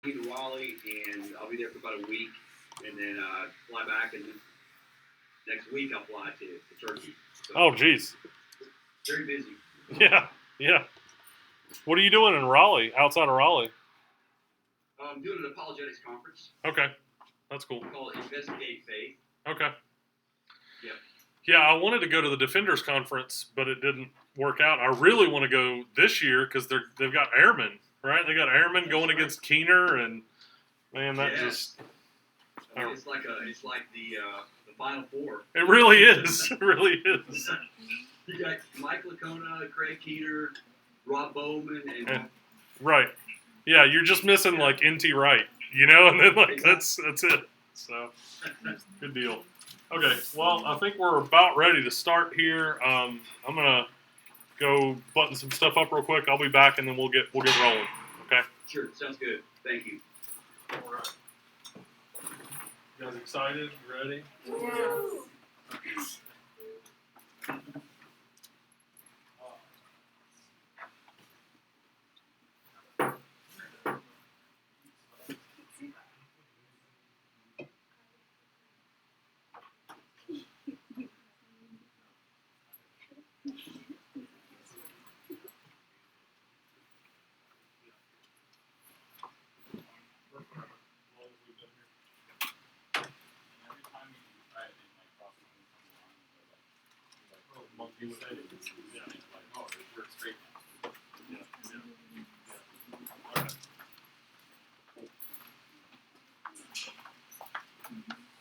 to Raleigh, and I'll be there for about a week, and then fly back, and next week I'll fly to Turkey. So, Oh, geez. very busy. Yeah, yeah. What are you doing in Raleigh, outside of Raleigh? I'm doing an apologetics conference. Okay, that's cool. We call it Investigate Faith. Okay. Yep. Yeah, I wanted to go to the Defenders Conference, but it didn't work out. I really want to go this year because they've got airmen, right? They got airmen going against Keener, and man, that just I mean, it's like the Final Four. it really is. It really is. You got Mike Lacona, Craig Keener, Rob Bowman, and right. Yeah, you're just missing like NT Wright, and then like that's it. So good deal. Okay, well, I think we're about ready to start here. I'm gonna go button some stuff up real quick. I'll be back, and then we'll get rolling. Okay. Sure, sounds good. Thank you. All right. You guys excited? Ready? Yes.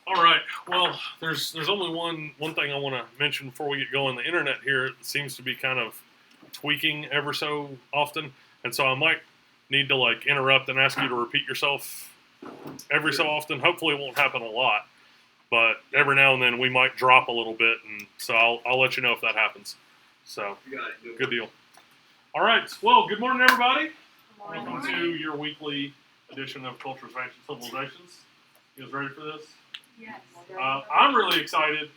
All right. Well, there's only one thing I want to mention before we get going. The internet here seems to be kind of tweaking ever so often, and so I might need to like interrupt and ask you to repeat yourself every so often. Hopefully, it won't happen a lot, but every now and then we might drop a little bit, and so I'll let you know if that happens. So, You got it. good deal. All right. Well, good morning, everybody. Good Welcome to your weekly edition of Cultures, Ancient Civilizations. You guys ready for this? Yes. I'm really excited.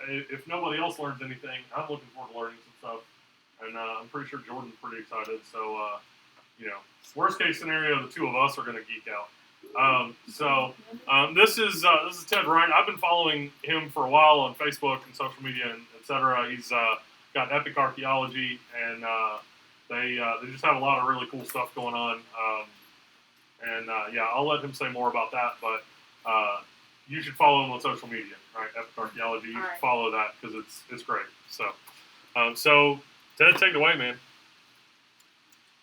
If nobody else learns anything, I'm looking forward to learning some stuff, and I'm pretty sure Jordan's pretty excited. So, worst case scenario, the two of us are going to geek out. This is Ted Wright. I've been following him for a while on Facebook and social media, and etc. He's got Epic Archaeology, and they just have a lot of really cool stuff going on. I'll let him say more about that, but. You should follow him on social media, right? Epic Archaeology. You should follow that because it's great. So Ted, take it away, man.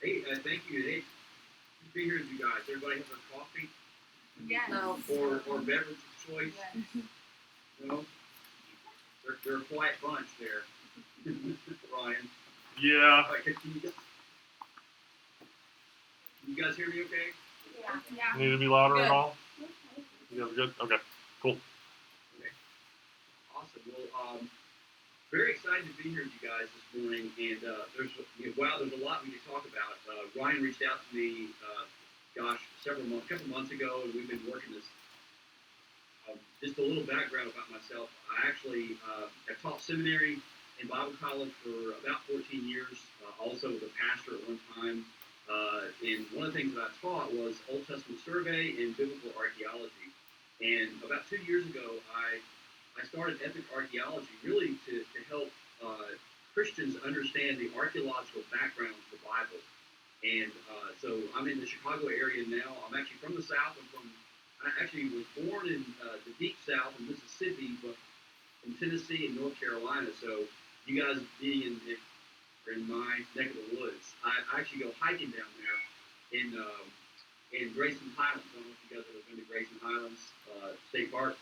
Hey, thank you. Hey, good to be here with you guys. Everybody have their coffee? Yes. Or beverage of choice? Yes. They're a quiet bunch there. Ryan. Yeah. Right, can you guys hear me okay? Yeah. Need to be louder Good. at all? You guys good? Okay. Cool. Okay. Awesome. Well, very excited to be here with you guys this morning. And there's a lot we could talk about. Ryan reached out to me, a couple months ago, and we've been working this. Just a little background about myself. I actually have taught seminary and Bible college for about 14 years. Also was a pastor at one time. And one of the things that I taught was Old Testament survey and biblical archaeology. And about 2 years ago, I started Epic Archaeology really to help Christians understand the archaeological background of the Bible. And so I'm in the Chicago area now. I'm actually from the South. I actually was born in the deep South in Mississippi, but from Tennessee and North Carolina. So you guys being in my neck of the woods, I actually go hiking down there in Grayson Highlands. I don't know if you guys have ever been to Grayson Highlands State Park,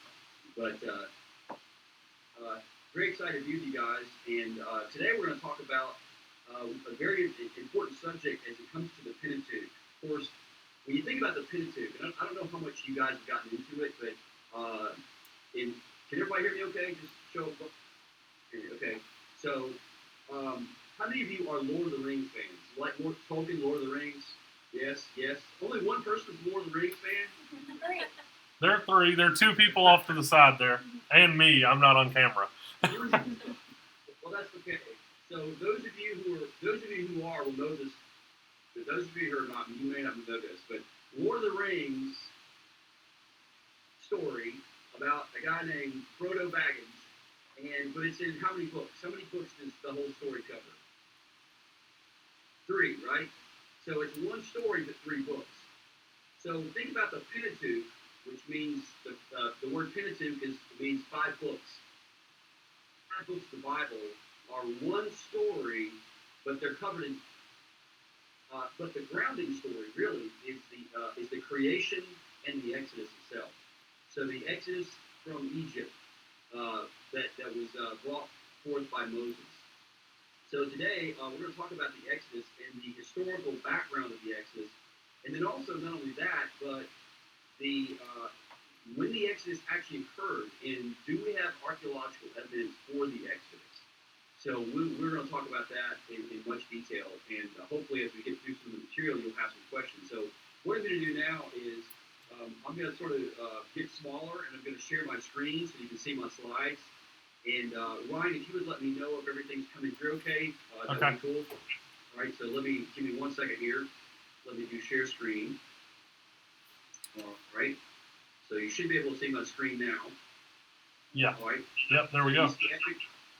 but very excited to be with you guys. And today we're going to talk about a very important subject as it comes to the Pentateuch. Of course, when you think about the Pentateuch, and I don't know how much you guys have gotten into it, but can everybody hear me okay? Just show up. Okay. So, how many of you are Lord of the Rings fans? Like more Tolkien, Lord of the Rings? Yes. Only one person is Lord of the Rings fan? There are three. There are two people off to the side there, and me. I'm not on camera. Well, that's okay. So those of you who are will know this. But those of you who are not, you may not know this, but Lord of the Rings story about a guy named Frodo Baggins, but it's in how many books? How many books does the whole story cover? 3, right? So it's one story but 3 books. So think about the Pentateuch, which means the word Pentateuch means 5 books. 5 books of the Bible are one story, but they're covered in. But the grounding story really is the creation and the Exodus itself. So the Exodus from Egypt that was brought forth by Moses. So today we're going to talk about the Exodus and the historical background of the Exodus, and then also not only that, but the when the Exodus actually occurred, and do we have archaeological evidence for the Exodus? So we're going to talk about that in much detail, and hopefully as we get through some of the material, you'll have some questions. So what I'm going to do now is I'm going to sort of get smaller, and I'm going to share my screen so you can see my slides. And Ryan, if you would let me know if everything's coming through okay, that would be cool. All right, so give me 1 second here. Let me do share screen. All right, so you should be able to see my screen now. Yeah. All right. Yep, there we go.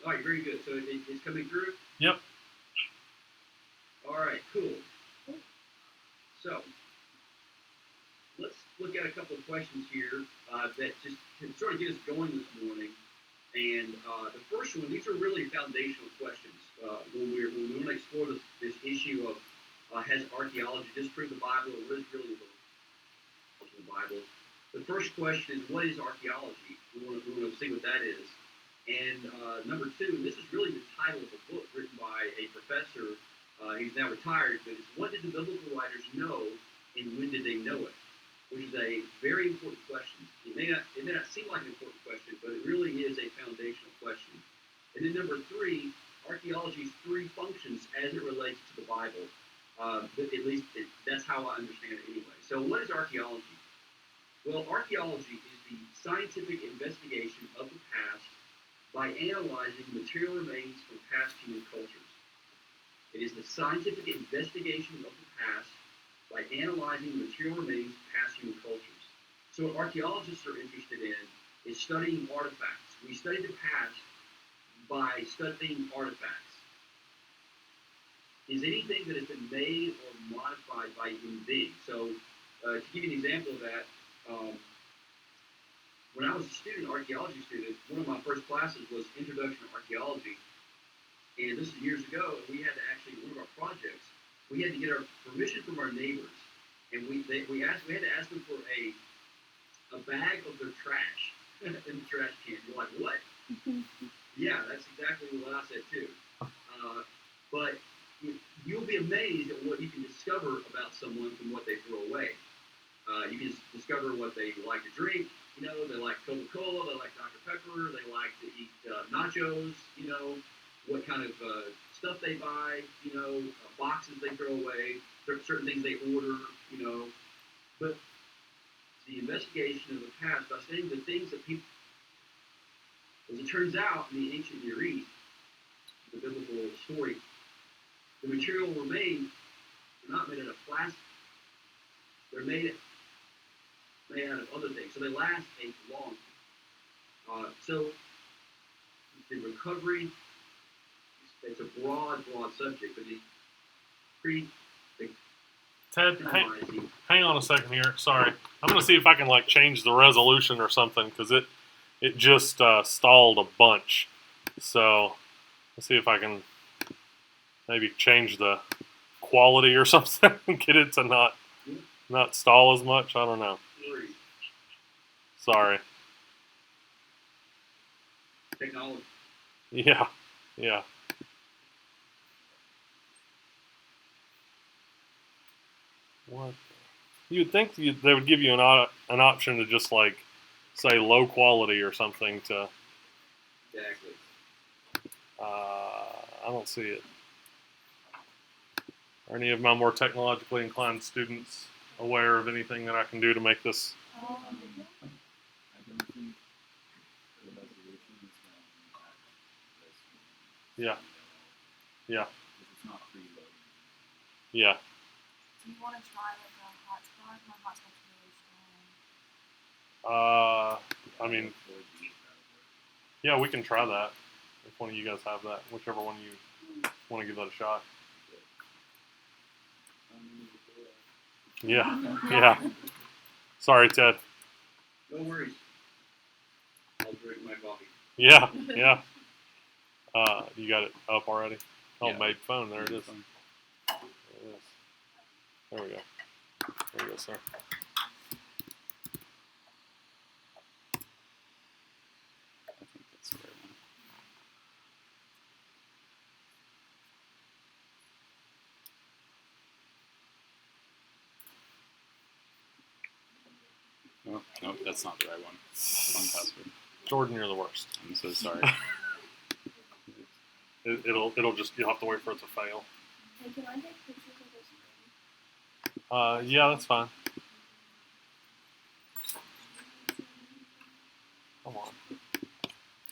All right, very good. So it's coming through? Yep. All right, cool. So let's look at a couple of questions here that just can sort of get us going this morning. And the first one, these are really foundational questions when we want to explore this issue of has archaeology disproved the Bible, or what is really the Bible? The first question is, what is archaeology? We want to see what that is. And number 2, this is really the title of a book written by a professor. He's now retired, but it's what did the biblical writers know, and when did they know it? Which is a very important question. It may not seem like an important question, but it really is a foundational question. And then number 3, archaeology's 3 functions as it relates to the Bible. At least that's how I understand it anyway. So what is archaeology? Well, archaeology is the scientific investigation of the past by analyzing material remains from past human cultures. It is the scientific investigation of the past by analyzing material remains from past human cultures. So what archaeologists are interested in is studying artifacts. We study the past by studying artifacts. Is anything that has been made or modified by human beings? So to give you an example of that, when I was a archaeology student, one of my first classes was Introduction to Archaeology. And this is years ago, and we had to actually, one of our projects, we had to get our permission from our neighbors. And we had to ask them for a bag of their trash in the trash can. You're like, what? Yeah, that's exactly what I said too. But you'll be amazed at what you can discover about someone from what they throw away. You can discover what they like to drink. You know, they like Coca-Cola, they like Dr. Pepper, they like to eat nachos, you know, what kind of stuff they buy, you know, boxes they throw away, certain things they order, you know. But the investigation of the past by studying the things that people, as it turns out, in the ancient Near East, the biblical story, the material remains are not made out of plastic. They're made out of other things, so they last a long time. So the recovery, it's a broad subject, but it's pretty Ted, hang on a second here. Sorry, I'm gonna see if I can like change the resolution or something because it just stalled a bunch. So let's see if I can maybe change the quality or something and get it to not stall as much. I don't know. Sorry. Technology. Yeah. What? You'd think they would give you an option to just like say low quality or something to. Exactly. I don't see it. Are any of my more technologically inclined students aware of anything that I can do to make this? I don't think the resolution is Yeah. if it's not preloaded. Yeah. Do you want to try like a hotspot? My I mean, yeah, we can try that. If one of you guys have that, whichever one you want to give that a shot. Yeah, yeah. Sorry, Ted. No worries. I'll drink my coffee. Yeah, yeah. You got it up already? Oh, Yeah. made phone. There it is. There it is. There we go. There you go, sir. I think that's the right one. Nope, that's not the right one. Wrong password. Jordan, you're the worst. I'm so sorry. It'll just, you'll have to wait for it to fail. Hey, can I take pictures of this? Yeah, that's fine. Come on.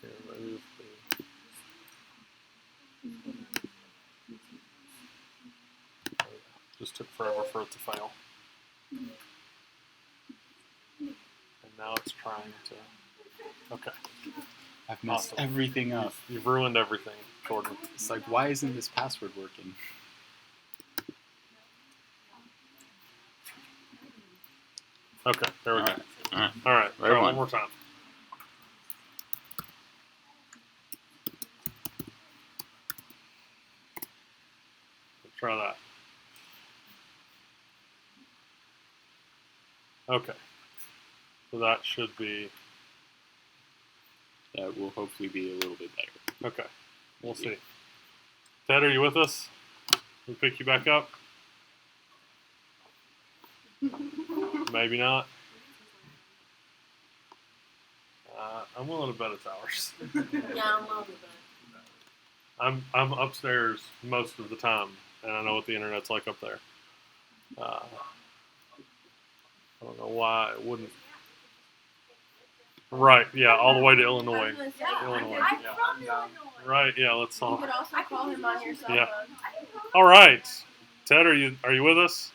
Here, move the... Just took forever for it to fail. And now it's trying to... Okay. I've messed Awesome. everything up. You've ruined everything, Jordan. It's like, why isn't this password working? Okay, there we go. Alright. All right, Right try it one. one more time. Let's try that. Okay. So that should be... That will hopefully be a little bit better. Okay. We'll see. Ted, are you with us? We pick you back up? Maybe not. I'm willing to bet it's ours. Yeah, I'm willing to bet. I'm upstairs most of the time, and I know what the internet's like up there. I don't know why it wouldn't. Right, yeah, all the way to Illinois. Illinois, I'm yeah. from Illinois. Right, yeah, let's You all. could also call him on your cell Yeah. phone. All right, Ted, are you with us?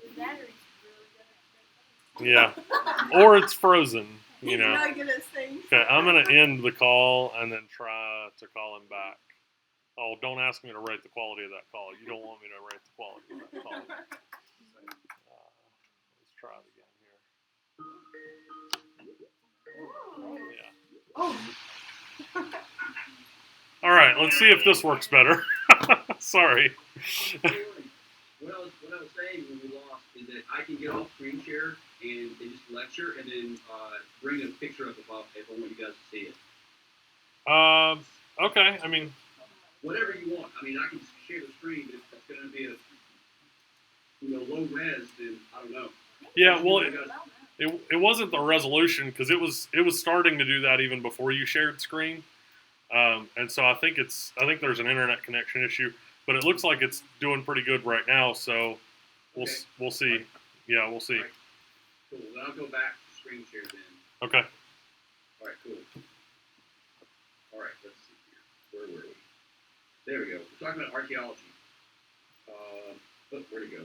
His battery's really Yeah, or it's frozen. good. You know. He's not good at things. Okay, I'm gonna end the call and then try to call him back. Oh, don't ask me to rate the quality of that call. You don't want me to rate the quality of that call. Let's try it again here. Yeah. Oh. All right, let's see if this works better. Sorry. Well, what I was saying when we lost is that I can get off screen share and just lecture and then bring a picture up if I want you guys to see it. Okay. I mean, Whatever you want. I mean, I can just share the screen, but if it's going to be a low res, then I don't know. yeah. Well, it wasn't the resolution because it was starting to do that even before you shared screen. And so I think there's an internet connection issue, but it looks like it's doing pretty good right now. So we'll see. Yeah, we'll see. All right. Cool. Then I'll go back to screen share then. Okay. All right, cool. All right, let's see here. Where were we? There we go. We're talking about archaeology. Where'd it go?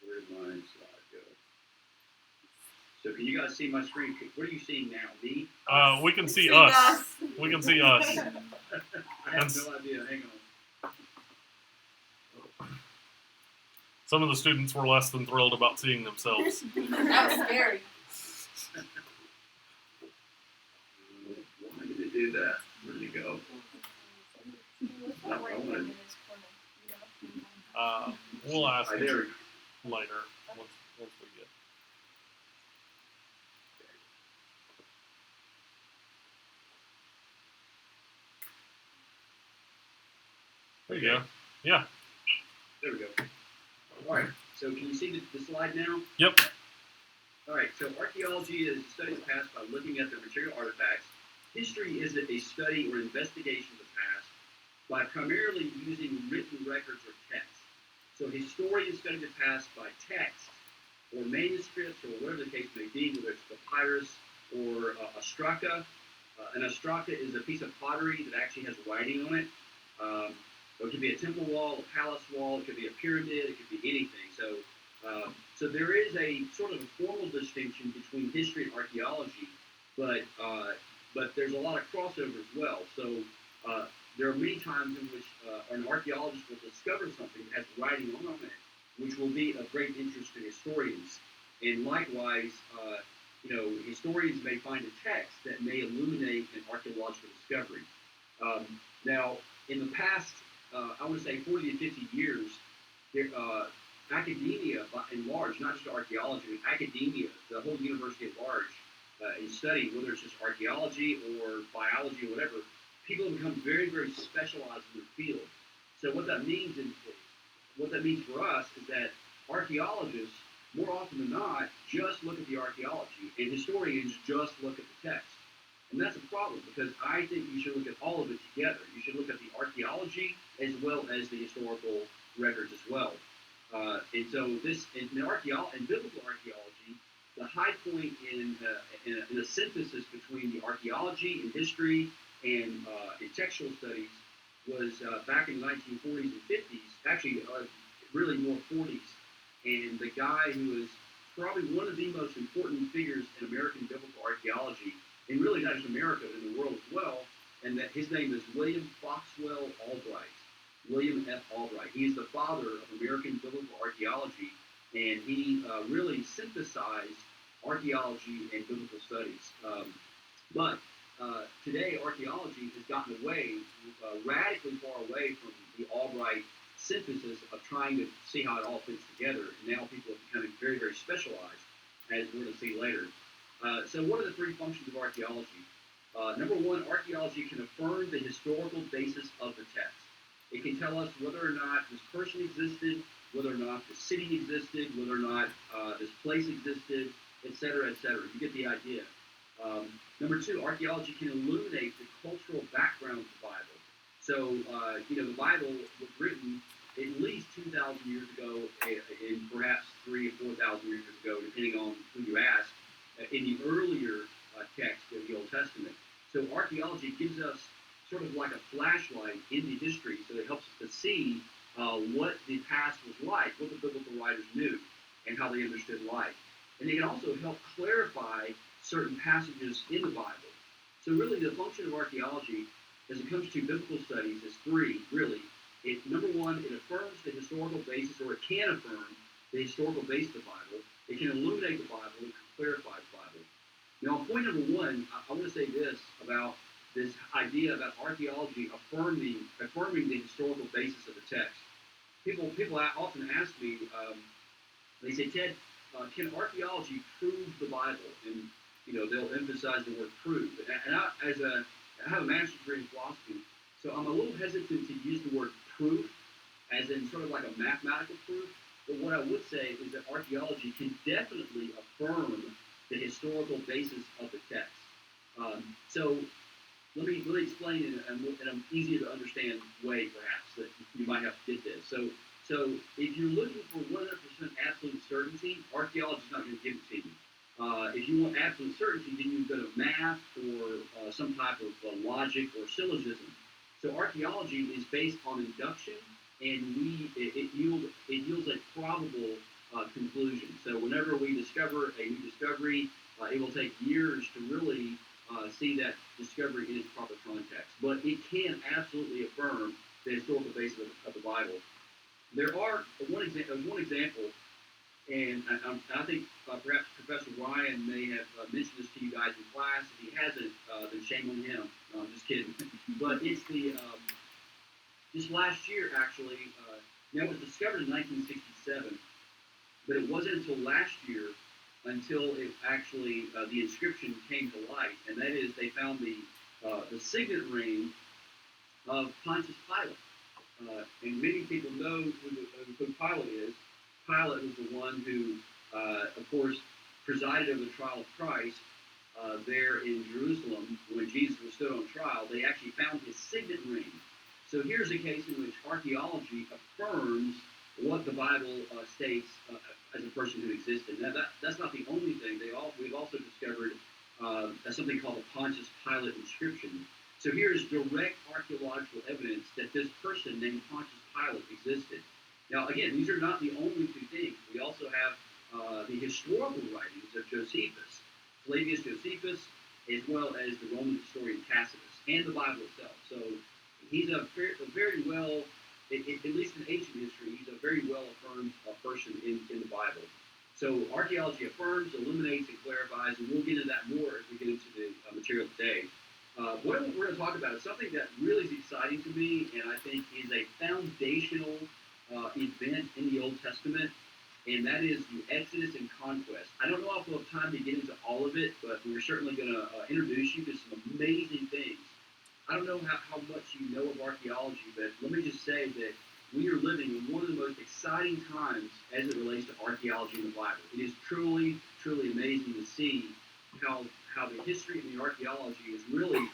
Where did my slide go? So can you guys see my screen? What are you seeing now? Me? We can see us. We can see us. I have no idea. Hang on. Some of the students were less than thrilled about seeing themselves. That was scary. Why did it do that? Where did it go? Not going. We'll ask There we you go. later once we get. There you go. Yeah. There we go. All right. So can you see the slide now? Yep. All right. So archaeology is a study of the past by looking at the material artifacts. History is a study or investigation of the past by primarily using written records or text. So historians study the past by text or manuscripts or whatever the case may be, whether it's papyrus or ostraca. An ostraca is a piece of pottery that actually has writing on it. It could be a temple wall, a palace wall, it could be a pyramid, it could be anything. So there is a sort of a formal distinction between history and archaeology, but there's a lot of crossover as well. So there are many times in which an archaeologist will discover something that has writing on it, which will be of great interest to historians. And likewise, historians may find a text that may illuminate an archaeological discovery. Now, in the past, I would say 40 to 50 years, academia, in large, not just archaeology, but academia, the whole university at large, in studying, whether it's just archaeology or biology or whatever, people have become very, very specialized in their field. So what that means for us is that archaeologists, more often than not, just look at the archaeology, and historians just look at the text. And that's a problem, because I think you should look at all of it together. You should look at the archaeology as well as the historical records as well. And so in biblical archaeology, the high point in a synthesis between the archaeology and history and textual studies was back in the 1940s and 50s, actually really more 40s. And the guy who was probably one of the most important figures in American biblical archaeology, and really not just America, but in the world as well, and that his name is William Foxwell Albright. William F. Albright. He is the father of American biblical archaeology, and he really synthesized archaeology and biblical studies. But today, archaeology has gotten away, radically far away from the Albright synthesis of trying to see how it all fits together. And now people are becoming very, very specialized, as we're going to see later. So what are the three functions of archaeology? Number one, archaeology can affirm the historical basis of the text. It can tell us whether or not this person existed, whether or not the city existed, whether or not this place existed, etc., etc. You get the idea. Number two, archaeology can illuminate the cultural background of the Bible. So, the Bible was written at least 2,000 years ago, and perhaps 3,000 or 4,000 years ago, depending on who you ask, in the earlier text of the Old Testament. So archaeology gives us sort of like a flashlight into history, so it helps us to see what the past was like, what the biblical writers knew, and how they understood life. And it can also help clarify certain passages in the Bible. So really the function of archaeology, as it comes to biblical studies, is three, really. Number one, it affirms the historical basis, or it can affirm the historical basis of the Bible. It can illuminate the Bible. It can clarify the Bible. Now, on point number one, I want to say this about this idea about archaeology affirming the historical basis of the text. People often ask me, they say, Ted, can archaeology prove the Bible? And they'll emphasize the word prove. And I have a master's degree in philosophy, so I'm a little hesitant to use the word proof as in sort of like a mathematical proof. But what I would say is that archaeology can definitely affirm the historical basis of the text. So let me explain in an easier to understand way, perhaps, that you might have to get this. So if you're looking for 100% absolute certainty, archaeology is not going to give it to you. If you want absolute certainty, then you go to math or some type of logic or syllogism. So archaeology is based on induction, and it yields a probable conclusion. So whenever we discover a new discovery, it will take years to really see that discovery in its proper context. But it can absolutely affirm the historical basis of the Bible. There are one example, and I think perhaps Professor Ryan may have mentioned this to you guys in class. If he hasn't, then shame on him. No, I'm just kidding. But it's just last year, actually. Now, it was discovered in 1967, but it wasn't until last year until it actually the inscription came to light, and that is they found the signet ring of Pontius Pilate. And many people know who Pilate is. Pilate was the one who, of course, presided over the trial of Christ there in Jerusalem when Jesus was stood on trial. They actually found his signet ring. So here's a case in which archaeology affirms what the Bible states as a person who existed. Now, that's not the only thing. We've also discovered something called the Pontius Pilate inscription. So here's direct archaeological evidence that this person named Pontius Pilate existed. Now, again, these are not the only two things. We also have the historical writings of Josephus, Flavius Josephus, as well as the Roman historian Tacitus, and the Bible itself. So he's a very well, at least in ancient history, he's a very well affirmed person in the Bible. So archaeology affirms, eliminates, and clarifies, and we'll get into that more as we get into the material today. What we're going to talk about is something that really is exciting to me, and I think is a foundational event in the Old Testament, and that is the Exodus and Conquest. I don't know if we'll have time to get into all of it, but we're certainly going to introduce you to some amazing things. I don't know how much you know of archaeology, but let me just say that we are living in one of the most exciting times as it relates to archaeology in the Bible. It is truly, truly amazing to see how the history and the archaeology is really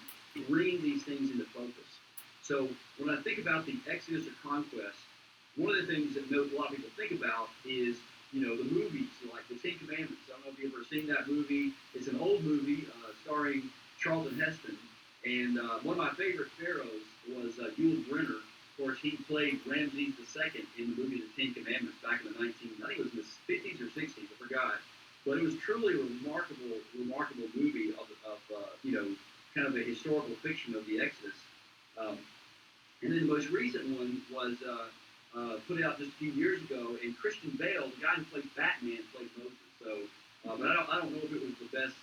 bringing these things into focus. So when I think about the Exodus or Conquest, one of the things that a lot of people think about is, the movies, like the Ten Commandments. I don't know if you've ever seen that movie. It's an old movie starring Charlton Heston. And one of my favorite pharaohs was Yul Brynner. Of course, he played Ramses II in the movie The Ten Commandments back in the I think it was in the 50s or 60s, I forgot. But it was truly a remarkable movie of kind of a historical fiction of the Exodus. And then the most recent one was put out just a few years ago, and Christian Bale, the guy who played Batman, played Moses. So, but I don't know if it was the best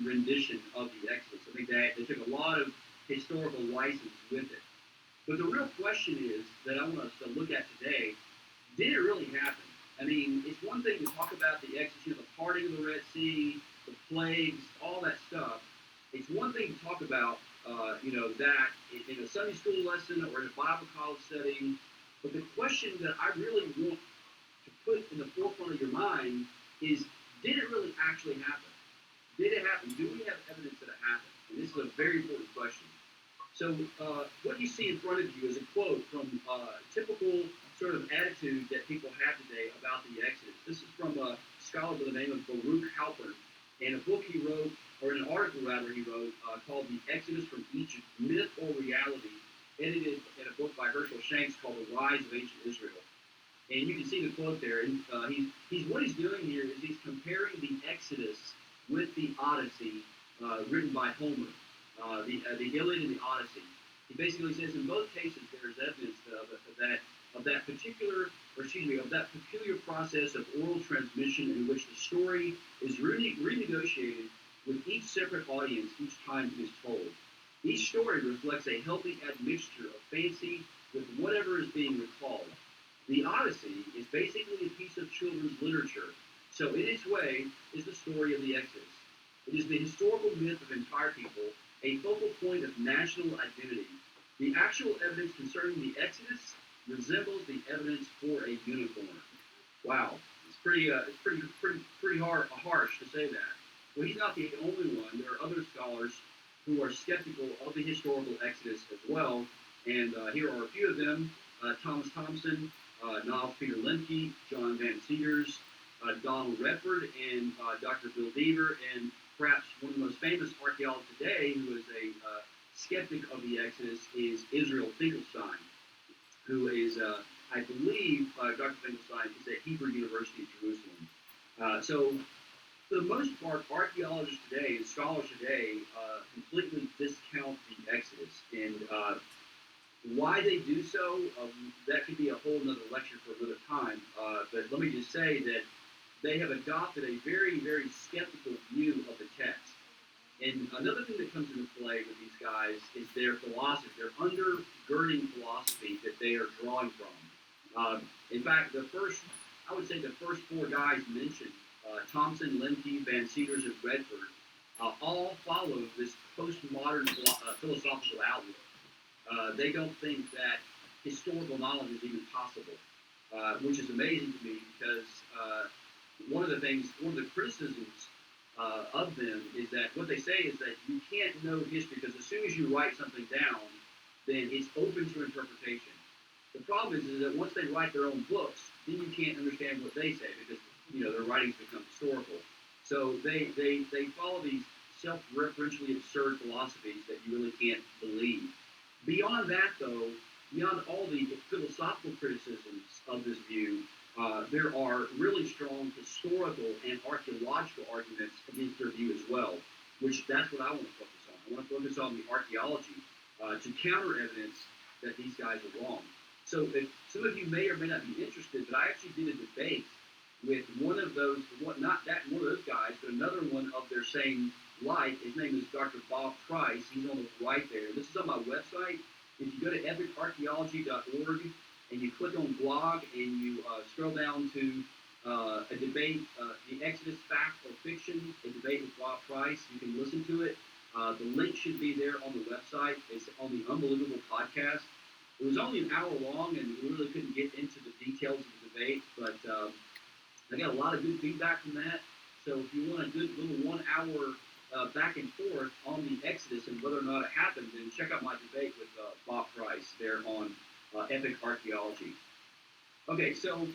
rendition of the Exodus. I think they took a lot of historical license with it. But the real question is that I want us to look at today: did it really happen? I mean, it's one thing to talk about the Exodus, the parting of the Red Sea, the plagues, all that stuff. It's one thing to talk about, that in a Sunday school lesson or in a Bible college setting. But the question that I really want to put in the forefront of your mind is, did it really actually happen? Did it happen? Do we have evidence that it happened? And this is a very important question. So what you see in front of you is a quote from a typical sort of attitude that people have today about the Exodus. This is from a scholar by the name of Baruch Halpern, in a book he wrote, or an article rather he wrote, called The Exodus from Egypt, Myth or Reality, edited in a book by Herschel Shanks called The Rise of Ancient Israel. And you can see the quote there. And what he's doing here is he's comparing the Exodus with the Odyssey, written by Homer, the Iliad and the Odyssey. He basically says in both cases there is evidence of that peculiar process of oral transmission in which the story is renegotiated with each separate audience each time it is told. Each story reflects a healthy admixture of fancy with whatever is being recalled. The Odyssey is basically a piece of children's literature, so in its way is the story of the Exodus. It is the historical myth of entire people, a focal point of national identity. The actual evidence concerning the Exodus resembles the evidence for a unicorn. Wow, it's pretty harsh to say that. Well, he's not the only one. There are other scholars who are skeptical of the historical Exodus as well, and here are a few of them: Thomas Thompson, Niles Peter Lemke, John Van Seters, Donald Redford, and Dr. Bill Deaver, and perhaps one of the most famous archaeologists today, who is a skeptic of the Exodus, is Israel Finkelstein, who is, I believe, Dr. Finkelstein is at Hebrew University of Jerusalem. So, for the most part, archaeologists today and scholars today completely discount the Exodus. And why they do so, that could be a whole other lecture for another time. But let me just say that they have adopted a very, very skeptical view of the text. And another thing that comes into play with these guys is their philosophy, their undergirding philosophy that they are drawing from. In fact, the first four guys mentioned, Thompson, Lemke, Van Seters, and Redford, all follow this postmodern philosophical outlook. They don't think that historical knowledge is even possible, which is amazing to me because one of the criticisms of them is that what they say is that you can't know history because as soon as you write something down, then it's open to interpretation. The problem is that once they write their own books, then you can't understand what they say because their writings become historical. So they follow these self-referentially absurd philosophies that you really can't believe. Beyond that, though, beyond all the philosophical criticisms of this view, there are really strong historical and archaeological arguments against their view as well, which that's what I want to focus on. I want to focus on the archaeology to counter evidence that these guys are wrong. So if some of you may or may not be interested, but I actually did a debate with one of those, not that one of those guys, but another one of their same light. His name is Dr. Bob Price. He's on the right there. This is on my website. If you go to epicarchaeology.org and you click on blog and you scroll down to a debate, the Exodus Fact or Fiction, a debate with Bob Price, you can listen to it. The link should be there on the website. It's on the Unbelievable podcast. It was only an hour long, and we really couldn't get into the details of the debate, but I got a lot of good feedback from that. So if you want a good little 1 hour back and forth on the Exodus and whether or not it happened, then check out my debate with Bob Price there on Epic Archaeology. Okay, so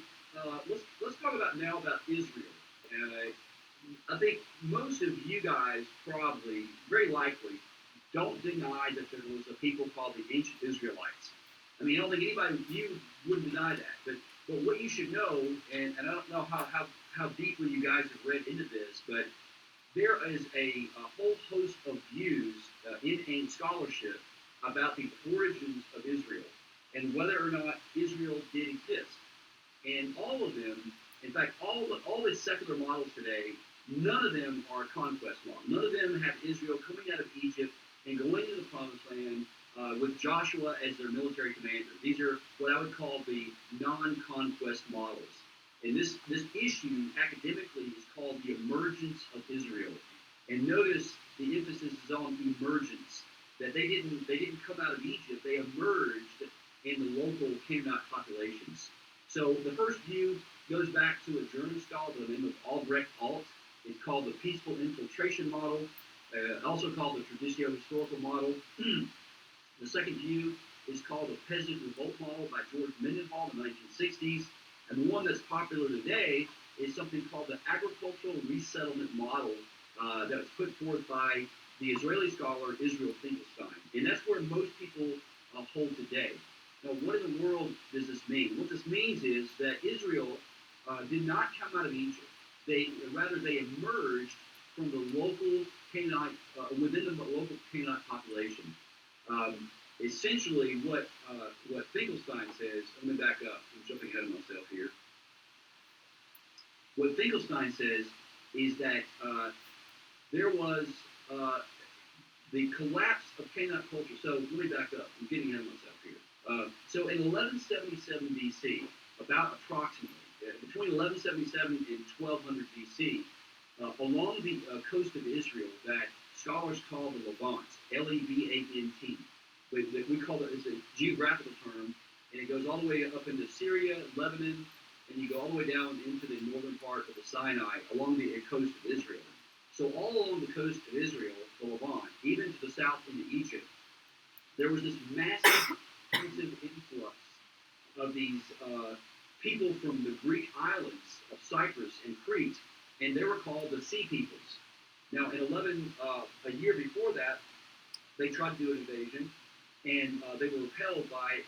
let's talk about Israel. I think most of you guys probably, very likely, don't deny that there was a people called the ancient Israelites. I mean, I don't think anybody, you wouldn't deny that. But what you should know, and I don't know how deeply you guys have read into this, but there is a whole host of views in scholarship about the origins of Israel and whether or not Israel did exist. And all of them, in fact, all the secular models today, none of them are conquest models. None of them have Israel coming out of Egypt and going into the Promised Land with Joshua as their military commander. These are what I would call the non-conquest models. And this issue academically is called the emergence of Israel. And notice the emphasis is on emergence. That they didn't come out of Egypt, they emerged in the local Canaanite populations. So the first view goes back to a German scholar by the name of Albrecht Alt. It's called the peaceful infiltration model, also called the traditio-historical model. The second view is called the peasant revolt model by George Mendenhall in the 1960s. And the one that's popular today is something called the agricultural resettlement model that was put forth by the Israeli scholar Israel Finkelstein. And that's where most people hold today. Now, what in the world does this mean? What this means is that Israel did not come out of Egypt. They emerged from the local Canaanite, within the local Canaanite population. Essentially, what Finkelstein says, let me back up, I'm jumping ahead of myself here. What Finkelstein says is that there was the collapse of Canaanite culture. So let me back up, I'm getting ahead of myself here. So in 1177 BC, about approximately, between 1177 and 1200 BC, along the coast of Israel that scholars call the Levant, Levant. We call it, it's a geographical term, and it goes all the way up into Syria, Lebanon, and you go all the way down into the northern part of the Sinai, along the coast of Israel. So all along the coast of Israel, the Levant, even to the south into Egypt, there was this massive influx of these people from the Greek islands of Cyprus and Crete, and they were called the Sea Peoples. Now, a year before that, they tried to do an invasion, and they were repelled by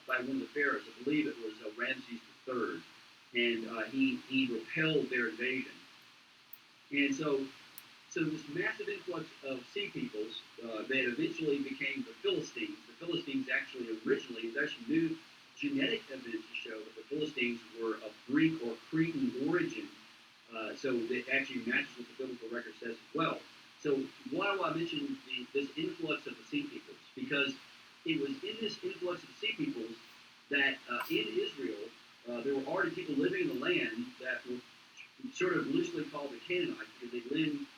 one of the pharaohs. I believe it was Ramses III, and he repelled their invasion. And so this massive influx of Sea Peoples that eventually became the Philistines. The Philistines originally, there's some new genetic evidence to show that the Philistines were of Greek or Cretan origin. So it actually matches what the biblical record says as well. So why do I mention this influx of the Sea Peoples? Because it was in this influx of Sea Peoples that in Israel, there were already people living in the land that were sort of loosely called the Canaanites because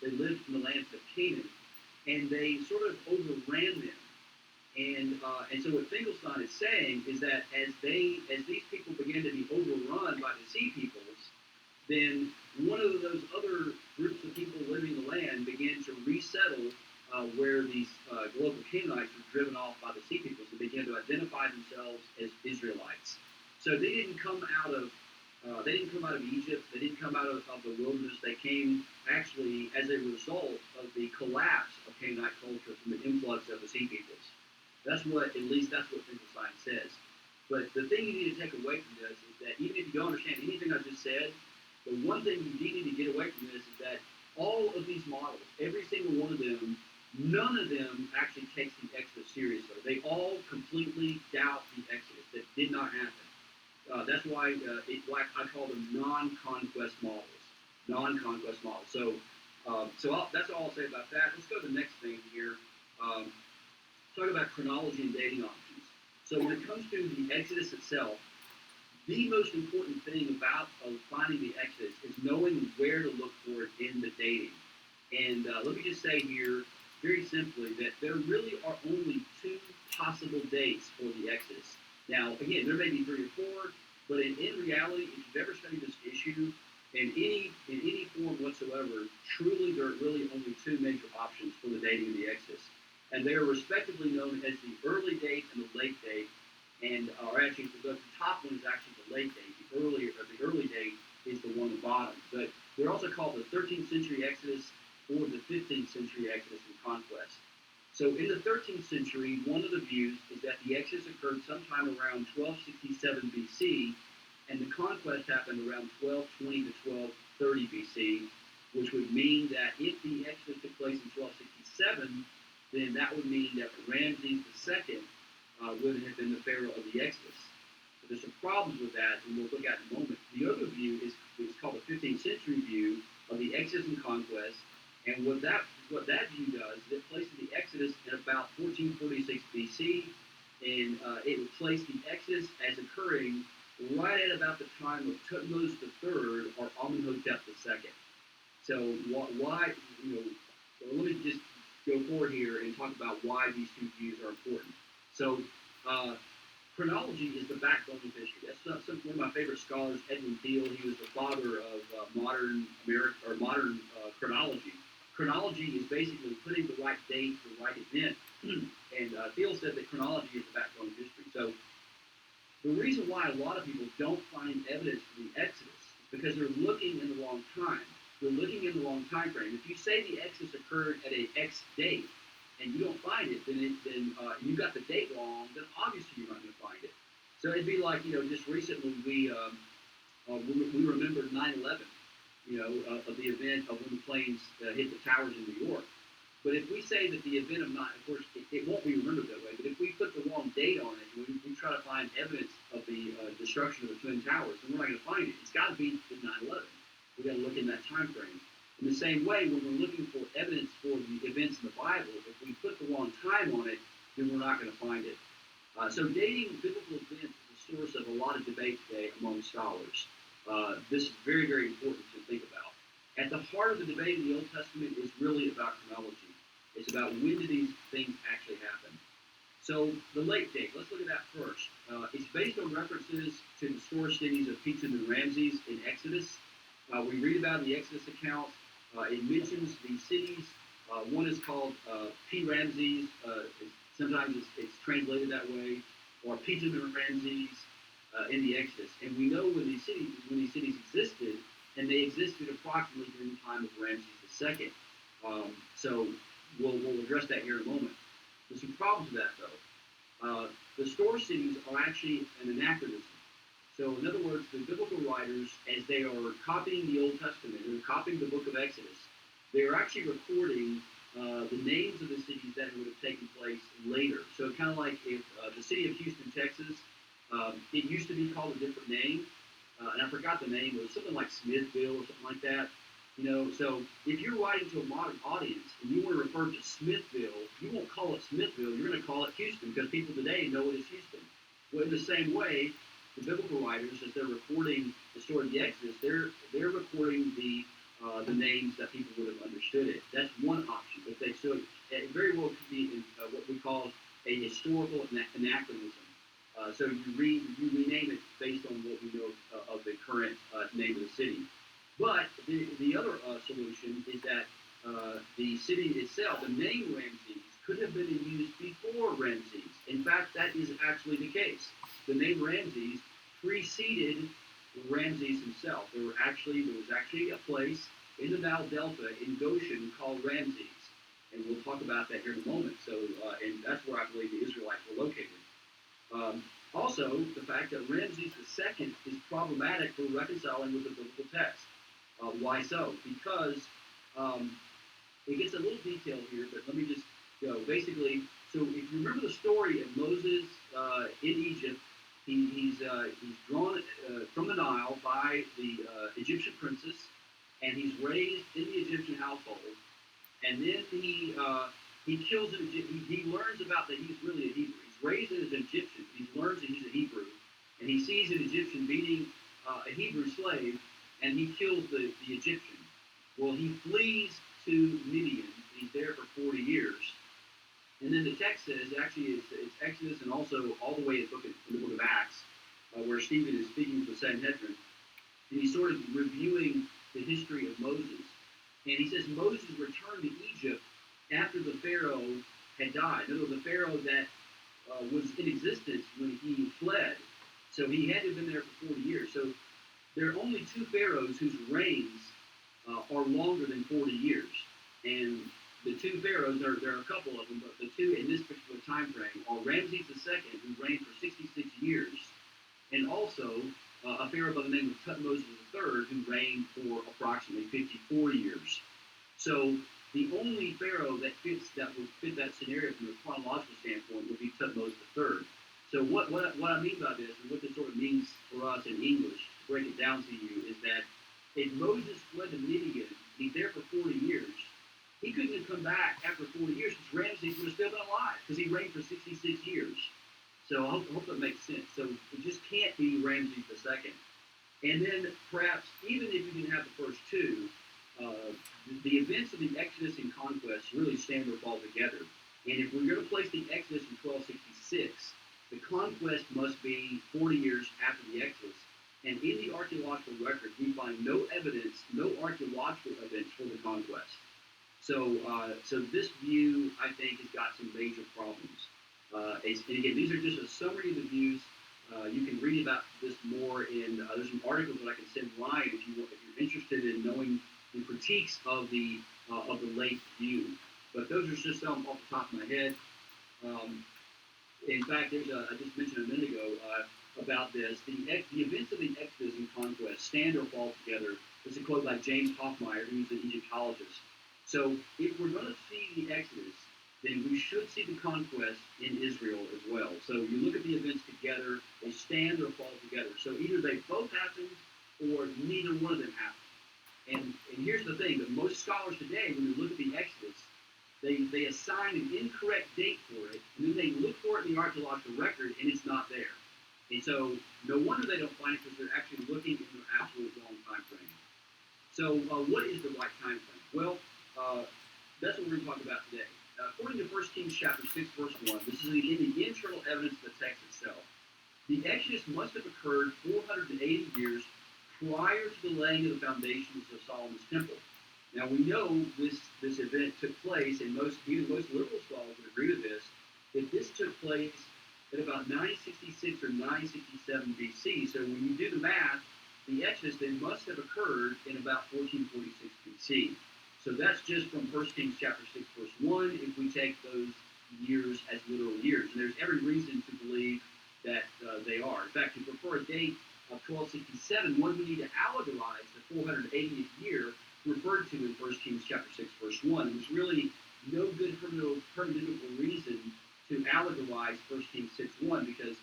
they lived in the lands of Canaan, and they sort of overran them. And so what Finkelstein is saying is that as these people began to be overrun by the Sea Peoples, then one of those other groups of people living in the land began to resettle where these local Canaanites were driven off by the Sea Peoples and began to identify themselves as Israelites. So they didn't come out of Egypt. They didn't come out of the wilderness. They came actually as a result of the collapse of Canaanite culture from the influx of the Sea Peoples. That's what Finkelstein says. But the thing you need to take away from this is that even if you don't understand anything I just said, the one thing you need to get away from this is that all of these models, every single one of them, none of them actually takes the Exodus seriously. They all completely doubt the Exodus. That did not happen. That's why I call them non-conquest models. Non-conquest models. So that's all I'll say about that. Let's go to the next thing here. Talk about chronology and dating options. So when it comes to the Exodus itself, the most important thing about finding the Exodus is knowing where to look for it in the dating. And let me just say here, very simply, that there really are only two possible dates for the Exodus. Now, again, there may be three or four, but in reality, if you've ever studied this issue in any form whatsoever, truly there are really only two major options for the dating of the Exodus. And they are respectively known as the early date and the late date. And or actually, the top one is actually the late date. The early date is the one at the bottom. But they're also called the 13th century Exodus or the 15th century Exodus and Conquest. So in the 13th century, one of the views is that the Exodus occurred sometime around 1267 BC, and the Conquest happened around 1220 to 1230 BC, which would mean that if the Exodus took place in 1267, then that would mean that Ramses II would have been the pharaoh of the Exodus. But there's some problems with that, and we'll look at in a moment. The other view is called the 15th century view of the Exodus and Conquest, and what that view does is it places the Exodus in about 1446 BC, and it would place the Exodus as occurring right at about the time of Tutmosis III or Amenhotep II. So why, let me just go forward here and talk about why these two views are important. So chronology is the backbone of history. That's one of my favorite scholars, Edwin Thiel. He was the father of modern chronology. Chronology is basically putting the right date, the right event. And Thiel said that chronology is the backbone of history. So the reason why a lot of people don't find evidence for the Exodus is because they're looking in the wrong time. They're looking in the wrong time frame. If you say the Exodus occurred at a X date and you don't find it, then you got the date wrong, then obviously you're not going to find it. So it'd be like, just recently we remembered 9/11, of the event of when the planes hit the towers in New York. But if we say that the event of of course, it won't be remembered that way, but if we put the wrong date on it, and we try to find evidence of the destruction of the Twin Towers, then we're not going to find it. It's got to be the 9/11. We've got to look in that time frame. In the same way, when we're looking for evidence for the events in the Bible, if we put the wrong time on it, then we're not going to find it. So dating biblical events is the source of a lot of debate today among scholars. This is very, very important to think about. At the heart of the debate in the Old Testament is really about chronology. It's about when do these things actually happen. So the late date, let's look at that first. It's based on references to the store cities of Pithom and Ramses in Exodus. We read about the Exodus account. It mentions these cities. One is called P. Ramses. Sometimes it's translated that way, or Pithom and Ramses in the Exodus. And we know when these cities existed, and they existed approximately during the time of Ramses II. So we'll address that here in a moment. There's some problems with that, though. The store cities are actually an anachronism. So, in other words, the biblical writers, as they are copying the Old Testament, they're copying the book of Exodus, they're actually recording the names of the cities that would have taken place later. So, kind of like if the city of Houston, Texas, it used to be called a different name, and I forgot the name. It was something like Smithville or something like that. So if you're writing to a modern audience and you want to refer to Smithville, you won't call it Smithville. You're going to call it Houston because people today know it as Houston. Well, in the same way, the biblical writers, as they're recording the story of the Exodus, they're recording the names that people would have understood it. That's one option. But it very well could be what we call a historical anachronism. So you rename it based on what we know of the current name of the city. But the other solution is that the city itself, the name Ramses, could have been in use before Ramses. In fact, that is actually the case. The name Ramses preceded Ramses himself. There was actually a place in the Nile Delta in Goshen called Ramses, and we'll talk about that here in a moment. So, and that's where I believe the Israelites were located. Also, the fact that Ramses II is problematic for reconciling with the biblical text. Why so? Because it gets a little detailed here, but let me just go. Basically, so if you remember the story of Moses in Egypt, he's drawn from the Nile by the Egyptian princess, and he's raised in the Egyptian household. And then he kills an Egyptian. He learns about that he's really a Hebrew. He's raised as an Egyptian. He learns that he's a Hebrew, and he sees an Egyptian beating a Hebrew slave, and he kills the Egyptian. Well, he flees to Midian. He's there for 40 years. And then the text says, actually, it's Exodus and also all the way in the book of Acts, where Stephen is speaking to the Sanhedrin. And he's sort of reviewing the history of Moses. And he says Moses returned to Egypt after the Pharaoh had died. In other words, the Pharaoh that was in existence when he fled. So he had to have been there for 40 years. So there are only two pharaohs whose reigns are longer than 40 years. And the two pharaohs, there are a couple of them, but the two in this particular time frame are Ramses II, who reigned for 66 years, and also a pharaoh by the name of Tutmosis III, who reigned for approximately 54 years. So the only pharaoh that would fit that scenario from a chronological standpoint would be Tutmosis III. So what I mean by this, and what this sort of means for us in English, to break it down to you, is that if Moses fled to Midian, he's there for 40 years, he couldn't have come back after 40 years because Ramses would have still been alive because he reigned for 66 years. So I hope that makes sense. So it just can't be Ramses II. And then perhaps even if you didn't have the first two, the events of the Exodus and conquest really stand or fall together. And if we're going to place the Exodus in 1266, the conquest must be 40 years after the Exodus. And in the archaeological record, we find no evidence, no archaeological evidence for the conquest. So this view, I think, has got some major problems. And again, these are just a summary of the views. You can read about this more in there's some articles that I can send Ryan if you're interested in knowing the critiques of the late view. But those are just some off the top of my head. In fact, I just mentioned a minute ago about this. The events of the Exodus and conquest stand or fall together. There's a quote by James Hoffmeyer, who's an Egyptologist. So if we're going to see the Exodus, then we should see the conquest in Israel as well. So you look at the events together, they stand or fall together. So either they both happened or neither one of them happened. And here's the thing, that most scholars today, when they look at the Exodus, they assign an incorrect date for it, and then they look for it in the archaeological record, and it's not there. And so no wonder they don't find it because they're actually looking in the absolute wrong time frame. So what is the right time frame? Well, that's what we're going to talk about today. According to 1 Kings chapter 6, verse 1, this is in the internal evidence of the text itself. The Exodus must have occurred 480 years prior to the laying of the foundations of Solomon's temple. Now we know this event took place, and even most liberal scholars would agree with this, that this took place at about 966 or 967 BC. So when you do the math, the Exodus then must have occurred in about 1446 BC. So that's just from 1 Kings chapter 6, verse 1, if we take those years as literal years. And there's every reason to believe that they are. In fact, to prefer a date of 1267, one would need to allegorize the 480th year referred to in 1 Kings chapter 6, verse 1. There's really no good hermeneutical reason to allegorize 1 Kings 6, 1, because,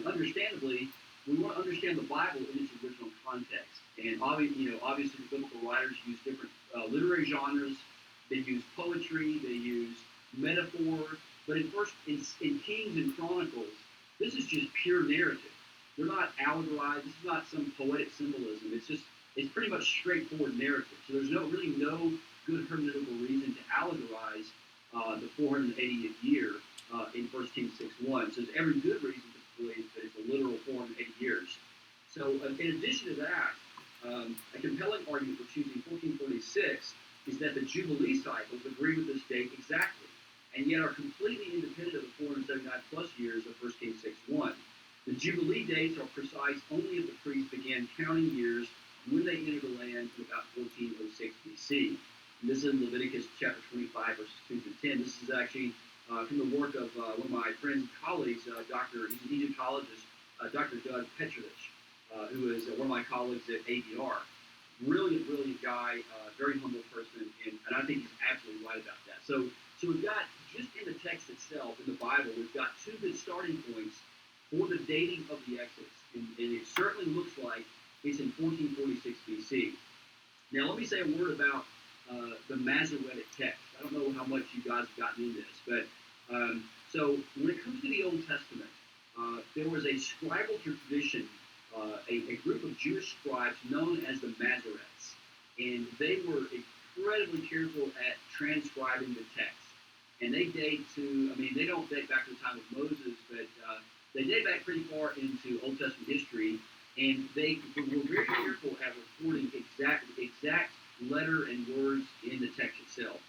understandably, we want to understand the Bible in its original context. And obviously the biblical writers use different literary genres. They use poetry, they use metaphor. But in Kings and Chronicles, this is just pure narrative. They're not allegorized. This is not some poetic symbolism. It's pretty much straightforward narrative. So there's really no good hermeneutical reason to allegorize the 480th year in 1 Kings 6:1. So there's every good reason to believe that it's a literal 480 years. So in addition to that, a compelling argument for choosing 1446 is that the Jubilee cycles agree with this date exactly, and yet are completely independent of the 479 plus years of 1 Kings 6:1. The Jubilee dates are precise only if the priests began counting years when they entered the land in about 1406 BC. And this is in Leviticus chapter 25, verses 2 through 10. This is actually from the work of one of my friends and colleagues, he's an Egyptologist, Dr. Doug Petrovich, who is one of my colleagues at ABR. Brilliant, brilliant guy, very humble person, and I think he's absolutely right about that. So we've got, just in the text itself, in the Bible, we've got two good starting points for the dating of the Exodus, and it certainly looks like it's in 1446 BC. Now, let me say a word about the Masoretic text. I don't know how much you guys have gotten into this, but so when it comes to the Old Testament, there was a scribal tradition, a group of Jewish scribes known as the Masoretes, and they were incredibly careful at transcribing the text. And they date to, I mean, they don't date back to the time of Moses, but they date back pretty far into Old Testament history, and they were very careful at recording exact letter and words in the text itself.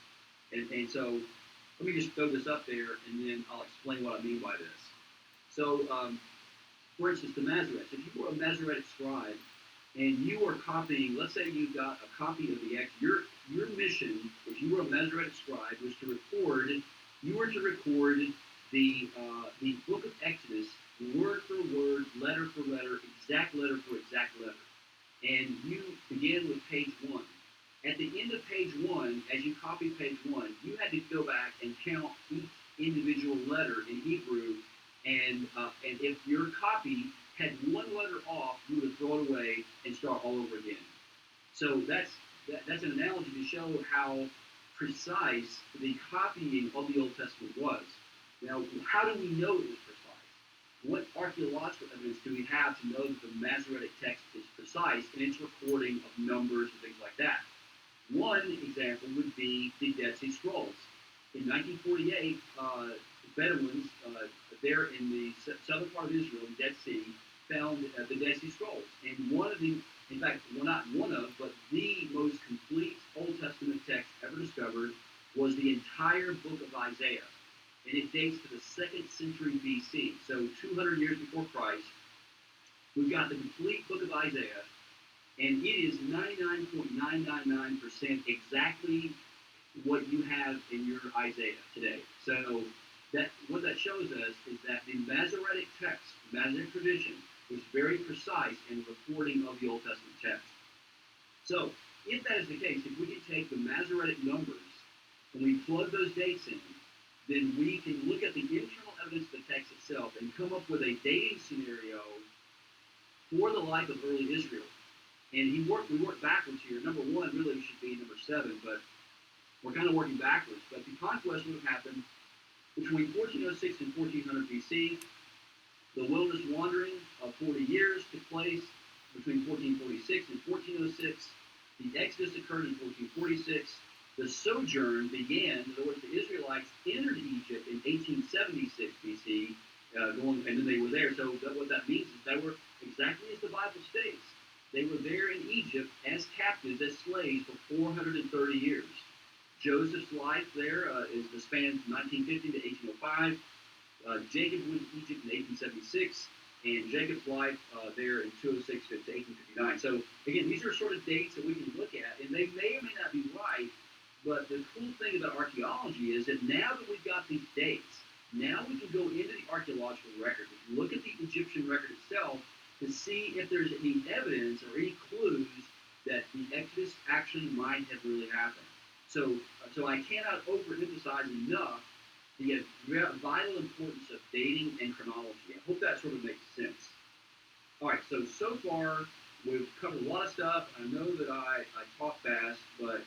And so let me just throw this up there, and then I'll explain what I mean by this. So, for instance, the Masoretes. If you were a Masoretic scribe and you were copying, let's say you got a copy of the Exodus, your mission, if you were a Masoretic scribe, was to record. You were to record the book of Exodus, word for word, letter for letter, exact letter for exact letter. And you begin with page 1. At the end of page 1, as you copy page 1, you had to go back and count each individual letter in Hebrew, and if your copy had one letter off, you would throw it away and start all over again. So that's an analogy to show how precise the copying of the Old Testament was. Now, how do we know it was precise? What archaeological evidence do we have to know that the Masoretic text is precise in its recording of numbers and things like that? One example would be the Dead Sea Scrolls. In 1948, Bedouins there in the southern part of Israel, the Dead Sea, found the Dead Sea Scrolls. And one of the, in fact, well, not one of, but the most complete Old Testament text ever discovered was the entire book of Isaiah. And it dates to the 2nd century BC, so 200 years before Christ. We've got the complete book of Isaiah, and it is 99.999% exactly what you have in your Isaiah today. So that what that shows us is that the Masoretic text, the Masoretic tradition, was very precise in recording of the Old Testament text. So if that is the case, if we can take the Masoretic numbers and we plug those dates in, then we can look at the internal evidence of the text itself and come up with a dating scenario for the life of early Israel. And we work backwards here. Number 1 really should be number 7, but we're kind of working backwards. But the conquest would have happened between 1406 and 1400 BC. The wilderness wandering of 40 years took place between 1446 and 1406. The Exodus occurred in 1446. The sojourn began, in other words, the Israelites entered Egypt in 1876 BC, and then they were there. So what that means is they were exactly as the Bible states. They were there in Egypt as captives, as slaves for 430 years. Joseph's life there is the span from 1950 to 1805. Jacob went to Egypt in 1876, and Jacob's life there in 206 to 1859. So again, these are sort of dates that we can look at, and they may or may not be right. But the cool thing about archaeology is that now that we've got these dates, now we can go into the archaeological record. We can look at the Egyptian record itself to see if there's any evidence or any clues that the Exodus actually might have really happened. So I cannot overemphasize enough the vital importance of dating and chronology. I hope that sort of makes sense. All right, so far we've covered a lot of stuff. I know that I talk fast, but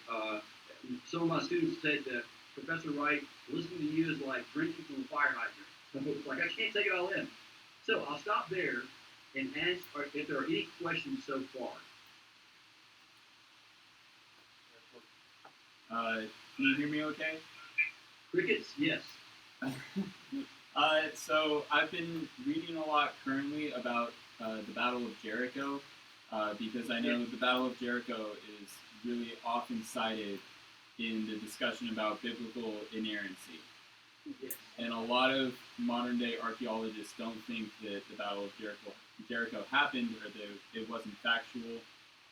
some of my students said that Professor Wright, listening to you is like drinking from a fire hydrant. It's like I can't take it all in. So I'll stop there and ask if there are any questions so far. Can you hear me okay? Crickets, yes. So I've been reading a lot currently about the Battle of Jericho, because I know the Battle of Jericho is really often cited in the discussion about biblical inerrancy. Yes. And a lot of modern day archaeologists don't think that the Battle of Jericho happened, or that it wasn't factual.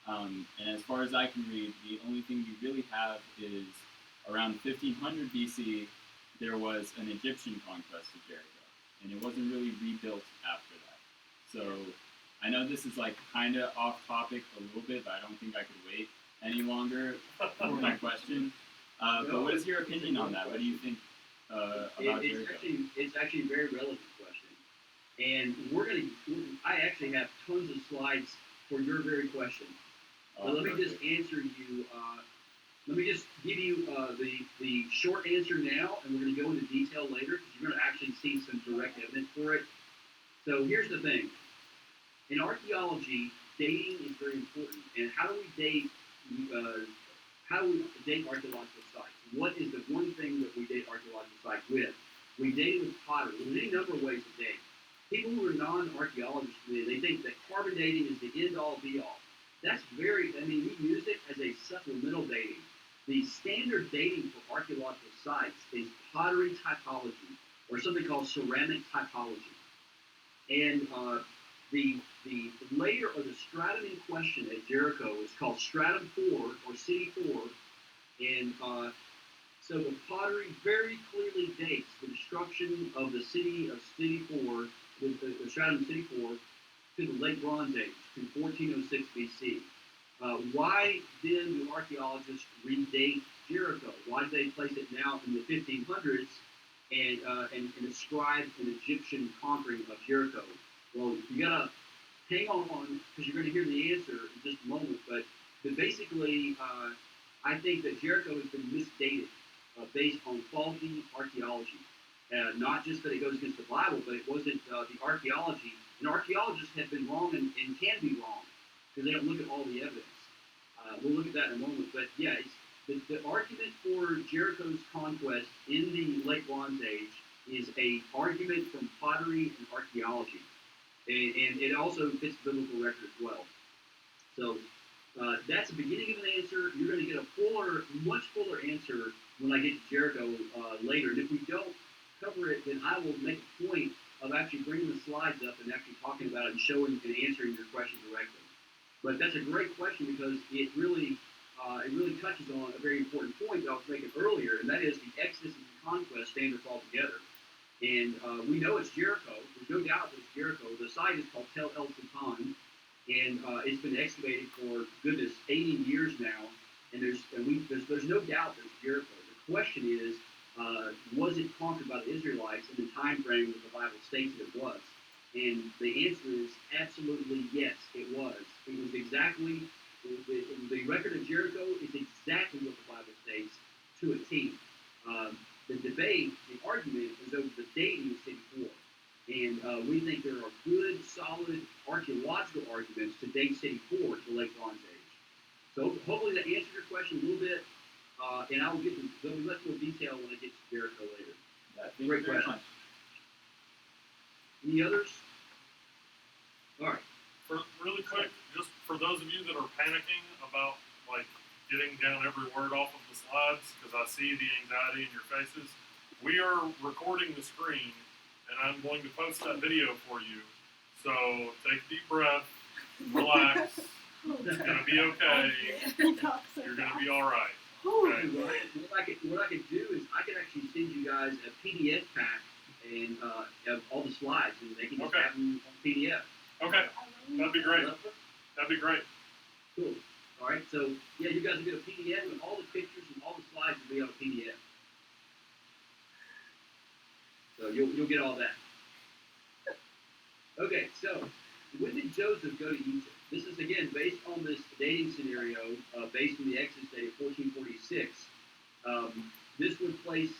And as far as I can read, the only thing we really have is around 1500 BC, there was an Egyptian conquest of Jericho, and it wasn't really rebuilt after that. So I know this is like kind of off topic a little bit, but I don't think I could wait any longer for my question. But what is your opinion on that? What do you think about Jericho? It's actually a very relevant question, and I actually have tons of slides for your very question. But let me just answer you. Let me just give you the short answer now, and we're going to go into detail later because you're going to actually see some direct evidence for it. So here's the thing. In archaeology, dating is very important. And how do we date? How do we date archaeological sites? What is the one thing that we date archaeological sites with? We date it with pottery. There's any number of ways to date. People who are non-archaeologists today, they think that carbon dating is the end-all, be-all. That's we use it as a supplemental dating. The standard dating for archaeological sites is pottery typology, or something called ceramic typology. And the layer or the stratum in question at Jericho is called stratum 4 or city 4, and so the pottery very clearly dates the destruction of the city 4, the stratum city 4, to the late Bronze Age, to 1406 BC. Why then do archaeologists redate Jericho? Why do they place it now in the 1500s and ascribe an Egyptian conquering of Jericho? Well, you gotta hang on because you're going to hear the answer in just a moment. But basically, I think that Jericho has been misdated based on faulty archaeology. Not just that it goes against the Bible, but it wasn't the archaeology. And archaeologists have been wrong and can be wrong because they don't look at all the evidence. We'll look at that in a moment. But yeah, the argument for Jericho's conquest in the late Bronze Age is an argument from pottery and archaeology. And it also fits the biblical record as well. So that's the beginning of an answer. You're going to get a much fuller answer when I get to Jericho later. And if we don't cover it, then I will make a point of actually bringing the slides up and actually talking about it and showing and answering your question directly. But that's a great question because it really touches on a very important point that I was making earlier, and that is the Exodus and the conquest stand or fall together. And we know it's Jericho. There's no doubt that it's Jericho. The site is called Tel El Sultan, and it's been excavated for 80 years now. And there's no doubt that it's Jericho. The question is, was it conquered by the Israelites in the time frame that the Bible states that it was? And the answer is absolutely yes, it was. It was exactly the record of Jericho is exactly what the Bible states to a T. The debate, the argument is over the dating of City 4. And we think there are good, solid archaeological arguments to date City 4 to the late Bronze Age. So hopefully that answers your question a little bit, and I will get into much more detail when I get to Jericho later. Great question. Any others? All right. Really quick, just for those of you that are panicking about like getting down every word off of the slides, because I see the anxiety in your faces, we are recording the screen, and I'm going to post that video for you. So take a deep breath, relax. It's gonna be okay. You're gonna be all right. Okay. What I could do is I could actually send you guys a PDF pack and of all the slides, and they can just have them on PDF. Okay, that'd be great. That'd be great. Cool. All right. So yeah, you guys will get a PDF, and all the pictures and all the slides will be on a PDF. So you'll get all that. Okay. So when did Joseph go to Egypt? This is again based on this dating scenario, based on the Exodus date of 1446. This would place.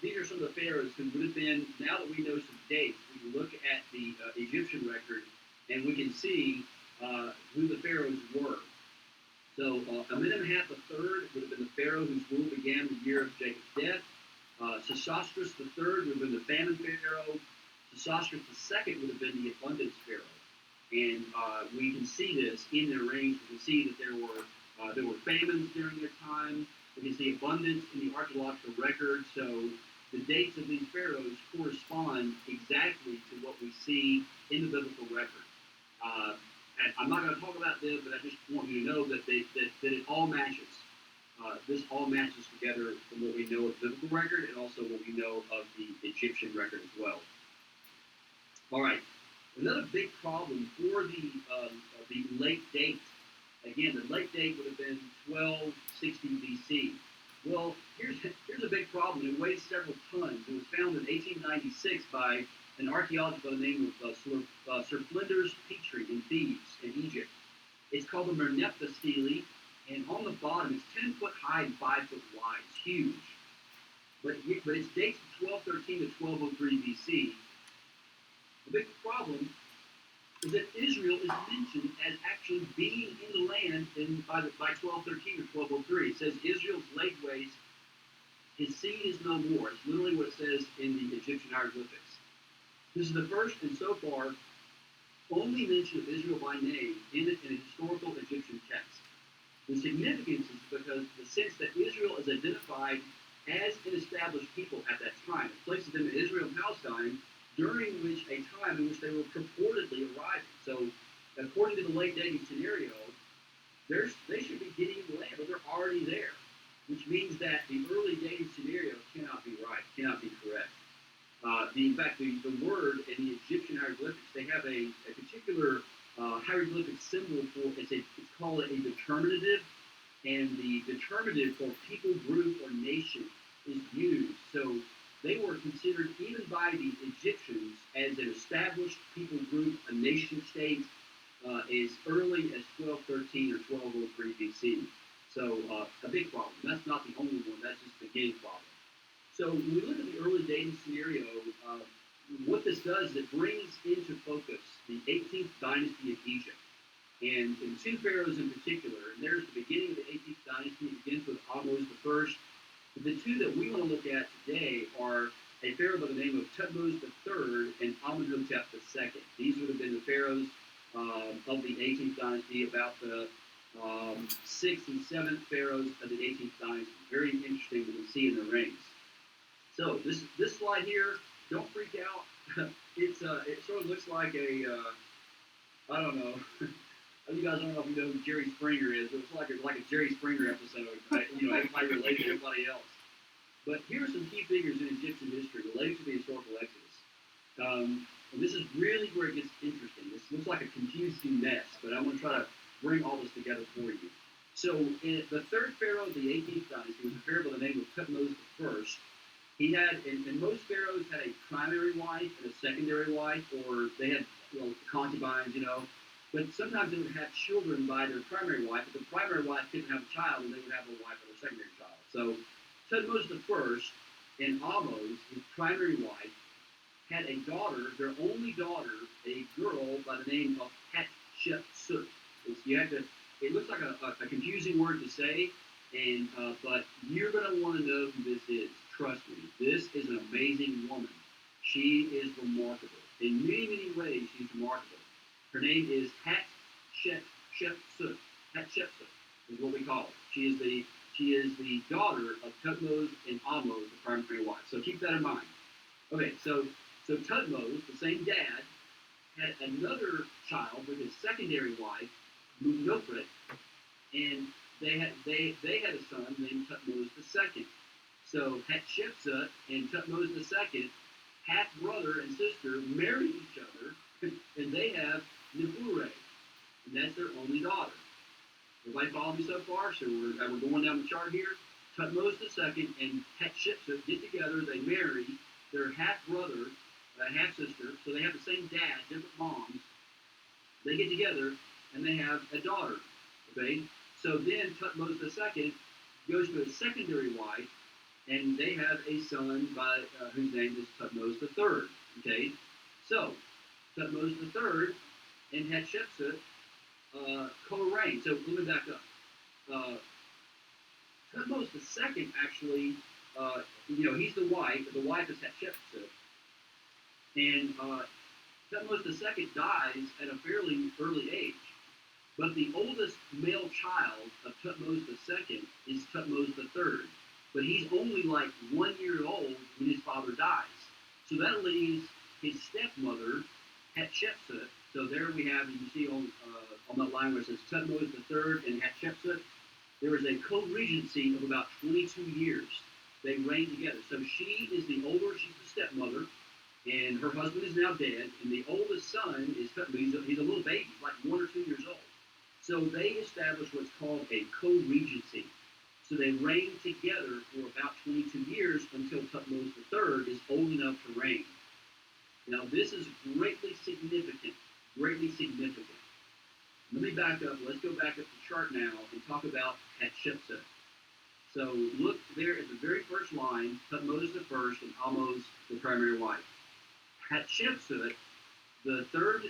These are some of the pharaohs who would have been. Now that we know some dates, we can look at the Egyptian record, and we can see who the pharaohs were. So Amenemhat III would have been the pharaoh whose rule began the year of Jacob's death. Sesostris III would have been the famine pharaoh. Sesostris II would have been the abundance pharaoh. And we can see this in their reigns. We can see that there were famines during their time. We can see abundance in the archaeological record. So the dates of these pharaohs correspond exactly to what we see in the biblical record. And I'm not going to talk about them, but I just want you to know that it all matches. This all matches together from what we know of the biblical record and also what we know of the Egyptian record as well. All right. Another big problem for the late date, again, the late date would have been 1260 BC. Well, here's a big problem. It weighs several tons. It was found in 1896 by an archaeologist by the name of Sir Flinders Petrie in Thebes, in Egypt. It's called the Merneptah stele, and on the bottom, it's 10 foot high and 5 foot wide. It's huge. But it dates from 1213 to 1203 BC. The big problem is that Israel is mentioned as actually being in the land by 1213 or 1203. It says Israel's laid waste, his seed is no more. It's literally what it says in the Egyptian hieroglyphics. This is the first and so far only mention of Israel by name in a historical Egyptian text. The significance is because the sense that Israel is identified as an established people at that time. It places them in Israel and Palestine during a time in which they were purportedly arriving. So, according to the late dating scenario, they should be getting in the land, but they're already there, which means that the early dating scenario cannot be right, cannot be correct. In fact, the word in the Egyptian hieroglyphics, they have a particular hieroglyphic symbol for it's called a determinative, and the determinative for people, group, or nation is used. So they were considered, even by the Egyptians, as an established people group, a nation state, as early as 1213 or 1203 BC. So a big problem. That's not the only one. That's just the beginning problem. So when we look at the early dating scenario, what this does is it brings into focus the 18th dynasty of Egypt. And two pharaohs in particular. And there's the beginning of the 18th dynasty. It begins with Ahmose I. The two that we want to look at today are a pharaoh by the name of Thutmose III and Amenhotep II. These would have been the pharaohs of the 18th dynasty, about the 6th and 7th pharaohs of the 18th dynasty. Very interesting what we see in their reigns. So this slide here, don't freak out. It sort of looks like I don't know. You guys don't know if you know who Jerry Springer is, but it's like a Jerry Springer episode. Everybody relates to everybody else. But here are some key figures in Egyptian history related to the historical Exodus. And this is really where it gets interesting. This looks like a confusing mess, but I'm going to try to bring all this together for you. So the third pharaoh of the 18th dynasty was a pharaoh by the name of Thutmose I. He had, and most pharaohs had a primary wife and a secondary wife, or they had concubines, But sometimes they would have children by their primary wife, but the primary wife didn't have a child, and they would have a wife or a secondary child. So Thutmose I and Ahmose, his primary wife, had a daughter, their only daughter, a girl by the name of Hatshepsut. It looks like a confusing word to say, but you're going to want to know who this is. Trust me, this is an amazing woman. She is remarkable. In many, many ways, she's remarkable. Her name is Hatshepsut. Hatshepsut is what we call her. She is the daughter of Thutmose and Ahmose, the primary wife. So keep that in mind. Okay, so Thutmose, the same dad, had another child with his secondary wife, Nofret, and they had a son named Thutmose II. So Hatshepsut and Thutmose II, half brother and sister, married each other, and they have Nebuchadnezzar, and that's their only daughter. Everybody follow me so far? So we're going down the chart here. Thutmose II and Hatshepsut get together. They marry. They're half brother, half sister. So they have the same dad, different moms. They get together and they have a daughter. Okay. So then Thutmose II goes to a secondary wife, and they have a son by whose name is Thutmose III. Okay. So Thutmose III and Hatshepsut co-reign. So let me back up. Thutmose II actually, he's the wife. The wife is Hatshepsut, and Thutmose II dies at a fairly early age. But the oldest male child of Thutmose II is Thutmose III. But he's only like 1 year old when his father dies. So that leaves his stepmother, Hatshepsut. So there we have, you can see on that line where it says Thutmose III and Hatshepsut, there is a co-regency of about 22 years. They reign together. So she is the older, she's the stepmother, and her husband is now dead, and the oldest son is he's a little baby, like 1 or 2 years old. So they established what's called a co-regency. So they reigned together for about 22 years until Thutmose III is old enough to reign. Now this is greatly significant, greatly significant. Let me back up. Let's go back up the chart now and talk about Hatshepsut. So look there at the very first line, Thutmose I and Ahmose, the primary wife. Hatshepsut, the third,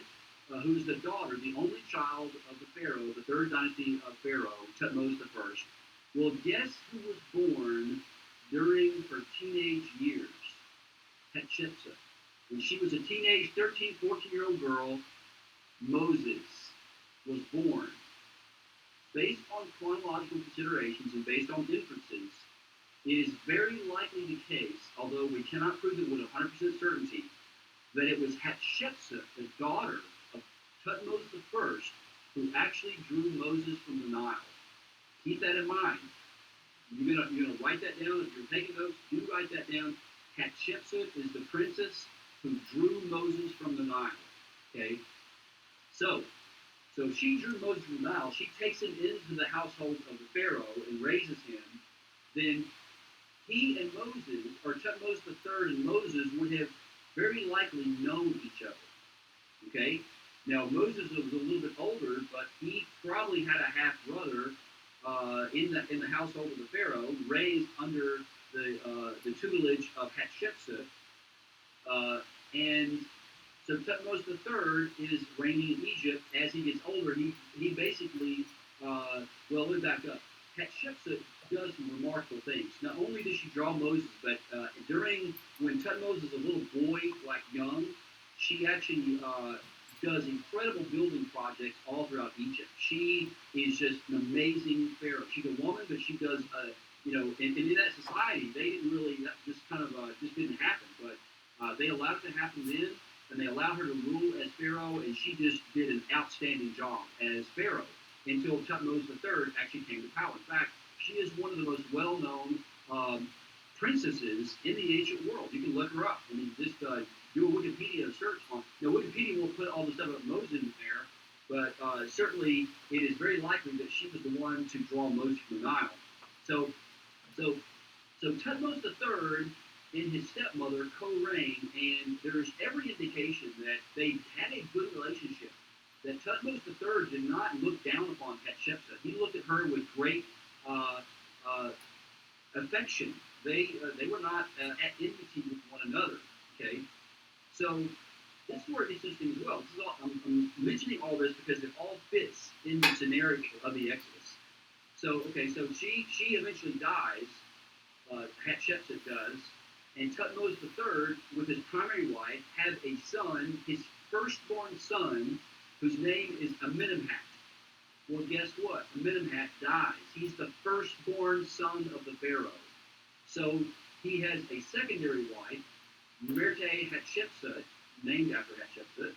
who's the daughter, the only child of the pharaoh, the third dynasty of Pharaoh, Thutmose I. Well, guess who was born during her teenage years? Hatshepsut. When she was a teenage 13, 14-year-old girl, Moses was born. Based on chronological considerations and based on inferences, it is very likely the case, although we cannot prove it with 100% certainty, that it was Hatshepsut, the daughter of Thutmose I, who actually drew Moses from the Nile. Keep that in mind. You're gonna write that down. If you're taking notes, do write that down. Hatshepsut is the princess who drew Moses from the Nile. Okay? So she drew Moses from the Nile. She takes him into the household of the Pharaoh and raises him. Then he and Moses, or Thutmose III and Moses, would have very likely known each other. Okay? Now Moses was a little bit older, but he probably had a half brother in the household of the Pharaoh, raised under the tutelage of Hatshepsut, and so Thutmose III is reigning in Egypt. As he gets older, he basically, let me back up. Hatshepsut does some remarkable things. Not only does she draw Moses, but when Thutmose is a little boy, like young, she actually does incredible building projects all throughout Egypt. She is just an amazing pharaoh. She's a woman, but she does, and in that society, they didn't really, that just kind of just didn't happen. But they allowed it to happen then, and they allowed her to rule as pharaoh, and she just did an outstanding job as pharaoh until Thutmose III actually came to power. In fact, she is one of the most well-known princesses in the ancient world. You can look her up. I mean, just do a Wikipedia search on. Now, Wikipedia won't put all the stuff about Moses in there, but certainly it is very likely that she was the one to draw Moses from the Nile. So Thutmose III and his stepmother co-reign, and there's every indication that they had a good relationship. That Thutmose III did not look down upon Hatshepsut. He looked at her with great affection. They were not at enmity with one another. Okay, so that's where it's interesting as well. This is all, I'm mentioning all this because it all fits in the scenario of the Exodus. So she eventually dies. Hatshepsut does, and Thutmose III, with his primary wife, had a son, his firstborn son, whose name is Amenemhat. Well, guess what? Amenemhat dies. He's the firstborn son of the pharaoh. So he has a secondary wife, Merte Hatshepsut, named after Hatshepsut,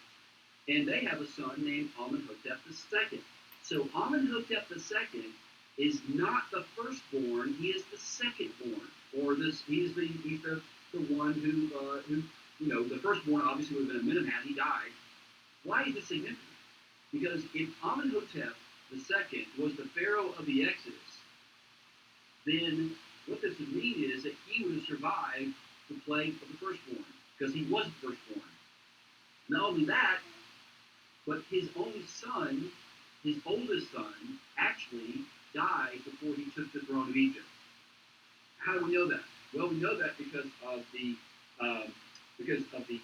and they have a son named Amenhotep II. So Amenhotep II is not the firstborn; he is the secondborn, or he's the one who the firstborn obviously would have been Amenemhat. He died. Why is this significant? Because if Amenhotep II was the pharaoh of the Exodus, then what this would mean is that he would have survived the plague of the firstborn, because he was the firstborn. Not only that, but his only son, his oldest son, actually died before he took the throne of Egypt. How do we know that? Well, we know that because of the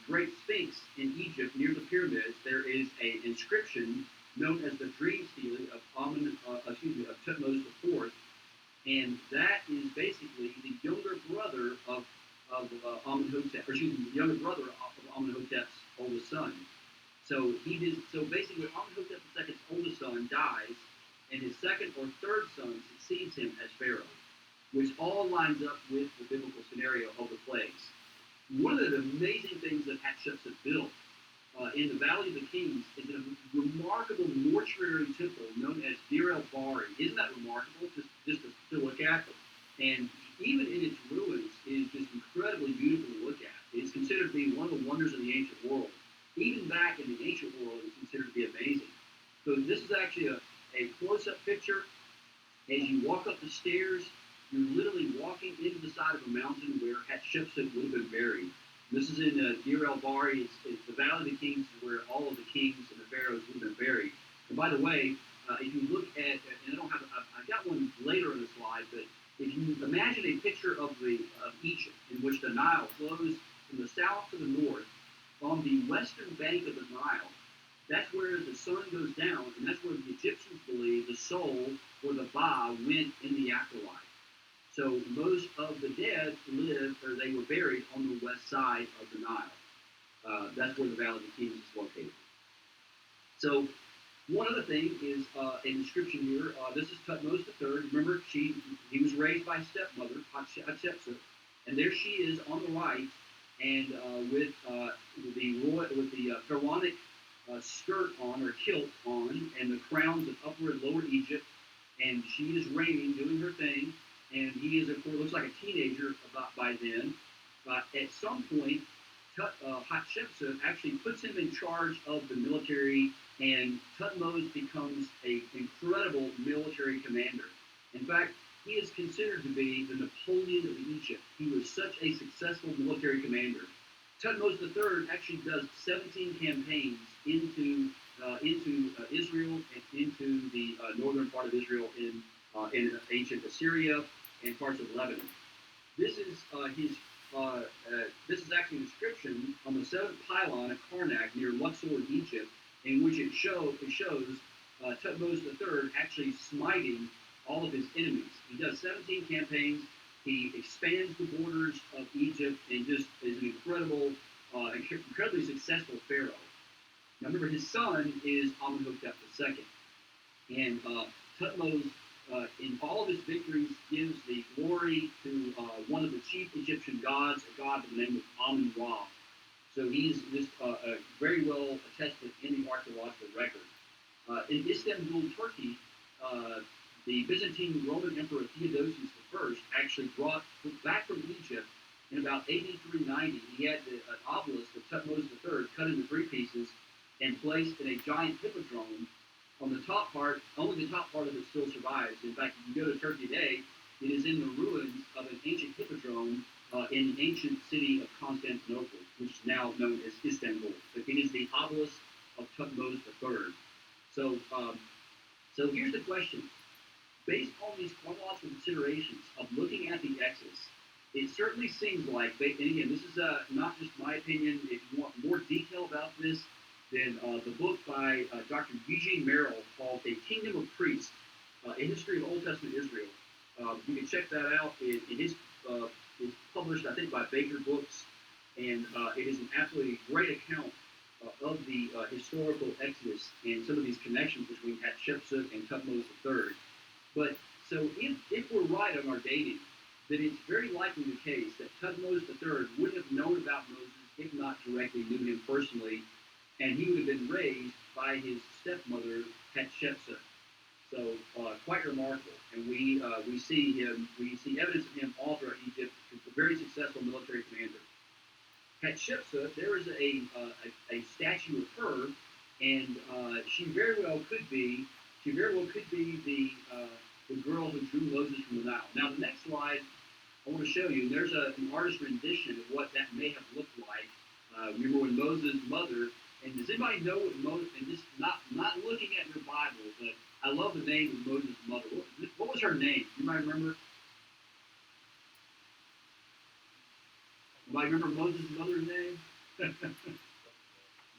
Great Sphinx in Egypt near the pyramids. There is an inscription known as the Dream Stele of Thutmose IV, and that is basically the younger brother of Amenhotep, the younger brother of Amenhotep's oldest son. So basically, Amenhotep II's oldest son dies, and his second or third son succeeds him as pharaoh, which all lines up with the biblical scenario of the plagues. One of the amazing things that Hatshepsut built in the Valley of the Kings is a remarkable mortuary temple known as Deir el-Bahari. Isn't that remarkable just to look at? And even in its ruins, it is just incredibly beautiful to look at. It is considered to be one of the wonders of the ancient world. Even back in the ancient world, it's considered to be amazing. So this is actually a close-up picture. As you walk up the stairs, you're literally walking into the side of a mountain where Hatshepsut would have been buried. This is in Deir el-Bahari. It's the Valley of the Kings, where all of the kings and the pharaohs would have been buried. And by the way, if you look at, and I don't have, I've got one later in the slide, but if you imagine a picture of Egypt, in which the Nile flows from the south to the north, on the western bank of the Nile, that's where the sun goes down, and that's where the Egyptians believe the soul or the Ba went in the afterlife. So most of the dead lived, or they were buried on the west side of the Nile. That's where the Valley of the Kings is located. So one other thing is a description here. This is Tutmosis III. Remember, he was raised by stepmother, Hatshepsut, and there she is on the right, and with the pharaonic skirt on, or kilt on, and the crowns of Upper and Lower Egypt, and she is reigning, doing her thing, and he is, of course, looks like a teenager by then. At some point, Hatshepsut actually puts him in charge of the military, and Tutmosis becomes an incredible military commander. In fact, he is considered to be the Napoleon of Egypt. He was such a successful military commander. Tutmosis III actually does 17 campaigns into Israel and into the northern part of Israel in ancient Assyria and parts of Lebanon. This is this is actually a description on the seventh pylon of Karnak near Luxor, Egypt, in which it shows Tutmosis III actually smiting all of his enemies. He does 17 campaigns. He expands the borders of Egypt and just is an incredibly successful pharaoh. Now remember, his son is Amenhotep II. And Tutmosis, in all of his victories, gives the glory to one of the chief Egyptian gods, a god by the name of Amun-Ra. So he's just very well attested in the archaeological record. In Istanbul, Turkey, the Byzantine Roman Emperor Theodosius I actually brought back from Egypt in about AD 390. He had an obelisk of Tutmosis III cut into three pieces and placed in a giant hippodrome. On the top part, only the top part of it still survives. In fact, if you go to Turkey today, it is in the ruins of an ancient hippodrome in the ancient city of Constantinople, which is now known as Istanbul. But it is the obelisk of Tutmosis III. So here's the question. Based on these chronological considerations of looking at the Exodus, it certainly seems like, and again, this is not just my opinion. If you want more detail about this, then the book by Dr. Eugene Merrill called A Kingdom of Priests, A History of Old Testament Israel. You can check that out. It is published, I think, by Baker Books, and it is an absolutely great account of the historical Exodus and some of these connections between Hatshepsut and Tutmosis III. But so if we're right on our dating, then it's very likely the case that Tutmosis III would have known about Moses, if not directly knew him personally, and he would have been raised by his stepmother, Hatshepsut. So quite remarkable. And we see evidence of him all throughout Egypt. He's a very successful military commander. Hatshepsut, there is a statue of her, and she very well could be the girl who drew Moses from the Nile. Now, the next slide I want to show you, there's an artist rendition of what that may have looked like. Remember when Moses' mother, and does anybody know what Moses, and just not looking at your Bible, but I love the name of Moses' mother. What was her name? You might remember? Anybody remember Moses' mother's name?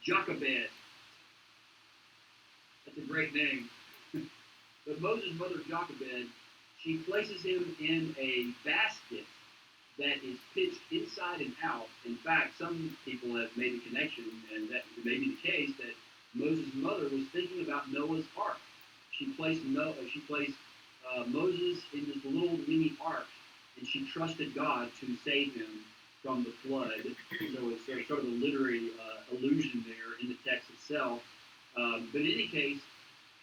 Jochebed. That's a great name. But Moses' mother, Jochebed, she places him in a basket that is pitched inside and out. In fact, some people have made the connection, and that may be the case, that Moses' mother was thinking about Noah's Ark. She placed Moses in this little mini ark, and she trusted God to save him from the flood. So it's sort of a literary allusion there in the text itself. But in any case,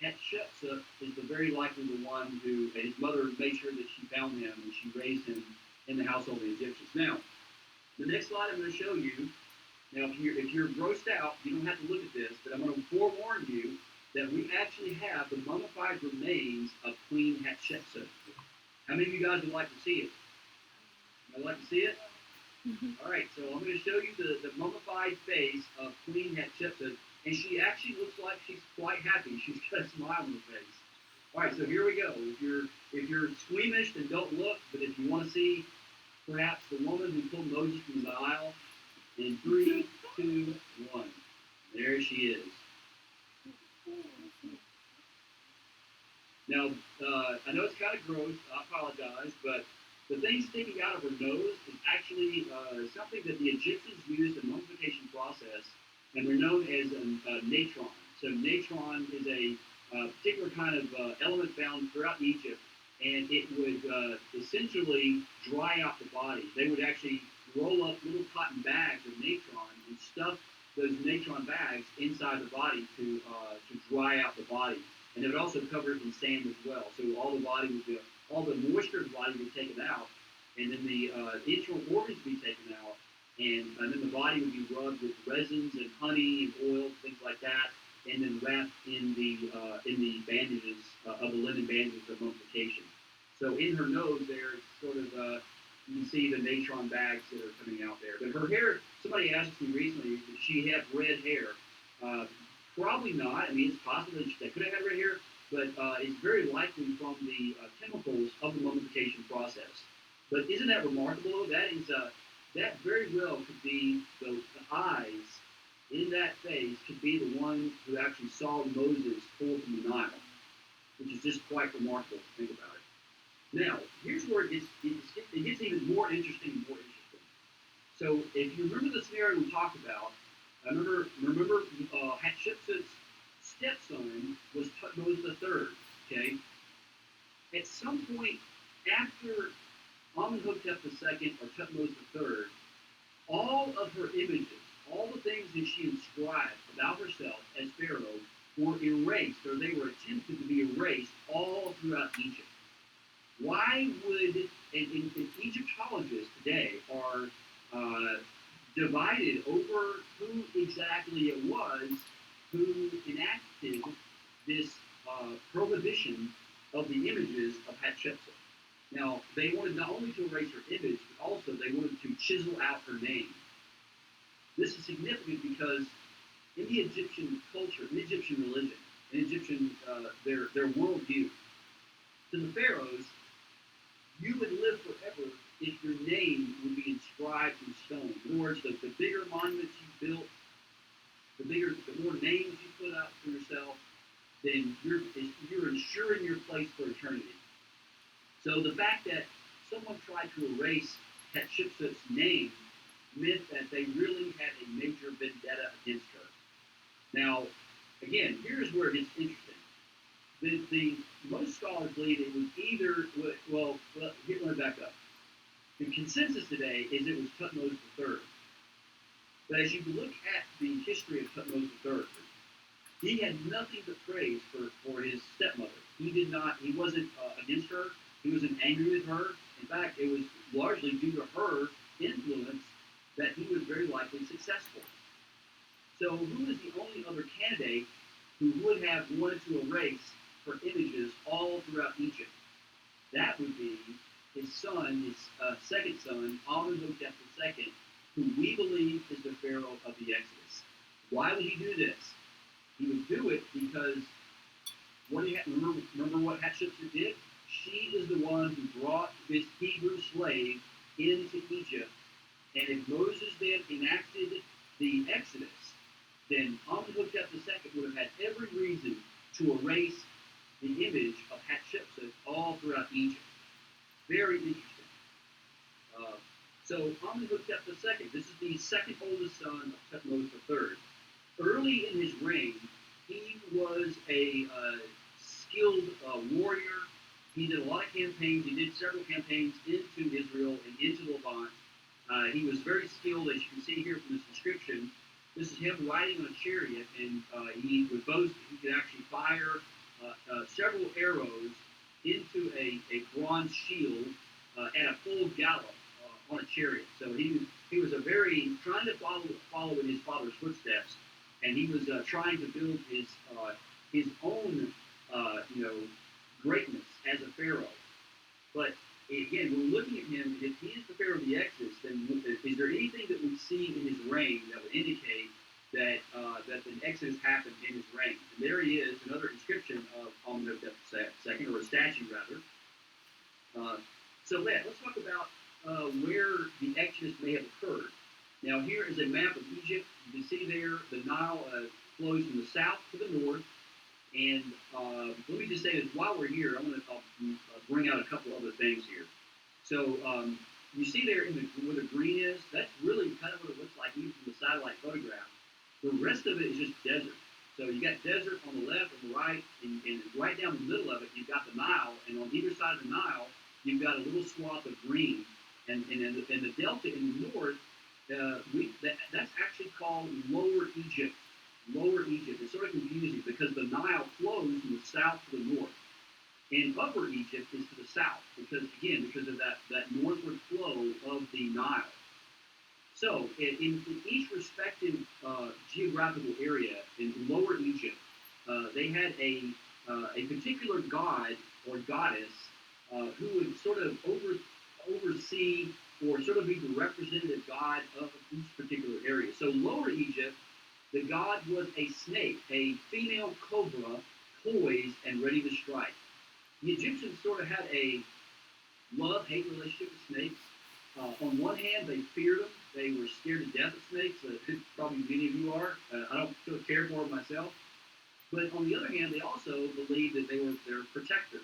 Hatshepsut is the very likely the one who, and his mother made sure that she found him and she raised him in the household of the Egyptians. Now, The next slide I'm going to show you. Now, if you're grossed out, you don't have to look at this, but I'm going to forewarn you that we actually have the mummified remains of Queen Hatshepsut. How many of you guys would like to see it? I'd like to see it? All right, so I'm going to show you the mummified face of Queen Hatshepsut, and she actually looks like she's quite happy. She's got a smile on her face. All right, so here we go. If you're squeamish, then don't look, but if you want to see perhaps the woman who pulled Moses from the Nile, in 3, 2, 1. There she is. Now, I know it's kind of gross. I apologize, but the thing sticking out of her nose is actually something that the Egyptians used in the mummification process, and they're known as a natron. So natron is a particular kind of element found throughout Egypt, and it would essentially dry out the body. They would actually roll up little cotton bags of natron and stuff those natron bags inside the body to dry out the body. And they would also cover it in sand as well. So all the moisture of the body would be taken out, and then the internal organs would be taken out, and then the body would be rubbed with resins and honey and oil, things like that, and then wrapped in the bandages of the linen bandages of mummification. So in her nose there, it's sort of you can see the natron bags that are coming out there. But her hair, somebody asked me recently, did she have red hair? Probably not. I mean, it's possible that they could have had red hair, but it's very likely from the chemicals of the mummification process. But isn't that remarkable? That is, that very well could be the eyes in that face could be the one who actually saw Moses pull from the Nile, which is just quite remarkable to think about it. Now, here's where it gets even more interesting and more interesting. So, if you remember the scenario we talked about, remember Hatshepsut's stepson was Tutmosis III. Okay, at some point after Amenhotep II or Tutmosis III, all of her images, all the things that she inscribed about herself as Pharaoh were erased, or they were attempted to be erased all throughout Egypt. Why would, and Egyptologists today are divided over who exactly it was who enacted this prohibition of the images of Hatshepsut. Now, they wanted not only to erase her image, but also they wanted to chisel out her name. This is significant because in the Egyptian culture, in Egyptian religion, in Egyptian their worldview, to the pharaohs, you would live forever if your name would be inscribed in stone. In other words, the bigger monuments you built, the more names you put out for yourself, then you're ensuring your place for eternity. So the fact that someone tried to erase Hatshepsut's name meant that they really had a major vendetta against her. Now, again, here's where it gets interesting. The most scholars believe it was either, well, let me back up. The consensus today is it was Tutmosis III. But as you look at the history of Tutmosis III, he had nothing but praise for his stepmother. He wasn't against her. He wasn't angry with her. In fact, it was largely due to her influence that he was very likely successful. So who is the only other candidate who would have wanted to erase her images all throughout Egypt? That would be his son, his second son, Amenhotep II, who we believe is the Pharaoh of the Exodus. Why would he do this? He would do it because remember what Hatshepsut did? She is the one who brought this Hebrew slave into Egypt. And if Moses then enacted the Exodus, then Amenhotep II would have had every reason to erase the image of Hatshepsut all throughout Egypt. Very interesting. So Amenhotep II, this is the second oldest son of Tutmosis III. Early in his reign, he was a skilled warrior. He did a lot of campaigns. He did several campaigns into Israel and into Levant. He was very skilled, as you can see here from this description. This is him riding on a chariot, and he would boast that he could actually fire several arrows into a bronze shield at a full gallop on a chariot. So he was a very trying to follow in his father's footsteps, and he was trying to build his own greatness as a pharaoh. But again, when we're looking at him, if he is the pharaoh of the Exodus, then is there anything that we see in his reign that would indicate that that the Exodus happened in his reign? And there he is, another inscription of Amenhotep II, or a statue rather. So let's talk about where the Exodus may have occurred. Now here is a map of Egypt. You can see there the Nile flows from the south to the north. And let me just say that while we're here, I'm going to bring out a couple other things here. So you see there where the green is, that's really kind of what it looks like even from the satellite photograph. The rest of it is just desert. So you got desert on the left and the right, and right down the middle of it, you've got the Nile, and on either side of the Nile, you've got a little swath of green. And the delta in the north, that's actually called Lower Egypt. Lower Egypt. It's sort of confusing because the Nile flows from the south to the north. And Upper Egypt is to the south because of that northward flow of the Nile. So in each respective geographical area in Lower Egypt, they had a particular god or goddess who would sort of oversee or sort of be the representative god of each particular area. So Lower Egypt, the god was a snake, a female cobra, poised and ready to strike. The Egyptians sort of had a love-hate relationship with snakes. On one hand, they feared them. They were scared to death of snakes. Probably many of you are. I don't feel care for them myself. But on the other hand, they also believed that they were their protectors.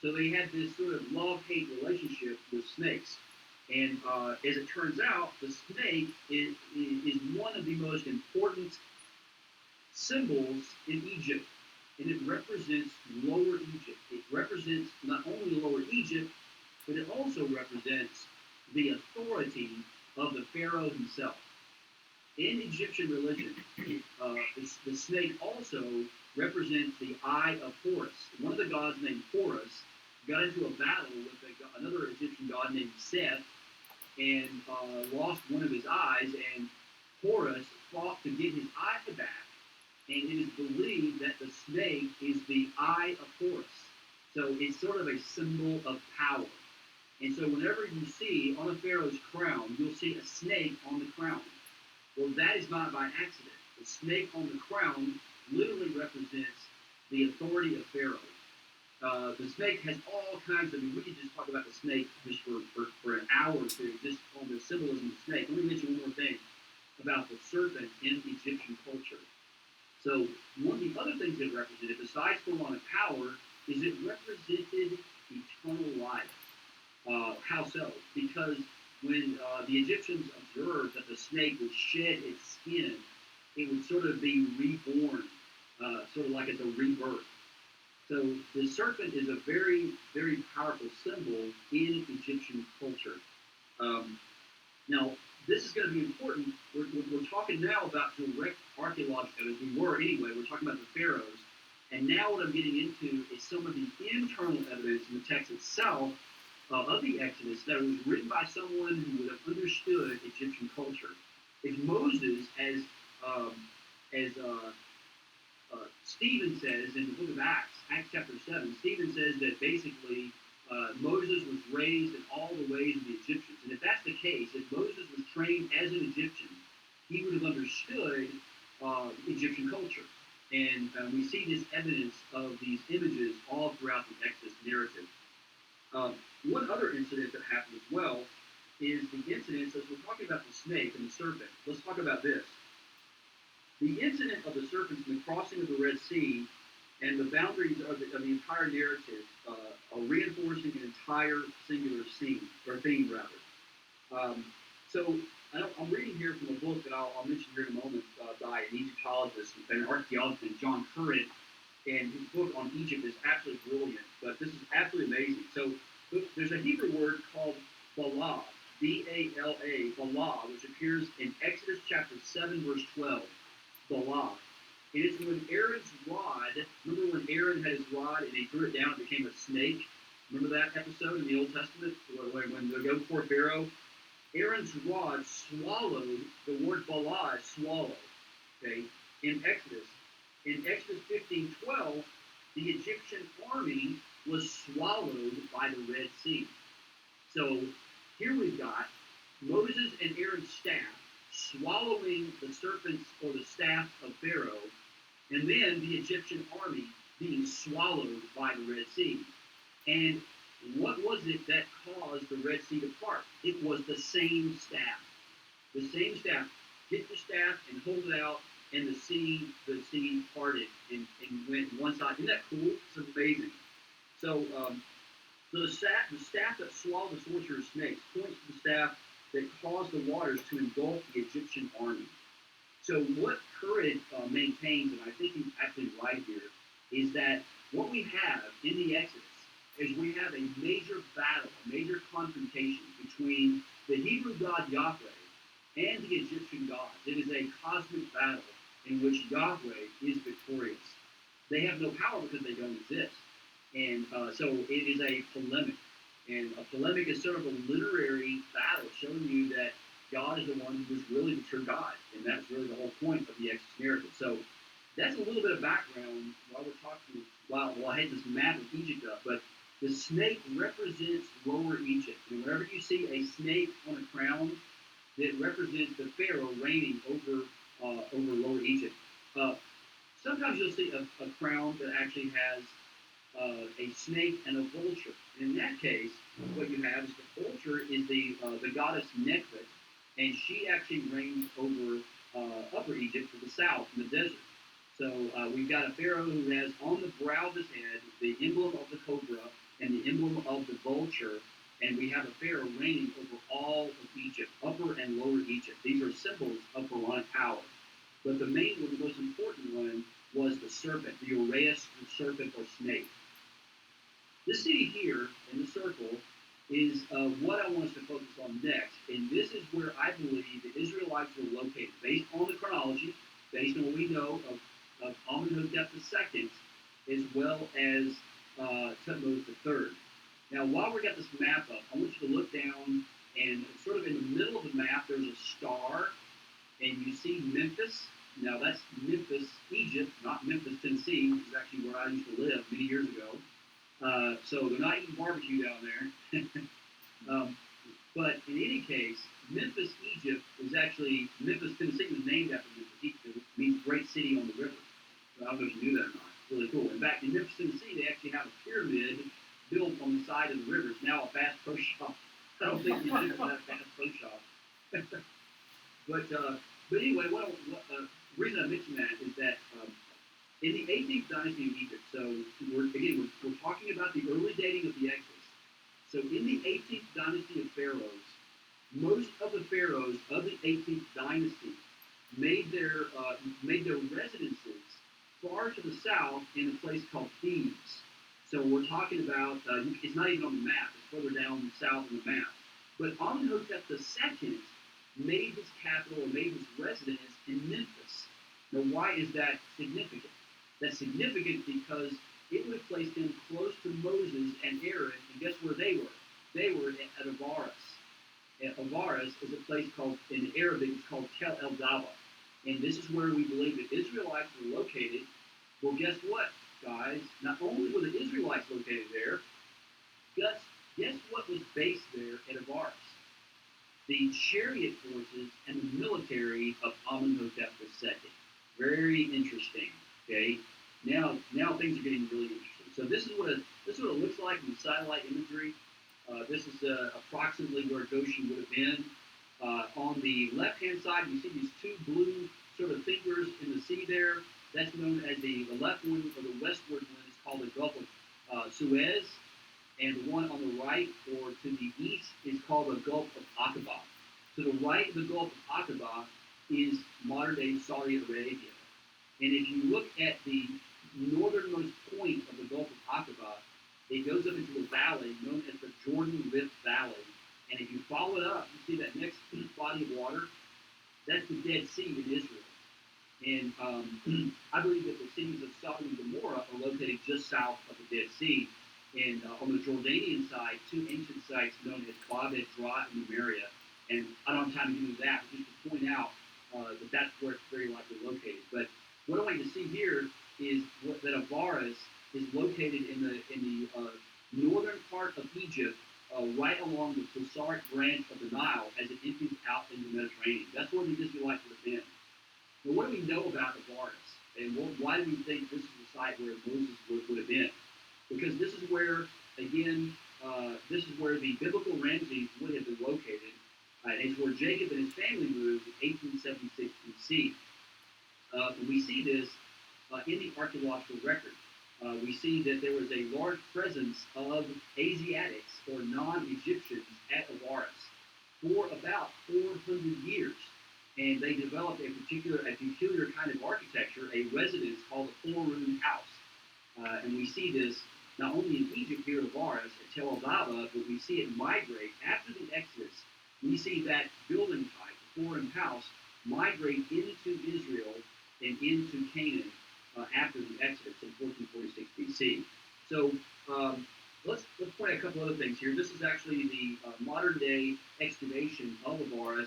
So they had this sort of love-hate relationship with snakes. And as it turns out, the snake is one of the most important symbols in Egypt. And it represents Lower Egypt. It represents not only Lower Egypt, but it also represents the authority of the pharaoh himself. In Egyptian religion, the snake also represents the eye of Horus. One of the gods named Horus got into a battle with another Egyptian god named Seth and lost one of his eyes, and Horus fought to get his eye back. And it is believed that the snake is the eye of Horus. So it's sort of a symbol of power. And so whenever you see on a pharaoh's crown, you'll see a snake on the crown. Well, that is not by accident. The snake on the crown literally represents the authority of Pharaoh. The snake has all kinds of, we could just talk about the snake just for an hour or two, just on the symbolism of the snake. Let me mention one more thing about the serpent in Egyptian culture. So one of the other things it represented, besides belonging power, is it represented eternal life. How so? Because when the Egyptians observed that the snake would shed its skin, it would sort of be reborn, sort of like it's a rebirth. So the serpent is a very, very powerful symbol in Egyptian culture. Now, this is going to be important. We're talking now about direct archaeological evidence. We were anyway. We're talking about the pharaohs. And now what I'm getting into is some of the internal evidence in the text itself of the Exodus that was written by someone who would have understood Egyptian culture. If Moses, as Stephen says in the book of Acts chapter 7, Stephen says that basically Moses was raised in all the ways of the Egyptians. And if that's the case, if Moses was trained as an Egyptian, he would have understood Egyptian culture. And we see this evidence of these images all throughout the Exodus narrative. One other incident that happened as well is the incident, as we're talking about the snake and the serpent, let's talk about this. The incident of the serpents and the crossing of the Red Sea and the boundaries of the entire narrative are reinforcing an entire singular scene, or theme rather. So I'm reading here from a book that I'll mention here in a moment by an Egyptologist and an archaeologist, John Curran, and his book on Egypt is absolutely brilliant, but this is absolutely amazing. So there's a Hebrew word called Bala, B-A-L-A, Bala, which appears in Exodus chapter 7, verse 12. Bala. It is when Aaron's rod, remember when Aaron had his rod and he threw it down and it became a snake? Remember that episode in the Old Testament when they go before Pharaoh? Aaron's rod swallowed, the word Bala is swallow, okay, in Exodus. In Exodus 15:12, the Egyptian army was swallowed by the Red Sea. So here we've got Moses and Aaron's staff swallowing the serpents or the staff of Pharaoh, and then the Egyptian army being swallowed by the Red Sea. And what was it that caused the Red Sea to part? It was the same staff. The same staff. Hit the staff and hold it out, and the sea parted and went one side. Isn't that cool? It's amazing. So, the staff that swallowed the sorcerer's snakes points to the staff that caused the waters to engulf the Egyptian army. So what Currid maintains, and I think he's actually right here, is that what we have in the Exodus is we have a major battle, a major confrontation between the Hebrew god Yahweh and the Egyptian gods. It is a cosmic battle in which Yahweh is victorious. They have no power because they don't exist. And so it is a polemic. And a polemic is sort of a literary battle showing you that God is the one who is really the true God. And that's really the whole point of the Exodus narrative. So that's a little bit of background while we're talking, while I had this map of Egypt up. But the snake represents Lower Egypt. And whenever you see a snake on a crown, it represents the Pharaoh reigning over Lower Egypt. Sometimes you'll see a crown that actually has a snake and a vulture. And in that case, what you have is the vulture is the goddess Nekhbet, and she actually reigns over Upper Egypt to the south in the desert. So we've got a pharaoh who has on the brow of his head the emblem of the cobra and the emblem of the vulture, and we have a pharaoh reigning over all of Egypt, Upper and Lower Egypt. These are symbols of Pharaonic power. But the main one, the most important one, was the serpent, the Uraeus serpent or snake. This city here in the circle is what I want us to focus on next, and this is where I believe the Israelites were located, based on the chronology, based on what we know of Amenhotep II, as well as Thutmose III. Now, while we got this map up, I want you to look down, and sort of in the middle of the map, there's a star, and you see Memphis. Now, that's Memphis, Egypt, not Memphis, Tennessee, which is actually where I used to live many years ago. So they're not eating barbecue down there. But in any case, Memphis, Egypt is actually, Memphis, Tennessee was named after Memphis, Egypt. It means great city on the river. So I don't know if you knew that or not. Really cool. In fact, in Memphis, Tennessee, they actually have a pyramid built on the side of the river. It's now a Bass Pro Shop. I don't think you did that Bass Pro Shop. But anyway, the reason I mention that is that in the 18th dynasty of Egypt, so we're talking about the early dating of the Exodus. So in the 18th dynasty of pharaohs, most of the pharaohs of the 18th dynasty made their residences far to the south in a place called Thebes. So we're talking about, it's not even on the map, it's further down south on the map. But Amenhotep II made his capital, or made his residence in Memphis. Now, why is that significant? That's significant because it would have placed him close to Moses and Aaron, and guess where they were? They were at Avaris. And Avaris is a place called, in Arabic, it's called Tel El Daba. And this is where we believe the Israelites were located. Well, guess what, guys? Not only were the Israelites located there, guess what was based there at Avaris? The chariot forces and the military of Amenhotep II. Very interesting. Okay, now things are getting really interesting. So this is what it looks like in the satellite imagery. This is approximately where Goshen would have been. On the left-hand side, you see these two blue sort of fingers in the sea there. That's known as the left one, or the westward one, is called the Gulf of Suez, and the one on the right, or to the east, is called the Gulf of Aqaba. To the right of the Gulf of Aqaba is modern-day Saudi Arabia. And if you look at the northernmost point of the Gulf of Aqaba, it goes up into a valley known as the Jordan Rift Valley. And if you follow it up, you see that next body of water. That's the Dead Sea in Israel. And I believe that the cities of Sodom and Gomorrah are located just south of the Dead Sea. And on the Jordanian side, two ancient sites known as Babet, Dra, and Numeria. And I don't have time to do that, but just to point out that that's where it's very likely located. But what I want you to see here is that Avaris is located in the northern part of Egypt, right along the Pulsaric branch of the Nile as it empties out into the Mediterranean. That's where the Israelites would have been. Now, what do we know about Avaris? And why do we think this is the site where Moses would have been? Because this is where, again, this is where the biblical Ramses would have been located. And it's where Jacob and his family moved in 1876 BC. And we see this in the archaeological record. We see that there was a large presence of Asiatics or non-Egyptians at Avaris for about 400 years. And they developed a peculiar kind of architecture, a residence called a four-room house. And we see this not only in Egypt here at Avaris, at Tel Ababa, but we see it migrate after the Exodus. We see that building type, the four-room house, migrate into Israel and into Canaan after the Exodus in 1446 BC. So let's point out a couple other things here. This is actually the modern-day excavation of Avaris,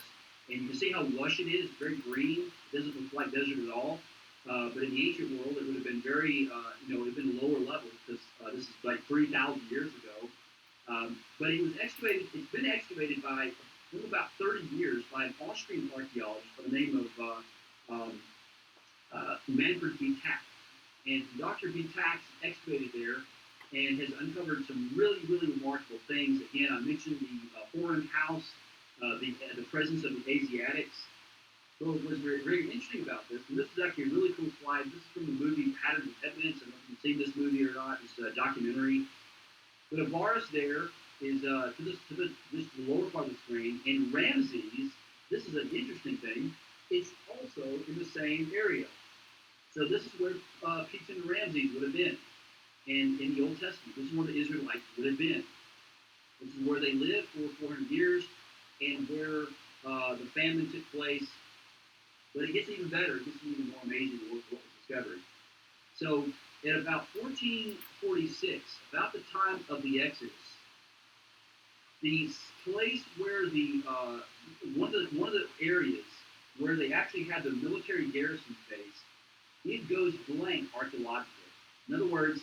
and you can see how lush it is. It's very green. It doesn't look like desert at all. But in the ancient world, it would have been very, it would have been lower level because this is like 3,000 years ago. But it was excavated. It's been excavated by about 30 years by an Austrian archaeologist by the name of Manfred B. Tack. And Dr. B. Tack excavated there and has uncovered some really, really remarkable things. Again, I mentioned the foreign house, the presence of the Asiatics. So what was very, very interesting about this, and this is actually a really cool slide. This is from the movie Patterns of Evidence. I don't know if you've seen this movie or not. It's a documentary. But Avaris there is to this lower part of the screen, and Ramses. This is an interesting thing. It's also in the same area. So this is where Ptah and Ramses would have been, and in the Old Testament, this is where the Israelites would have been. This is where they lived for 400 years, and where the famine took place. But it gets even better. It gets even more amazing what was discovered. So at about 1446, about the time of the Exodus, the place where the one of the areas where they actually had the military garrison base, it goes blank archaeologically. In other words,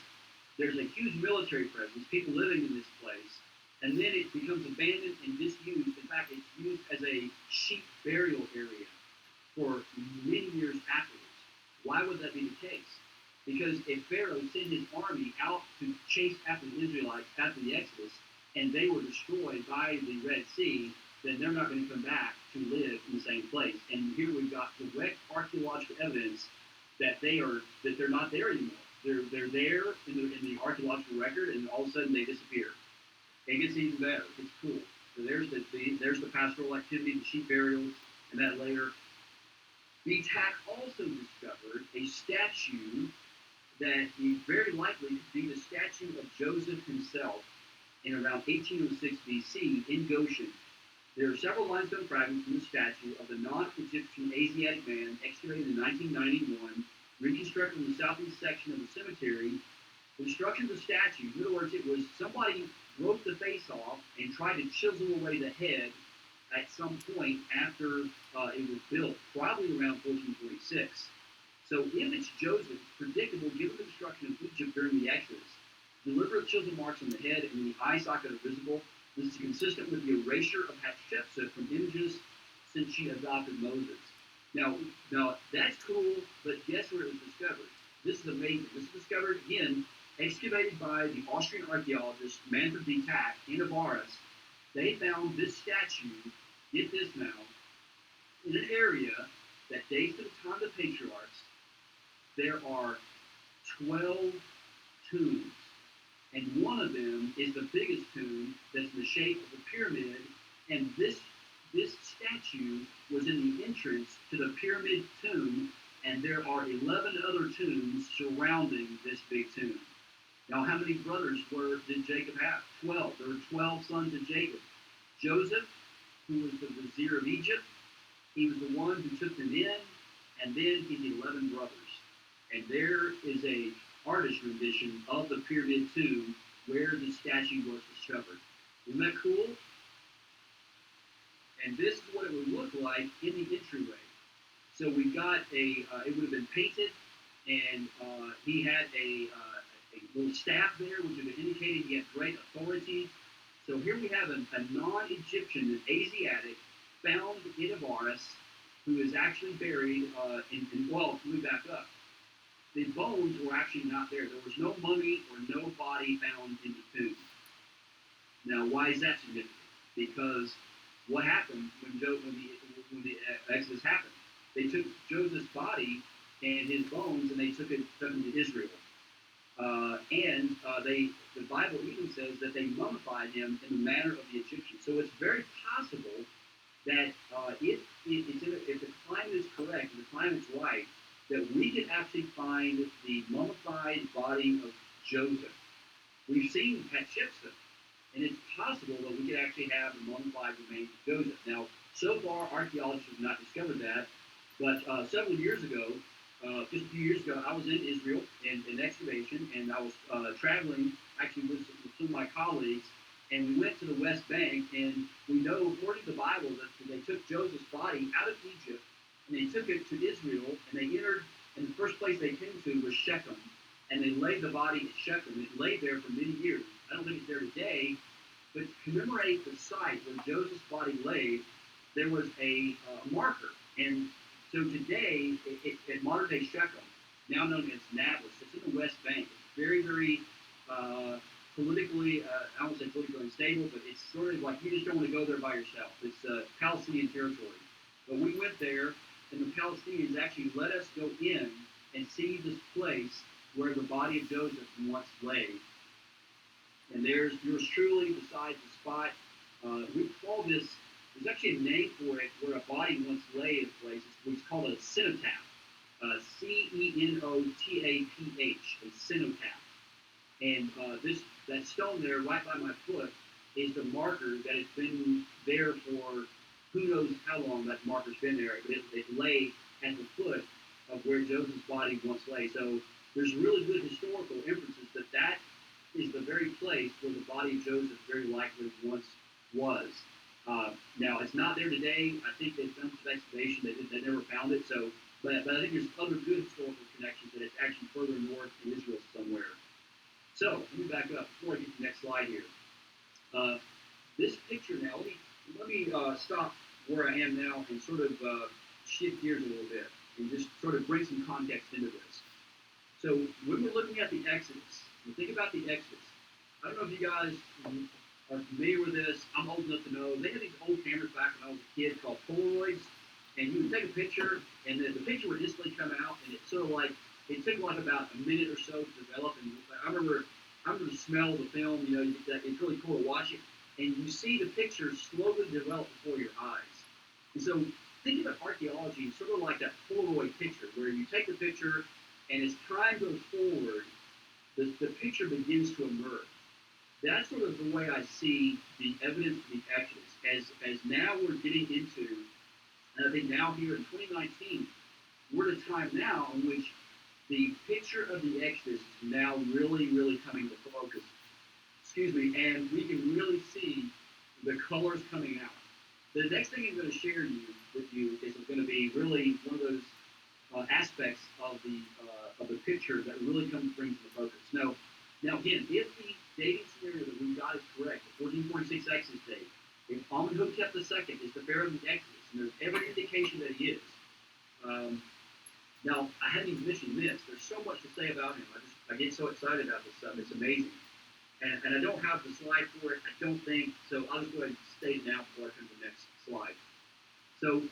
there's a huge military presence, people living in this place, and then it becomes abandoned and disused. In fact, it's used as a sheep burial area for many years afterwards. Why would that be the case? Because if Pharaoh sent his army out to chase after the Israelites after the Exodus, and they were destroyed by the Red Sea, then they're not going to come back to live in the same place. And here we've got direct archaeological evidence that they're not there anymore. They're there in the archaeological record, and all of a sudden they disappear. It gets even better. It's cool. So there's the pastoral activity, the sheep burials, and that later. B. Tack also discovered a statue that very likely could be the statue of Joseph himself in around 1806 BC in Goshen. There are several limestone fragments from the statue of the non-Egyptian Asiatic man excavated in 1991, reconstructed in the southeast section of the cemetery. The destruction of the statue, in other words, it was somebody broke the face off and tried to chisel away the head at some point after it was built, probably around 1446. So if it's Joseph, it's predictable given the destruction of Egypt during the Exodus. Deliberate chisel marks on the head and the eye socket are visible. This is consistent with the erasure of Hatshepsut from images since she adopted Moses. Now that's cool, but guess where it was discovered? This is amazing. This is discovered, again, excavated by the Austrian archaeologist Manfred B. Tack in Avaris. They found this statue, get this now, in an area that dates to the time of the patriarchs. There are 12 tombs, and one of them is the biggest tomb that's in the shape of a pyramid, and this statue was in the entrance to the pyramid tomb, and there are 11 other tombs surrounding this big tomb. Now, how many brothers did Jacob have? 12. There were 12 sons of Jacob. Joseph, who was the vizier of Egypt, he was the one who took them in, and then his 11 brothers. And there is a artist rendition of the pyramid tomb where the statue was discovered. Isn't that cool? And this is what it would look like in the entryway. So we got it would have been painted, and he had a little staff there, which would have indicated he had great authority. So here we have a non-Egyptian, an Asiatic, found in Avaris, who is actually buried well, let me back up. The bones were actually not there. There was no mummy or no body found in the tomb. Now, why is that significant? Because what happened when the Exodus happened? They took Joseph's body and his bones, and they took him to Israel. The Bible even says that they mummified him in the manner of the Egyptians. So it's very possible that if the climate is correct, if the climate's right, that we could actually find the mummified body of Joseph. We've seen Hatshepsut, and it's possible that we could actually have the mummified remains of Joseph. Now, so far, archaeologists have not discovered that, but several years ago, just a few years ago, I was in Israel in excavation, and I was traveling actually with some of my colleagues, and we went to the West Bank, and we know, according to the Bible, that they took Joseph's body out of Egypt, and they took it to Israel, and they entered, and the first place they came to was Shechem, and they laid the body at Shechem. It lay there for many years. I don't think it's there today, but to commemorate the site where Joseph's body lay, there was a marker, and so today, at modern-day Shechem, now known as Nablus, it's in the West Bank. It's very, very politically, I won't say politically unstable, but it's sort of like you just don't want to go there by yourself. It's Palestinian territory. But we went there, and the Palestinians actually let us go in and see this place where the body of Joseph once lay. And there's yours truly beside the spot. We call this, there's actually a name for it where a body once lay in a place. It's called a cenotaph. Cenotaph, a cenotaph. And that stone there, right by my foot, is the marker that has been there for who knows how long that marker's been there. But it lay at the foot of where Joseph's body once lay. So there's really good historical inferences that is the very place where the body of Joseph very likely once was. Now, it's not there today. I think they've done some excavation. They never found it. So, but I think there's other good historical connections that it's actually further north in Israel somewhere. So, let me back up before I get to the next slide here. This picture now, let me stop where I am now and sort of shift gears a little bit and just sort of bring some context into this. So, when we're looking at the Exodus, we think about the Exodus. I don't know if you guys are familiar with this. I'm old enough to know. They had these old cameras back when I was a kid called Polaroids, and you would take a picture, and the picture would instantly come out, and it sort of like, it took like about a minute or so to develop, and I remember the smell of the film, it's really cool to watch it, and you see the picture slowly develop before your eyes. And so think about archaeology sort of like that Polaroid picture, where you take the picture, and as time goes forward, the picture begins to emerge. That's sort of the way I see the evidence of the Exodus. As now we're getting into, and I think now here in 2019, we're at a time now in which the picture of the Exodus is now really, really coming to focus. And we can really see the colors coming out. The next thing I'm going to share with you is going to be really one of those aspects of the picture that really brings to the focus. Now again, if the dating scenario that we got is correct, the 1446 Exodus date, if Amenhotep II is the pharaoh of the Exodus, and there's every indication that he is. Now, I hadn't even mentioned this. There's so much to say about him. I get so excited about this stuff. It's amazing. And I don't have the slide for it, I don't think, so I'll just go ahead and state it now before I come to the next slide. So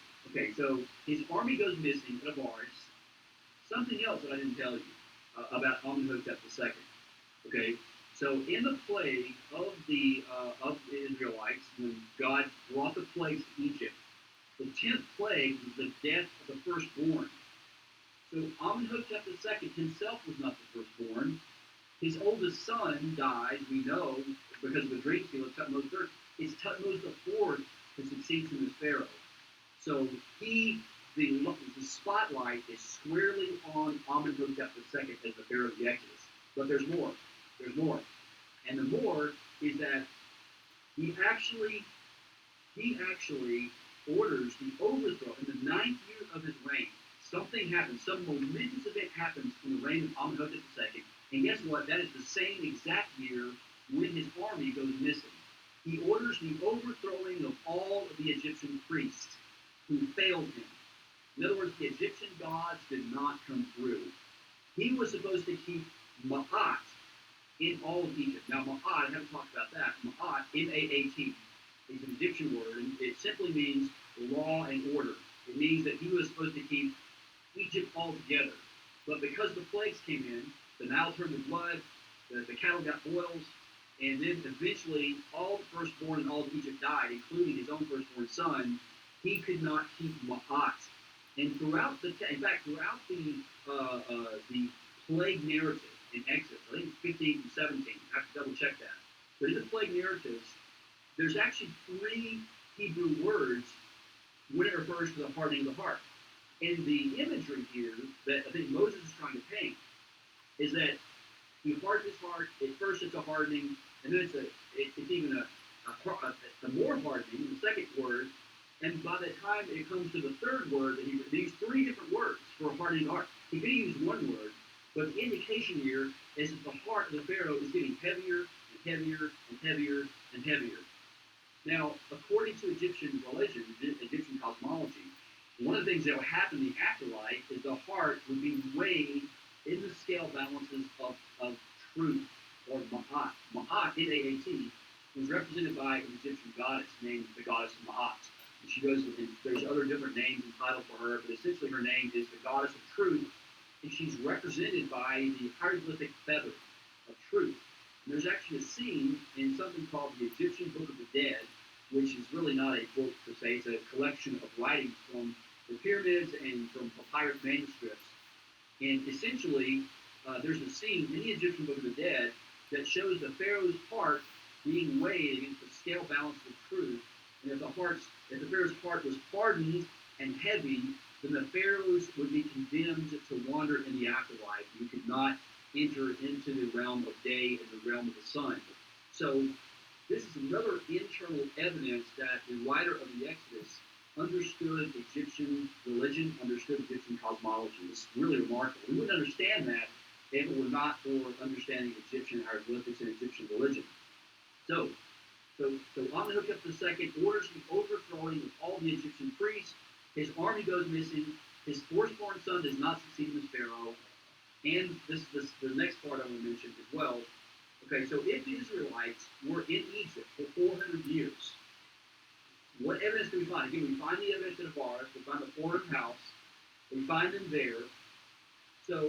his army goes missing at Avaris. Something else that I didn't tell you about Amenhotep II. Okay, so in the plague of the Israelites, when God brought the plagues to Egypt, the 10th plague was the death of the firstborn. So Amenhotep II himself was not the firstborn. His oldest son died, we know, because of the dream seal of Tutmosis III. It's Tutmosis IV who succeeds him as pharaoh. So the spotlight is squarely on Amenhotep II as the pharaoh of the Exodus. But there's more. And the he actually orders the overthrow in the 9th year of his reign. Something happens, some momentous event happens in the reign of Amenhotep II, and guess what? That is the same exact year when his army goes missing. He orders the overthrowing of all of the Egyptian priests who failed him. In other words, the Egyptian gods did not come through. He was supposed to keep Ma'at in all of Egypt. Now, Ma'at, I haven't talked about that. Ma'at, M-A-A-T, is an Egyptian word, and it simply means law and order. It means that he was supposed to keep Egypt all together. But because the plagues came in, the Nile turned to blood, the cattle got boils, and then eventually all the firstborn in all of Egypt died, including his own firstborn son. He could not keep Ma'at. And throughout the plague narrative in Exodus, I think it's 15 and 17, I have to double check that. But in the plague narratives, there's actually 3 Hebrew words when it refers to the hardening of the heart. And the imagery here that I think Moses is trying to paint is that he hardens his heart. At first, it's a hardening, and then it's even a more hardening in the second word. And by the time it comes to the third word, that he used 3 different words for hardening the heart. He could use one word, but the indication here is that the heart of the Pharaoh is getting heavier and heavier and heavier and heavier. Now, according to Egyptian religion, Egyptian cosmology, one of the things that would happen in the afterlife is the heart would be weighed in the scale balances of truth, or Ma'at. Ma'at, M-A-A-T, was represented by an Egyptian goddess named the goddess Ma'at. And she goes, and there's other different names and titles for her, but essentially her name is the goddess of truth, and she's represented by the hieroglyphic feather of truth. And there's actually a scene in something called the Egyptian Book of the Dead, which is really not a book per se, it's a collection of writings from the pyramids and from papyrus manuscripts. And essentially, there's a scene in the Egyptian Book of the Dead that shows the Pharaoh's heart being weighed against the scale balance of truth. And if the Pharaoh's heart was hardened and heavy, then the pharaohs would be condemned to wander in the afterlife. You could not enter into the realm of day and the realm of the sun. So this is another internal evidence that the writer of the Exodus understood Egyptian religion, understood Egyptian cosmology. It's really remarkable. We wouldn't understand that if it were not for understanding Egyptian hieroglyphics and Egyptian religion. So Amenhotep II orders the overthrowing of all the Egyptian priests. His army goes missing. His firstborn son does not succeed him as pharaoh. And this the next part I want to mention as well. Okay, so if the Israelites were in Egypt for 400 years, what evidence do we find? Again, we find the evidence in Avaris. We find the foreign house. We find them there. So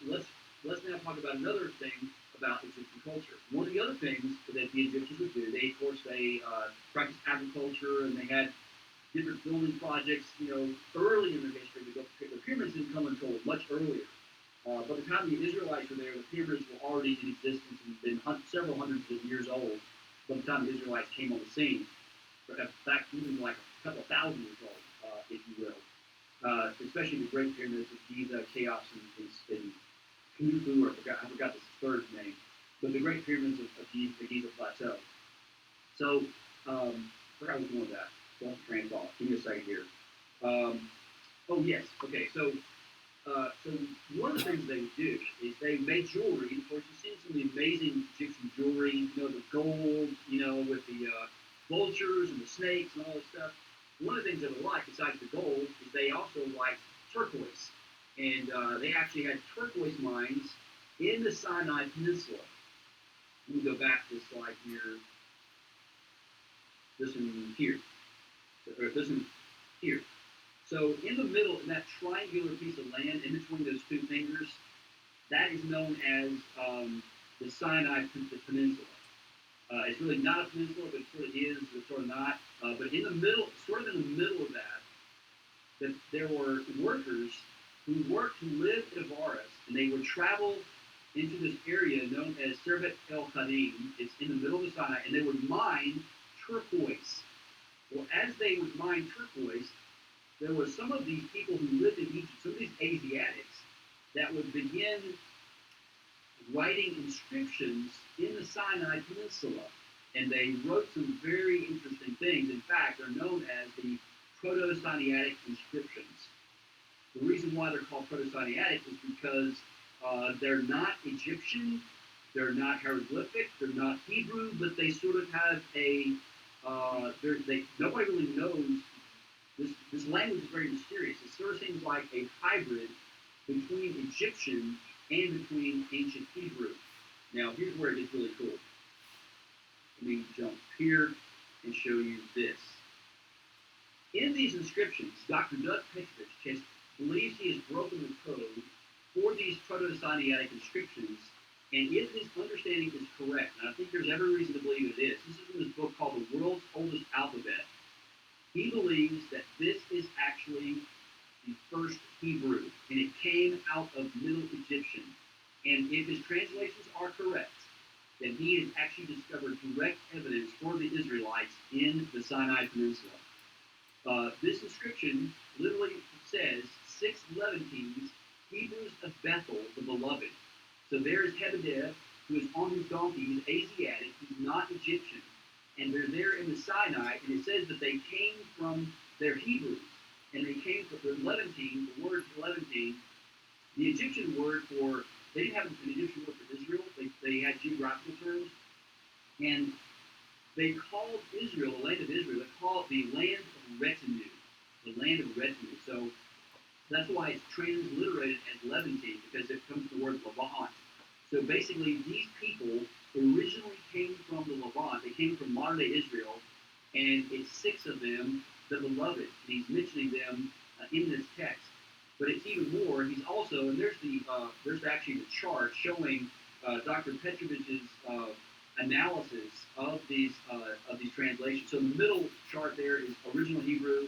let's now talk about another thing about Egyptian culture. One of the other things that the Egyptians would do, they practiced agriculture, and they had different building projects, early in their history. The pyramids didn't come until much earlier. By the time the Israelites were there, the pyramids were already in existence and been several hundreds of years old by the time the Israelites came on the scene. Back even like a couple thousand years old, if you will. Especially the Great Pyramids of Giza, Cheops, and Khufu, I forgot the third name, but the Great Pyramids of the Giza Plateau. So, I forgot I was going with that. Lost the train of thought. Give me a second here. Oh yes, okay. So one of the things they would do is they made jewelry. Of course, you've seen some of the amazing Egyptian jewelry. The gold, with the vultures and the snakes and all this stuff. One of the things they would like, besides the gold, is they also liked turquoise. And they actually had turquoise mines in the Sinai Peninsula. Let me go back to this slide here. This one here. Or this one here. So in the middle, in that triangular piece of land in between those two fingers, that is known as the Sinai Peninsula. It's really not a peninsula, but it sort of is, but sort of not. But in the middle, sort of in the middle of that there were workers who lived in Avaris, and they would travel into this area known as Serbet El Qadim. It's in the middle of the Sinai, and they would mine turquoise. Well, as they would mine turquoise, there were some of these people who lived in Egypt, some of these Asiatics, that would begin writing inscriptions in the Sinai Peninsula. and they wrote some very interesting things. In fact, they're known as the Proto-Sinaitic inscriptions. The reason why they're called Proto-Sinaitic is because they're not Egyptian, they're not hieroglyphic, they're not Hebrew, but they sort of have a nobody really knows. This language is very mysterious. It sort of seems like a hybrid between Egyptian and between ancient Hebrew. Now, here's where it gets really cool. Let me jump here and show you this. In these inscriptions, Dr. Doug Petrovich believes he has broken the code for these Proto-Sinaitic inscriptions, and if his understanding is correct, and I think there's every reason to believe it is, this is in this book called The World's Oldest Alphabet. He believes that this is actually the first Hebrew, and it came out of Middle Egyptian. And if his translations are correct, then he has actually discovered direct evidence for the Israelites in the Sinai Peninsula. This inscription literally says 6 Levantines, Hebrews of Bethel, the beloved. So there is Hebediah, who is on his donkey. He's Asiatic. He's not Egyptian. And they're there in the Sinai, and it says that they came from their Hebrews. And they came from the Levantine, the word Levantine, the Egyptian word for, they didn't have an Egyptian word for Israel. They had geographical terms. And they called Israel, the land of Israel, they called it the land of retinue. The land of retinue. So that's why it's transliterated as Levantine, because it comes from the word Levant. So basically, these people originally came from the Levant. They came from modern-day Israel, and it's 6 of them, the beloved. And he's mentioning them in this text. But it's even more. He's also, and there's actually the chart showing Dr. Petrovich's analysis of these translations. So the middle chart there is original Hebrew,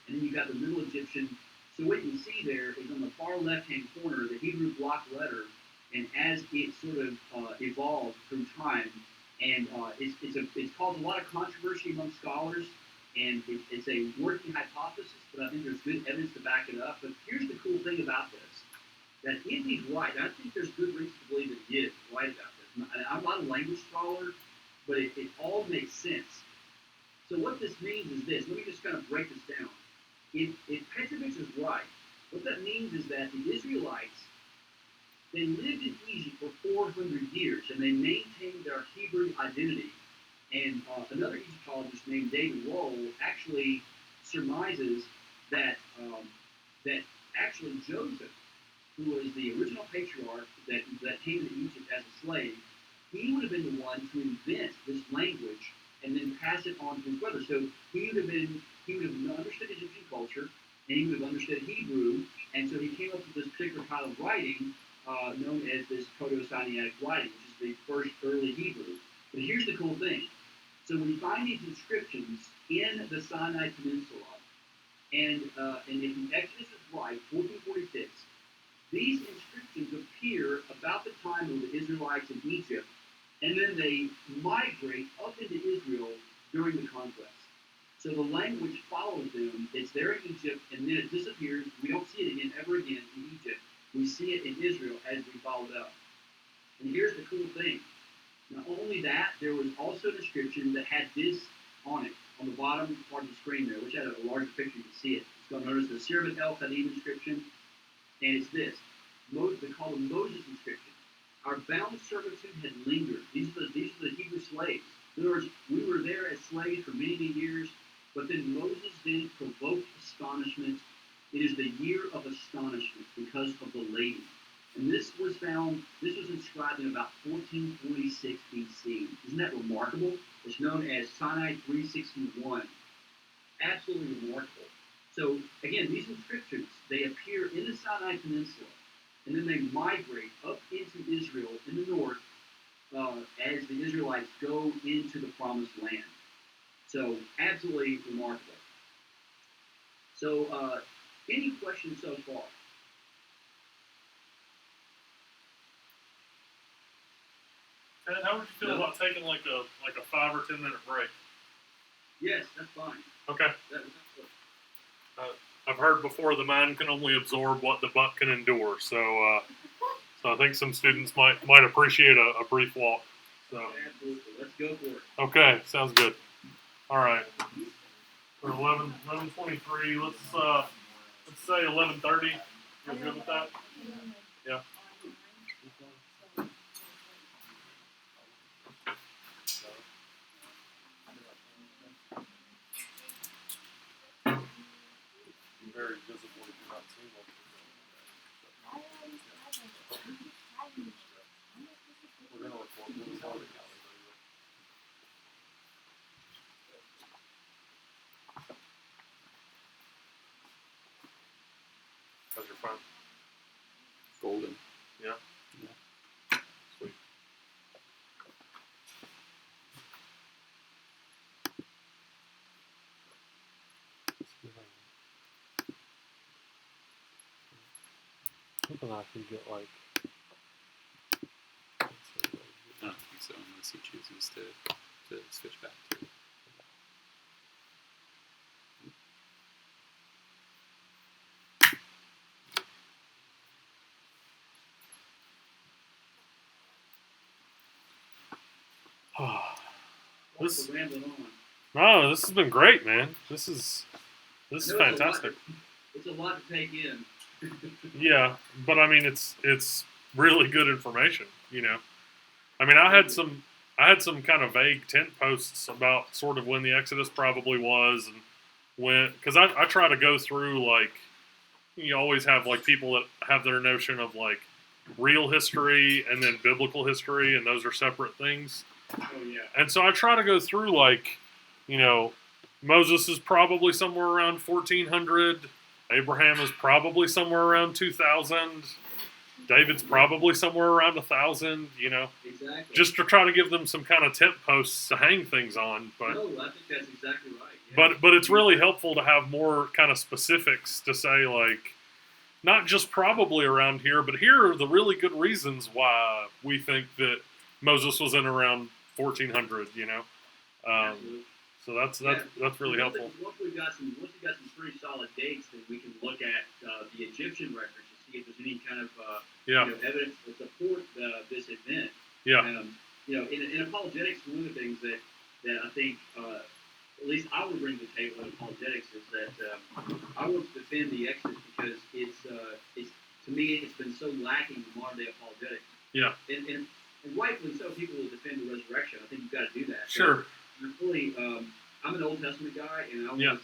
and then you've got the Middle Egyptian. So what you can see there is on the far left-hand corner, the Hebrew block letter, and as it sort of evolved through time, and it's caused a lot of controversy among scholars, and it's a working hypothesis, but I think there's good evidence to back it up. But here's the cool thing about this, that if he's right, and I think there's good reason to believe that he is right about this. I'm not a language scholar, but it all makes sense. So what this means is this. Let me just kind of break this down. If Petrovich is right, what that means is that the Israelites, they lived in Egypt for 400 years, and they maintained their Hebrew identity. And another Egyptologist named David Roll actually surmises that actually Joseph, who was the original patriarch that came to Egypt as a slave, he would have been the one to invent this language and then pass it on to his brother. So he would have understood Egyptian culture, and he would have understood Hebrew, and so he came up with this particular kind of writing known as this Proto-Sinaitic writing, which is the first early Hebrew. But here's the cool thing. So we find these inscriptions in the Sinai Peninsula, and if the Exodus is right, 1446, these inscriptions appear about the time of the Israelites in Egypt, and then they migrate up into Israel during the conquest. So the language follows them. It's there in Egypt, and then it disappears. We don't see it again ever again in Egypt. We see it in Israel as we follow it up. And here's the cool thing. Not only that, there was also an inscription that had this on it, on the bottom part of the screen there, which had a larger picture. You can see it. It's called, notice the Sirbat El Kadim inscription, and it's this. They call the Moses inscription. Our bound servitude had lingered. These are the Hebrew slaves. In other words, we were there as slaves for many, many years, but then Moses then provoked astonishment. It is the year of astonishment because of the lady. And this was inscribed in about 1446 BC. Isn't that remarkable? It's known as Sinai 361. Absolutely remarkable. So, again, these inscriptions, they appear in the Sinai Peninsula, and then they migrate up into Israel in the north as the Israelites go into the Promised Land. So, absolutely remarkable. So, any questions so far? Ted, how would you feel about taking like a 5 or 10 minute break? Yes, that's fine. Okay. That's good. I've heard before the mind can only absorb what the butt can endure, so I think some students might appreciate a brief walk. So Absolutely. Let's go for it. okay, sounds good. All right. For 11:23, let's say 11:30. You good with that? Yeah. Very visible if you're not seeing what we're going to record this audio. How's your phone? Golden. Yeah. Yeah. Sweet. Hoping I can get like. I don't think so unless he chooses to switch back to it. This We're rambling on. no, this has been great, man. This is I know it's fantastic. It's a lot to take in. Yeah, but I mean, it's really good information. You know, I mean, I had some kind of vague tent posts about sort of when the Exodus probably was, and when, because I try to go through, like, you always have like people that have their notion of like real history and then biblical history, and those are separate things. Oh yeah. And so I try to go through, like, you know, Moses is probably somewhere around 1400. Abraham is probably somewhere around 2000. David's probably somewhere around 1000. You know, Exactly. just to try to give them some kind of tent posts to hang things on. But No, I think that's exactly right. Yeah. but it's really helpful to have more kind of specifics to say, like, not just probably around here, but here are the really good reasons why we think that Moses was in around 1400. You know. Absolutely. So that's really helpful. Once we've got some pretty solid dates, then we can look at the Egyptian records to see if there's any kind of evidence to support this event. Yeah. You know, in apologetics, one of the things that I think at least I would bring to the table in apologetics is that I want to defend the Exodus because it's to me it's been so lacking in modern day apologetics. Yeah. And rightfully so, people will defend the resurrection. I think you've got to do that. Sure. Really, I'm an Old Testament guy, and I always,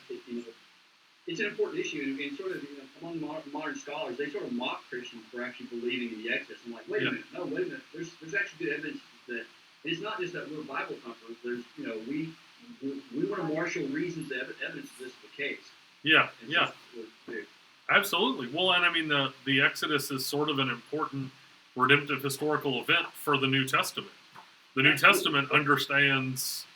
it's an important issue. And sort of among modern scholars, they sort of mock Christians for actually believing in the Exodus. I'm like, wait a minute. There's actually good evidence that it's not just that we're Bible thumpers. There's, we want to marshal reasons, evidence that this is the case. Yeah. And Yeah. so, Absolutely. Well, and I mean, the Exodus is sort of an important redemptive historical event for the New Testament. The New Testament understands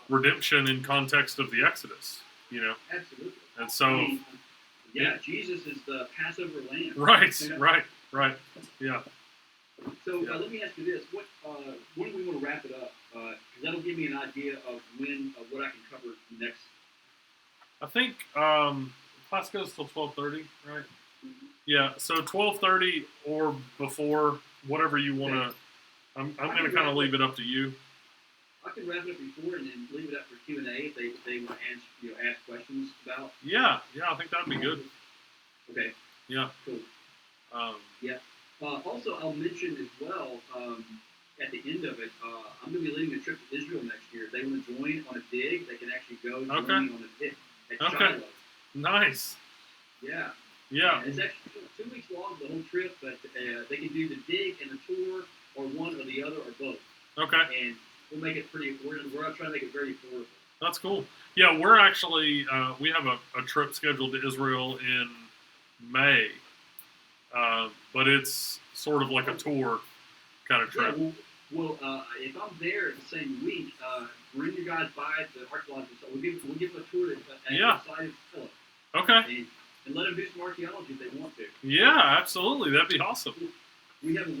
redemption in context of the Exodus, you know. Absolutely. And so, I mean, Jesus is the Passover lamb. right. Yeah. So let me ask you this: when do we want to wrap it up? Because that'll give me an idea of what I can cover next. I think class goes till 12:30, right? Mm-hmm. Yeah. So 12:30 or before, whatever you want to. I'm going to kind of leave it up to you. I can wrap it up before and then leave it up for Q&A if they want to ask questions about. Yeah. I think that'd be good. Okay. Yeah. Cool. Yeah. Also, I'll mention as well at the end of it, I'm going to be leading a trip to Israel next year. If they want to join on a dig, they can actually go join me on a dig at Shiloh. Nice. Yeah. Yeah. It's actually 2 weeks long, the whole trip, but they can do the dig and the tour, or one or the other, or both. Okay. And we'll make it pretty. We're trying to make it very affordable. That's cool. Yeah, we're actually we have a trip scheduled to Israel in May, but it's sort of like a tour kind of trip. Yeah, well, if I'm there the same week, bring you guys by the archaeological site. We'll give them a tour at the site of Philip. Okay. And let them do some archaeology if they want to. Yeah, absolutely. That'd be awesome. We have a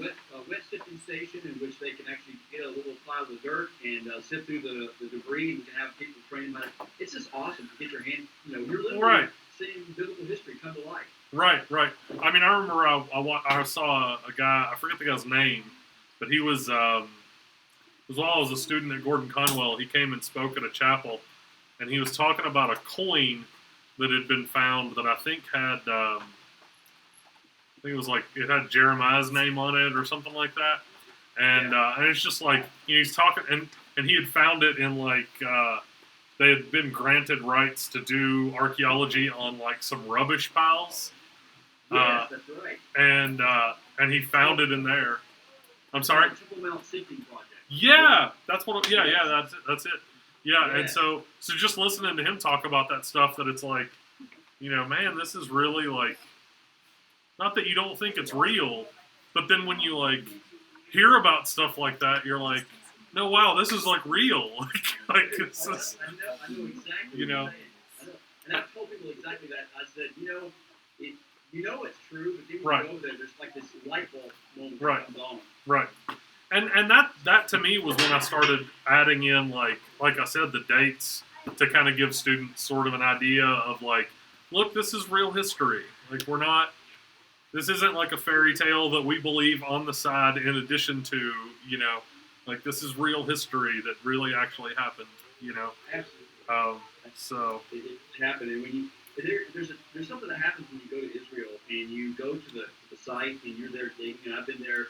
wet sifting station in which they can actually get a little pile of dirt and sift through the debris, and we can have people train about it. It's just awesome to get your hand. You're literally seeing biblical history come to life. Right. I mean, I remember I saw a guy. I forget the guy's name, but he was was while I was a student at Gordon Conwell. He came and spoke at a chapel, and he was talking about a coin that had been found that I think had, I think it was like, it had Jeremiah's name on it or something like that. And it's just like, he's talking, and he had found it in like, they had been granted rights to do archaeology on like some rubbish piles. Yes, that's right. And he found it in there. I'm sorry? Triple Mount Sifting Project. Yeah, that's what. Yeah, that's it. Yeah, Yeah. and so just listening to him talk about that stuff, that it's like, man, this is really like, not that you don't think it's real, but then when you like hear about stuff like that, you're like, no, wow, this is like real. like it's just, I know exactly. you know. What you're saying. And I've told people exactly that. I said, it's true, but then when Right. you go there, there's like this light bulb moment Right. that comes on. Right. And that to me was when I started adding in like I said, the dates to kind of give students sort of an idea of like, look, this is real history. Like this isn't like a fairy tale that we believe on the side in addition to, like this is real history that really actually happened, Absolutely. So It happened, and when you there's something that happens when you go to Israel and you go to the site and you're there digging. And I've been there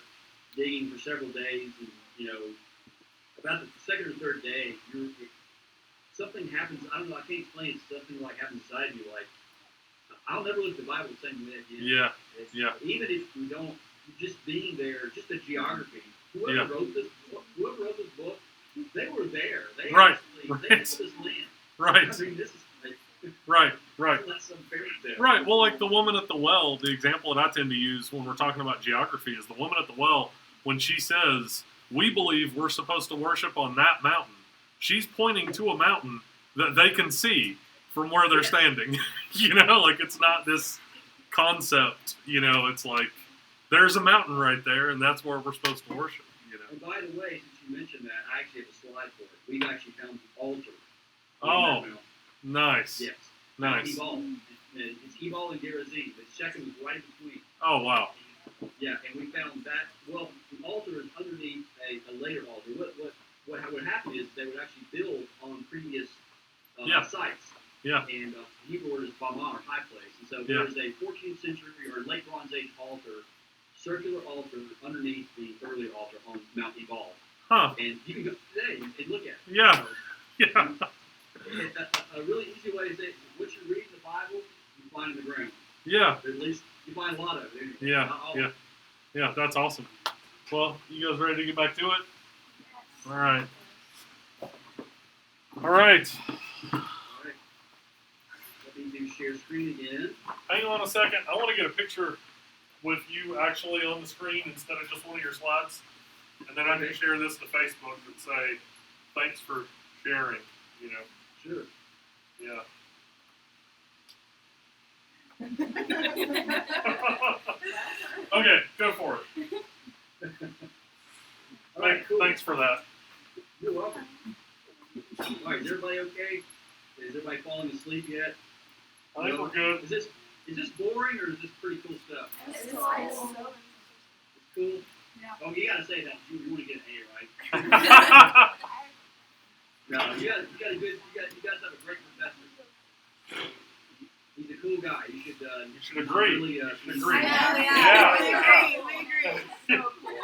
digging for several days, and about the second or third day, something happens. I don't know. I can't explain it. Something like happens inside you. Like I'll never look at the Bible the same way again. yeah. Even if we don't, just being there, just the geography. Whoever Yeah. wrote this book, they were there. They Right. actually Right. they know this land. Right. I mean, this is like, Right. not some fairy tale. Right. Well, like the woman at the well, the example that I tend to use when we're talking about geography is the woman at the well, when she says, we believe we're supposed to worship on that mountain, she's pointing to a mountain that they can see from where they're standing. Like it's not this concept, it's like there's a mountain right there and that's where we're supposed to worship, And by the way, since you mentioned that, I actually have a slide for it. We've actually found the altar. Oh, on that mountain. nice. Yes. Nice. Ebal. It's Ebal and Gerizim. The second was right in between. Oh, wow. Yeah, and we found that. Well, the altar is underneath a later altar. What would happen is they would actually build on previous Yeah. sites. Yeah. And Hebrew word is Bama, or high place. And so Yeah. there's a 14th century or late Bronze Age altar, circular altar underneath the earlier altar on Mount Ebal. Huh. And you can go today and look at it. Yeah. So, Yeah. a really easy way to say it, what you read in the Bible, you find in the ground. Yeah. Or at least you find a lot of it. Anyway. Yeah. Not all. Yeah. Yeah. That's awesome. Well, you guys ready to get back to it? All right. All right. All right. Let me do share screen again. Hang on a second. I want to get a picture with you actually on the screen instead of just one of your slides. And then I can share this to Facebook and say, thanks for sharing, Sure. Yeah. Okay, go for it. All right, cool. Thanks for that. You're welcome. All right, is everybody okay? Is everybody falling asleep yet? I think we're good. Is this boring or is this pretty cool stuff? It's It's cool. Yeah. Oh, you gotta say that. You want to get an A, right? No, you guys have a great professor. He's a cool guy. You should agree. Really, You should should agree. Yeah, we agree. So cool.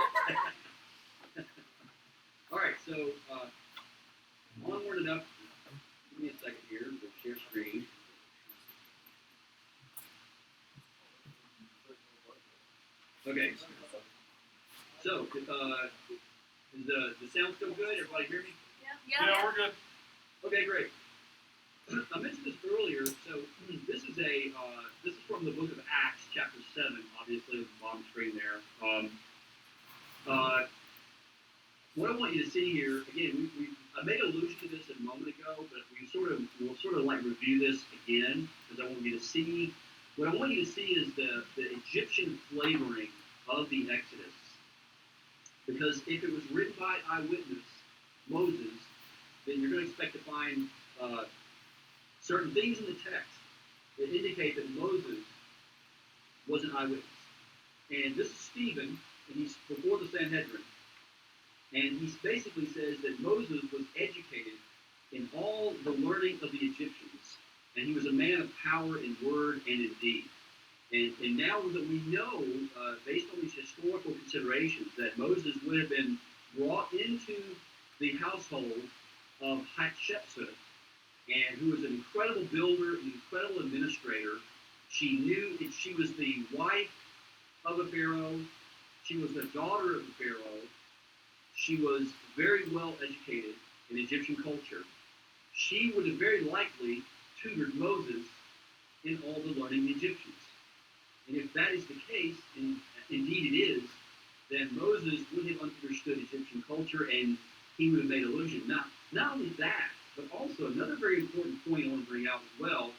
All right, so onward and up. Give me a second here. We'll share screen. Okay. So, is the sound still good? Everybody hear me? Yeah, we're good. Okay, great. I mentioned this earlier. So this is from the book of Acts, chapter 7. Obviously, at the bottom screen there. What I want you to see here again, I made allusion to this a moment ago, but we'll sort of like review this again because I want you to see. What I want you to see is the Egyptian flavoring of the Exodus. Because if it was written by eyewitness, Moses, then you're going to expect to find certain things in the text that indicate that Moses was an eyewitness. And this is Stephen, and he's before the Sanhedrin. And he basically says that Moses was educated in all the learning of the Egyptians, and he was a man of power in word and in deed. And now that we know, based on these historical considerations, that Moses would have been brought into the household of Hatshepsut, and who was an incredible builder, an incredible administrator. She knew that she was the wife of a pharaoh. She was the daughter of the pharaoh. She was very well educated in Egyptian culture. She would have very likely tutored Moses in all the learning of the Egyptians. And if that is the case, and indeed it is, then Moses would have understood Egyptian culture and he would have made allusion. Now, not only that, but also another very important point I want to bring out as well.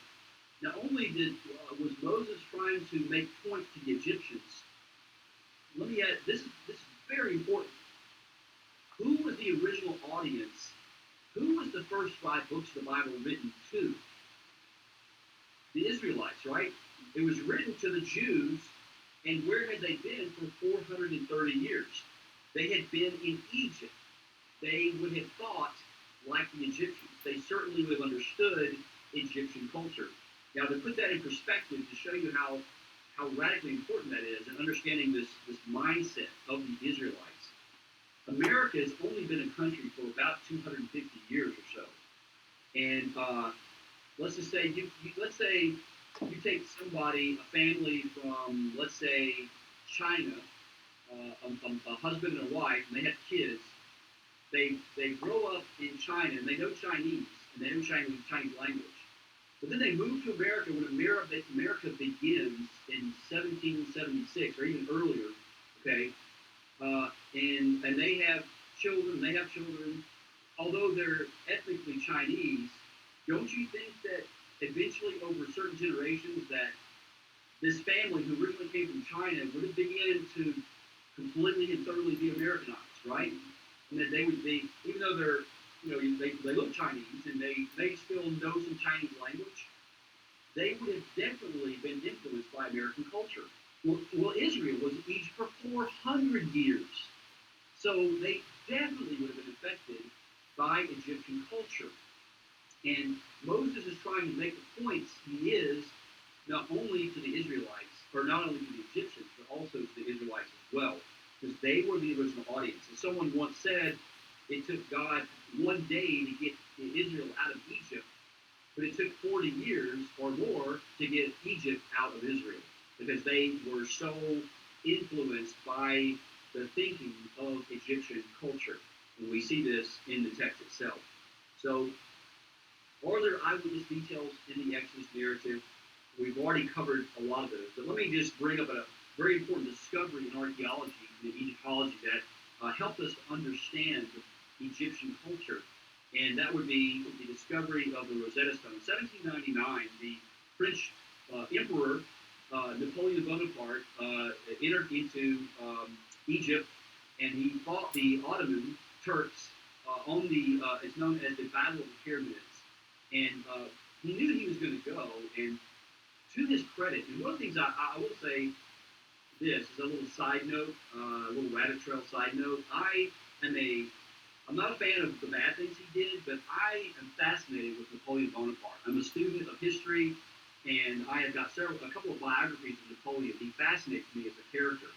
Not only was Moses trying to make points to the Egyptians, let me add, this is very important. Who was the original audience? Who was the first 5 books of the Bible written to? The Israelites, right? It was written to the Jews, and where had they been for 430 years? They had been in Egypt. They would have thought like the Egyptians. They certainly would have understood Egyptian culture. Now, to put that in perspective, to show you how radically important that is, and understanding this mindset of the Israelites, America has only been a country for about 250 years or so. And let's just say let's say you take somebody, a family from, let's say, China, a husband and a wife, and they have kids. They grow up in China and they know Chinese and they know Chinese language. But then they move to America when America begins in 1776 or even earlier. Okay, and they have children. Although they're ethnically Chinese, don't you think that eventually, over certain generations, that this family who originally came from China would have begun to completely and thoroughly be Americanized, right? And that they would be, even though they look Chinese and they may still know some Chinese language, they would have definitely been influenced by American culture. Well, Israel was in Egypt for 400 years. So they definitely would have been affected by Egyptian culture. And Moses is trying to make the points he is not only to the Israelites, or not only to the Egyptians, but also to the Israelites as well, because they were the original audience. And someone once said it took God one day to get Israel out of Egypt, but it took 40 years or more to get Egypt out of Israel, because they were so influenced by the thinking of Egyptian culture. And we see this in the text itself. So, are there eyewitness details in the Exodus narrative? We've already covered a lot of those, but let me just bring up a very important discovery in archaeology and Egyptology that helped us to understand Egyptian culture, and that would be the discovery of the Rosetta Stone. In 1799, the French Emperor Napoleon Bonaparte entered into Egypt, and he fought the Ottoman Turks on the it's known as the Battle of the Pyramids. And he knew he was going to go, and to his credit, and one of the things I will say this is a little side note, a little rabbit trail side note. I'm not a fan of the bad things he did, but I am fascinated with Napoleon Bonaparte. I'm a student of history, and I have got a couple of biographies of Napoleon. He fascinates me as a character.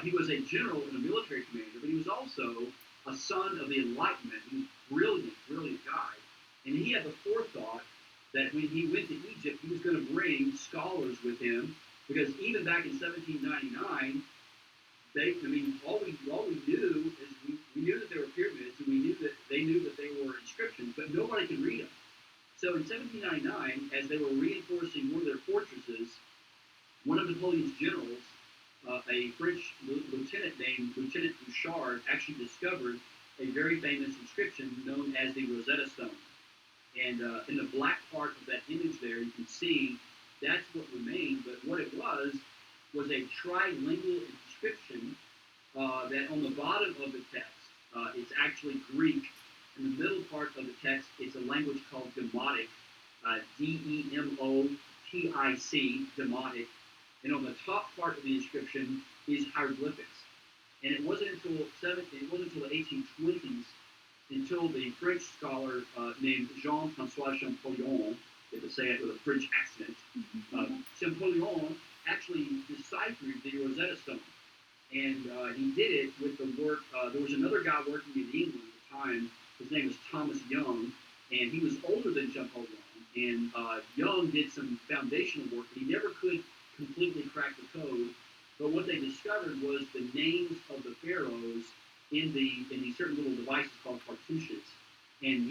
He was a general and a military commander, but he was also a son of the Enlightenment. He was a brilliant guy. And he had the forethought that when he went to Egypt, he was going to bring scholars with him, because even back in 1799, all we knew is we knew that there were pyramids, and we knew that they knew that they were inscriptions, but nobody could read them. So in 1799, as they were reinforcing one of their fortresses, one of Napoleon's generals, a French lieutenant named Lieutenant Bouchard, actually discovered a very famous inscription known as the Rosetta Stone. And in the black part of that image there, you can see that's what remained. But what it was a trilingual inscription that on the bottom of the text, it's actually Greek. In the middle part of the text, it's a language called Demotic, Demotic, Demotic. And on the top part of the inscription is hieroglyphics. And it wasn't until the 1820s until the French scholar named Jean-François Champollion, if I say it with a French accent, Champollion actually deciphered the Rosetta Stone. And he did it with the work. There was another guy working in England at the time. His name was Thomas Young, and he was older than Champollion. And Young did some foundational work, but he never could completely crack the code. But what they discovered was the names of the pharaohs in these certain little devices called cartouches. And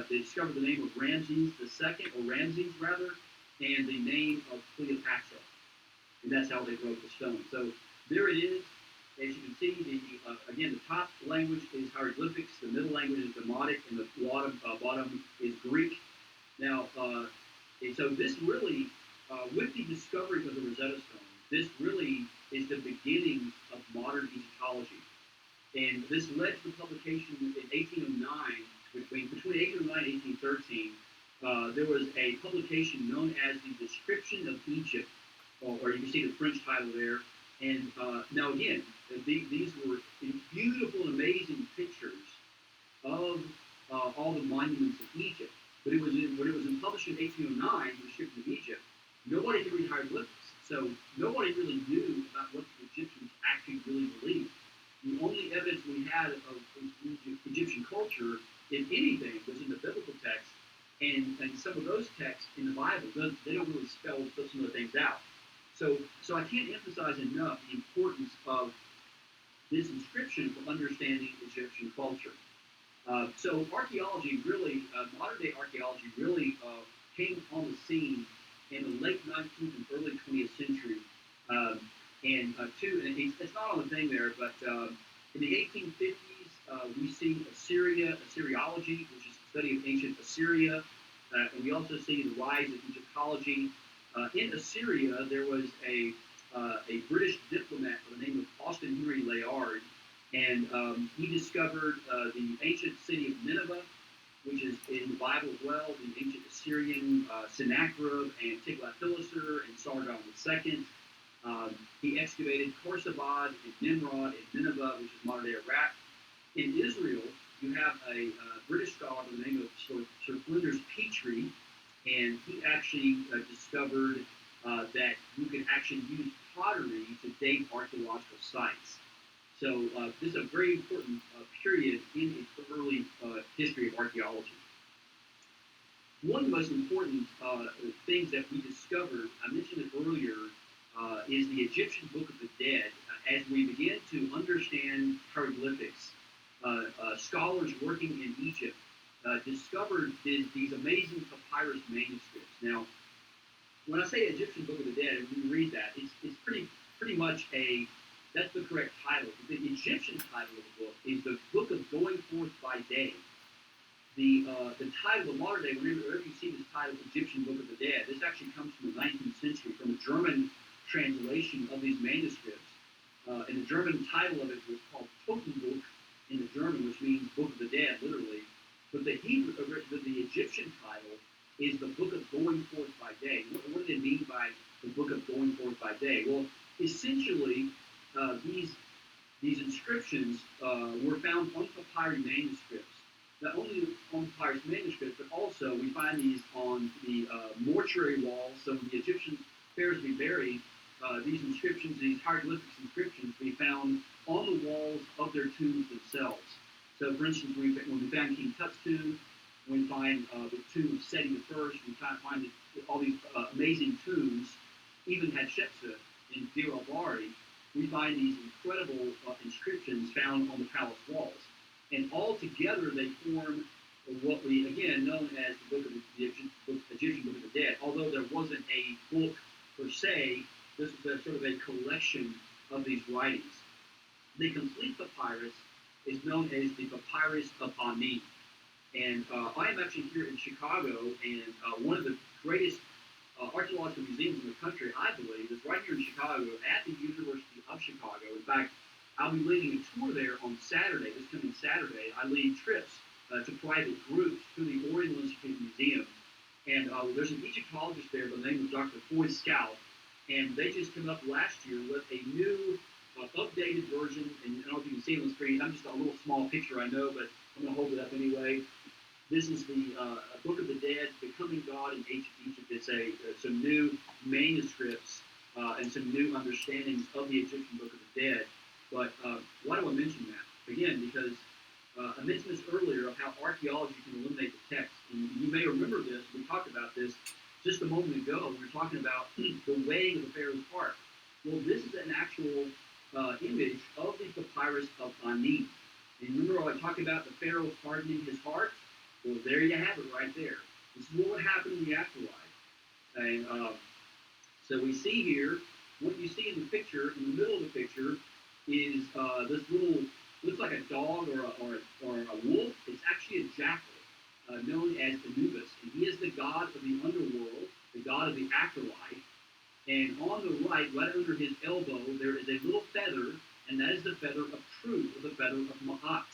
they discovered the name of Ramses II, or Ramses rather, and the name of Cleopatra. And that's how they wrote the stone. So there it is. As you can see, again, the top language is hieroglyphics, the middle language is Demotic, and the bottom is Greek. Now, and so this really, with the discovery of the Rosetta Stone, this really is the beginning of modern Egyptology. And this led to the publication in 1809, between 1809 and 1813, there was a publication known as the Description of Egypt, or you can see the French title there. And now again, these were beautiful, amazing pictures of all the monuments of Egypt. But when it was published in 1809, the Description of Egypt, nobody could read hieroglyphics. So nobody really knew about what the Egyptians actually really believed. The only evidence we had of Egyptian culture, if anything, was in the biblical text, and some of those texts in the Bible, they don't really spell some of the things out. So I can't emphasize enough the importance of this inscription for understanding Egyptian culture. So archaeology really, modern day archaeology really came on the scene in the late 19th and early 20th century. And it's not on the thing there, but in the 1850s, we see Assyriology, which is the study of ancient Assyria, and we also see the rise of Egyptology. In Assyria, there was a British diplomat by the name of Austin Henry Layard, and he discovered the ancient city of Nineveh, which is in the Bible as well, the ancient Assyrian Sennacherib and Tiglath-Pileser and Sargon II. He excavated Khorsabad and Nimrod and Nineveh, which is modern-day Iraq. In Israel, you have a British scholar by the name of Sir Flinders Petrie, and he actually discovered that you can actually use pottery to date archaeological sites. So this is a very important period in the early history of archaeology. One of the most important things that we discovered, I mentioned it earlier, is the Egyptian Book of the Dead. As we begin to understand hieroglyphics, scholars working in Egypt discovered these amazing papyrus manuscripts. Now, when I say Egyptian Book of the Dead, when you read that, it's pretty much that's the correct title. The Egyptian title of the book is the Book of Going Forth by Day. The title, the modern day, whenever you see this title, Egyptian Book of the Dead, this actually comes from the 19th century, from a German translation of these manuscripts. And the German title of it was called Totenbuch in the German, which means Book of the Dead, literally. But the Egyptian title is the Book of Going Forth by Day. What do they mean by the Book of Going Forth by Day? Well, essentially, these inscriptions were found on papyrus manuscripts. Not only on papyrus manuscripts, but also we find these on the mortuary walls. So when the Egyptian pharaohs be buried, these inscriptions, these hieroglyphics inscriptions, we found on the walls of their tombs themselves. So, for instance, when we found King Tut's tomb, when we find the tomb of Seti I, we find all these amazing tombs, even Hatshepsut in Deir el-Bahari, we find these incredible inscriptions found on the palace walls. And all together they form what we, again, known as the Book of the Egyptian Book of the Dead. Although there wasn't a book per se, this is sort of a collection of these writings. The complete papyrus is known as the Papyrus of Ani. And I am actually here in Chicago, and one of the greatest archaeological museums in the country, I believe, is right here in Chicago at the University of Chicago. In fact, I'll be leading a tour there on Saturday, this coming Saturday. I lead trips to private groups to the Oriental Institute Museum. And there's an Egyptologist there by the name of Dr. Floyd Scout, and they just came up last year with a new updated version, and I don't know if you can see it on the screen. I'm just a little small picture, I know, but I'm going to hold it up anyway. This is the Book of the Dead, Becoming God in Ancient Egypt. It's some new manuscripts and some new understandings of the Egyptian Book of the Dead. But why do I mention that? Again, because I mentioned this earlier of how archaeology can eliminate the text. And you may remember this. We talked about this just a moment ago. We were talking about the weighing of the Pharaoh's heart. Well, this is an actual image of the papyrus of Ani. And remember I talked about the Pharaoh hardening his heart? Well, there you have it right there. This is what would happen in the afterlife. And so we see here, what you see in the picture, in the middle of the picture, is this little, looks like a dog or a wolf. It's actually a jackal, known as Anubis. And he is the god of the underworld, the god of the afterlife. And on the right under his elbow, there is a little feather, and that is the feather of truth, or the feather of Ma'at.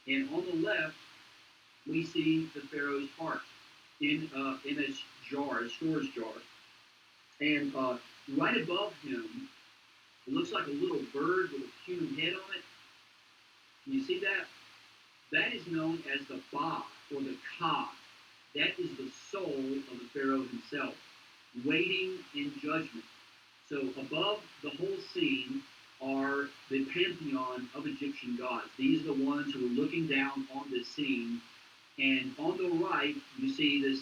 And on the left, we see the Pharaoh's heart in a jar, a storage jar. And right above him, it looks like a little bird with a human head on it. Can you see that? That is known as the Ba, or the Ka. That is the soul of the Pharaoh himself, waiting in judgment. So above the whole scene are the pantheon of Egyptian gods. These are the ones who are looking down on this scene. And on the right, you see this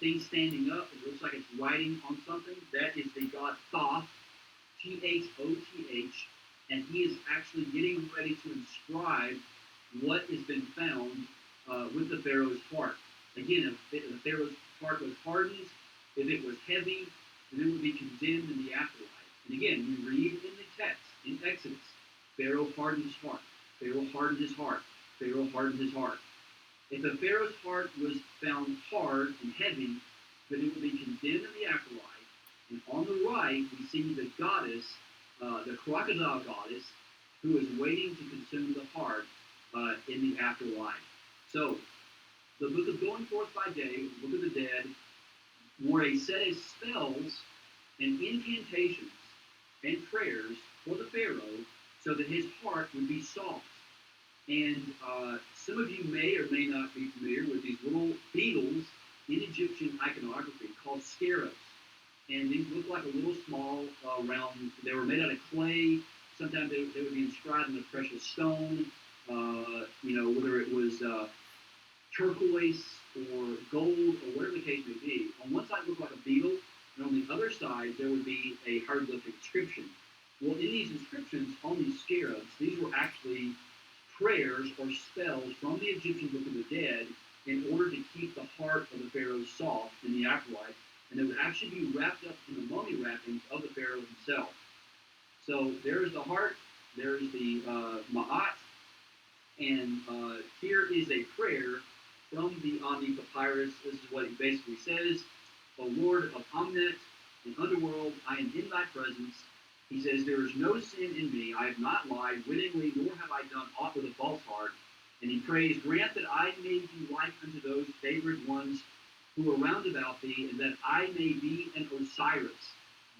thing standing up. It looks like it's writing on something. That is the god Thoth, Thoth, and he is actually getting ready to inscribe what has been found with the Pharaoh's heart. Again, if the Pharaoh's heart was hardened, if it was heavy, then it would be condemned in the afterlife. And again, we read in the text, in Exodus, Pharaoh hardened his heart. Pharaoh hardened his heart. Pharaoh hardened his heart. If the Pharaoh's heart was found hard and heavy, then it would be condemned in the afterlife. And on the right, we see the goddess, the crocodile goddess, who is waiting to consume the heart in the afterlife. So, the book of Going Forth by Day, the Book of the Dead, were a set of spells and incantations and prayers for the Pharaoh so that his heart would be soft. And some of you may or may not be familiar with these little beetles in Egyptian iconography called scarabs. And these look like a little small round. They were made out of clay. Sometimes they would be inscribed in a precious stone, whether it was turquoise or gold or whatever the case may be. On one side it looked like a beetle, and on the other side there would be a hieroglyphic inscription. Well, in these inscriptions on these scarabs, these were actually prayers or spells from the Egyptian Book of the Dead in order to keep the heart of the Pharaoh soft in the afterlife, and they would actually be wrapped up in the mummy wrappings of the Pharaoh himself. So there's the heart, there's the Ma'at, and here is a prayer from the Ani Papyrus. This is what it basically says. O Lord of Amnet and Underworld, I am in thy presence. He says, there is no sin in me. I have not lied wittingly, nor have I done aught with a false heart. And he prays, grant that I may be like unto those favored ones who are round about thee, and that I may be an Osiris,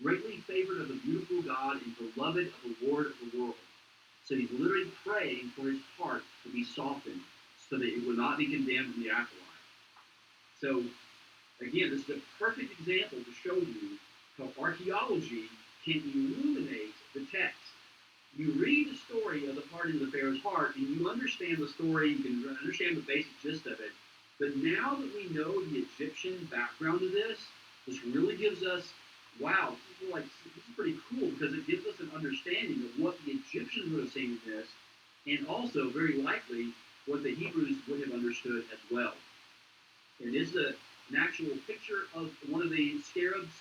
greatly favored of the beautiful God and beloved of the Lord of the world. So he's literally praying for his heart to be softened so that it will not be condemned in the afterlife. So, again, this is a perfect example to show you how archaeology can illuminate the text. You read the story of the parting of the Pharaoh's heart, and you understand the story, you can understand the basic gist of it. But now that we know the Egyptian background of this really gives us, wow, this is pretty cool, because it gives us an understanding of what the Egyptians would have seen in this, and also, very likely, what the Hebrews would have understood as well. And this is an actual picture of one of the scarabs.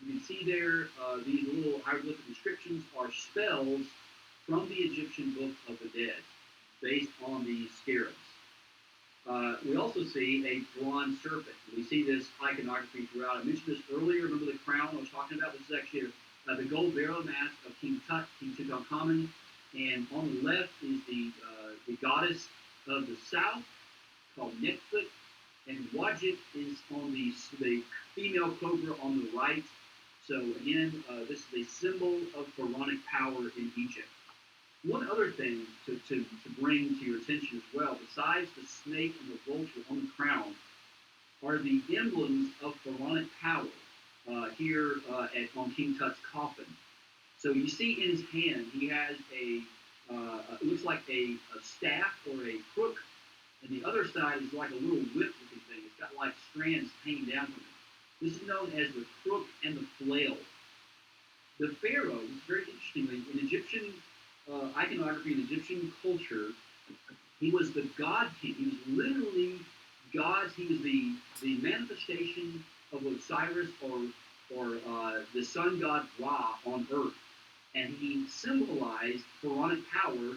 You can see there, these little hieroglyphic inscriptions are spells from the Egyptian Book of the Dead, based on these scarabs. We also see a bronze serpent. We see this iconography throughout. I mentioned this earlier. Remember the crown I was talking about? This is actually the gold barrel mask of King Tutankhamun. And on the left is the goddess of the south, called Nekhbut. And Wadjet is on the female cobra on the right. So again, this is a symbol of pharaonic power in Egypt. One other thing to bring to your attention as well, besides the snake and the vulture on the crown, are the emblems of pharaonic power here on King Tut's coffin. So you see in his hand, he has it looks like a staff or a crook, and the other side is like a little whip-looking thing. It's got like strands hanging down from it. This is known as the crook and the flail. The pharaoh, very interestingly, in Egyptian iconography and Egyptian culture, he was the god king. He was literally God. He was the manifestation of Osiris or the sun god Ra on earth. And he symbolized pharaonic power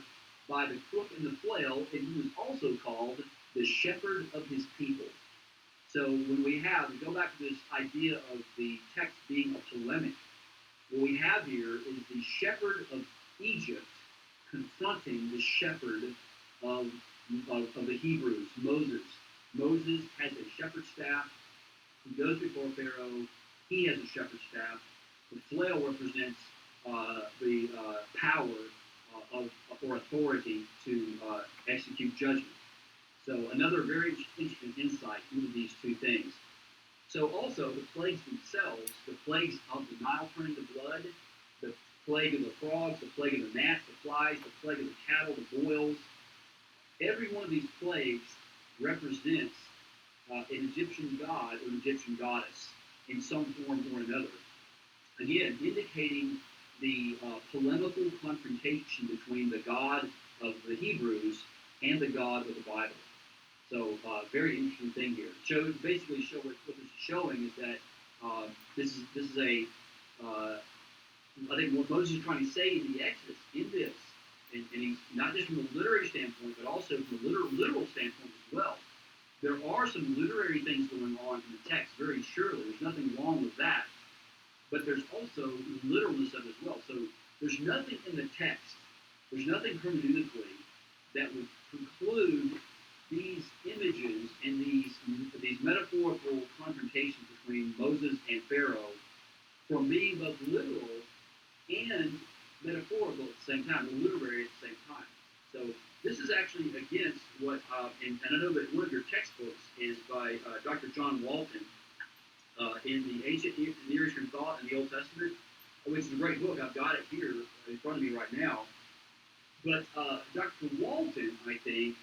by the crook and the flail, and he was also called the shepherd of his people. So when we go back to this idea of the text being a polemic, what we have here is the shepherd of Egypt confronting the shepherd of the Hebrews, Moses. Moses has a shepherd's staff. He goes before Pharaoh. He has a shepherd's staff. The flail represents the power or authority to execute judgment. So another very interesting insight into these two things. So also the plagues themselves, the plagues of the Nile turning to blood, the plague of the frogs, the plague of the gnats, the flies, the plague of the cattle, the boils, every one of these plagues represents an Egyptian god or an Egyptian goddess in some form or another. Again, indicating the polemical confrontation between the God of the Hebrews and the God of the Bible. So, very interesting thing here. What this is showing is that this is a I think what Moses is trying to say in the Exodus, in this, and he's not just from a literary standpoint, but also from a literal standpoint as well. There are some literary things going on in the text, very surely. There's nothing wrong with that. But there's also literalness of it as well. So there's nothing in the text, there's nothing hermeneutically that would preclude these images and these metaphorical confrontations between Moses and Pharaoh from being both literal and metaphorical at the same time, or literary at the same time. So this is actually against what, and I know that one of your textbooks is by Dr. John Walton, in the Ancient Near Eastern Thought in the Old Testament, which is a great book. I've got it here in front of me right now. But Dr. Walton, I think,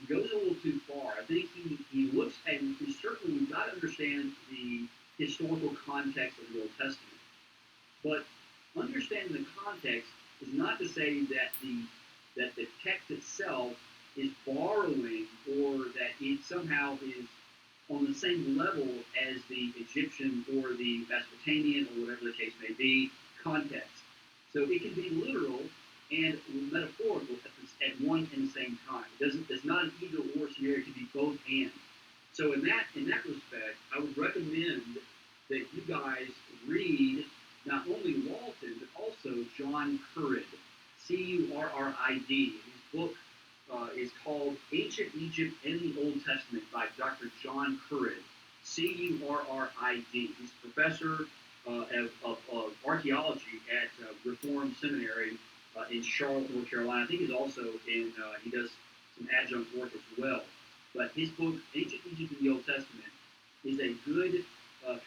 goes a little too far. I think he looks at, and certainly we've got to understand the historical context of the Old Testament. But understanding the context is not to say that the text itself is borrowing or that it somehow is on the same level as the Egyptian or the Mesopotamian or whatever the case may be context. So it can be literal and metaphorical at one and the same time. It's not an either or scenario. It can be both and. So in that respect, I would recommend that you guys read not only Walton but also John Currid, Currid. His book is called Ancient Egypt and the Old Testament by Dr. John Currid, Currid. He's a professor of archaeology at Reformed Seminary in Charlotte, North Carolina. I think he's also he does some adjunct work as well. But his book, Ancient Egypt and the Old Testament, is a good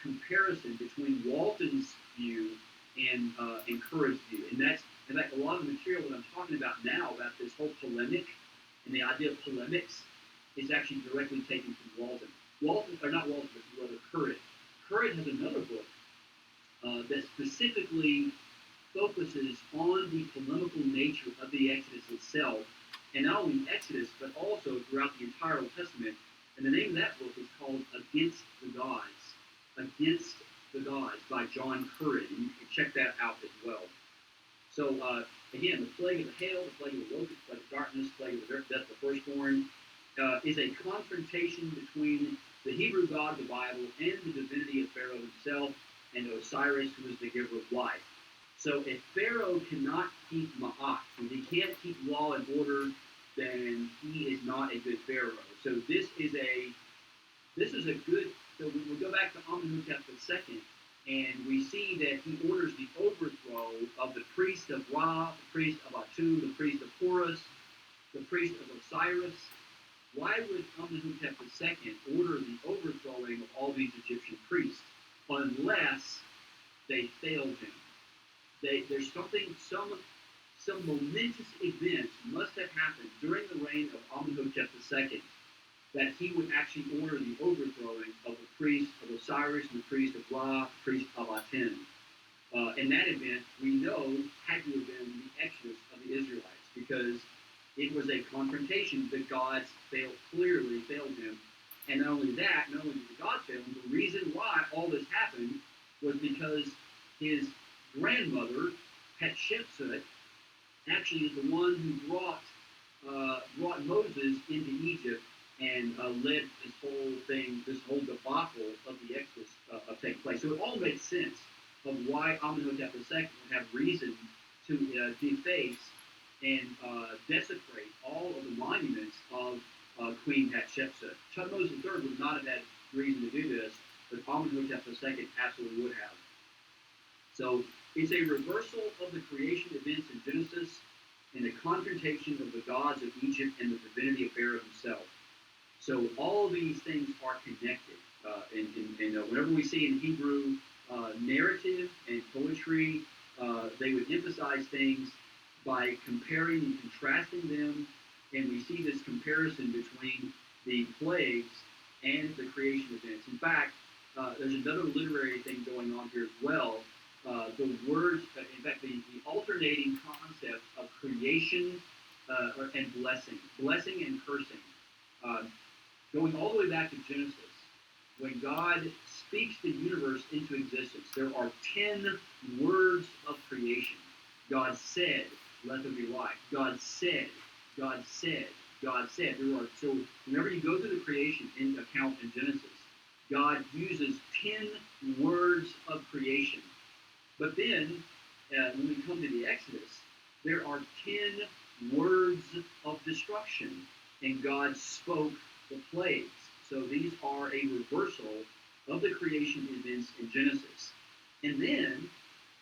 comparison between Walton's view and Currid's view. And that's, in fact, a lot of the material that I'm talking about now, about this whole polemic and the idea of polemics, is actually directly taken from Walton. Not Walton, but rather Currid. Currid has another book that specifically focuses on the polemical nature of the Exodus itself, and not only Exodus, but also throughout the entire Old Testament. And the name of that book is called Against the Gods. Against the Gods by John Currid. And you can check that out as well. So, again, the plague of the hail, the plague of the locust, the plague of darkness, the plague of the death of the firstborn, is a confrontation between the Hebrew God of the Bible and the divinity of Pharaoh himself and Osiris, who is the giver of life. So if Pharaoh cannot keep Ma'at, if he can't keep law and order, then he is not a good Pharaoh. So this is a good. So we go back to Amenhotep II. And we see that he orders the overthrow of the priest of Ra, the priest of Atu, the priest of Horus, the priest of Osiris. Why would Amenhotep II order the overthrowing of all these Egyptian priests unless they failed him? There's some momentous event must have happened during the reign of Amenhotep II that he would actually order the overthrowing of the priest of Osiris and the priest of Ra, the priest of Aten. And that event, we know, had to have been the exodus of the Israelites, because it was a confrontation that God clearly failed him. And not only that, not only did God fail him, the reason why all this happened was because his grandmother, Hatshepsut, actually is the one who brought Moses into Egypt and led this whole thing, this whole debacle of the Exodus taking place. So it all makes sense of why Amenhotep II would have reason to deface and desecrate all of the monuments of Queen Hatshepsut. Thutmose III would not have had reason to do this, but Amenhotep II absolutely would have. So it's a reversal of the creation events in Genesis and the confrontation of the gods of Egypt and the divinity of Pharaoh himself. So all these things are connected. And whenever we see in Hebrew narrative and poetry, they would emphasize things by comparing and contrasting them. And we see this comparison between the plagues and the creation events. In fact, there's another literary thing going on here as well. The words, in fact, the alternating concept of creation and blessing and cursing. Going all the way back to Genesis, when God speaks the universe into existence, there are 10 words of creation. God said, let there be light. God said, God said, God said. So whenever you go through the creation account in Genesis, God uses 10 words of creation. But then, when we come to the Exodus, there are 10 words of destruction, and God spoke the plagues. So these are a reversal of the creation events in Genesis. And then,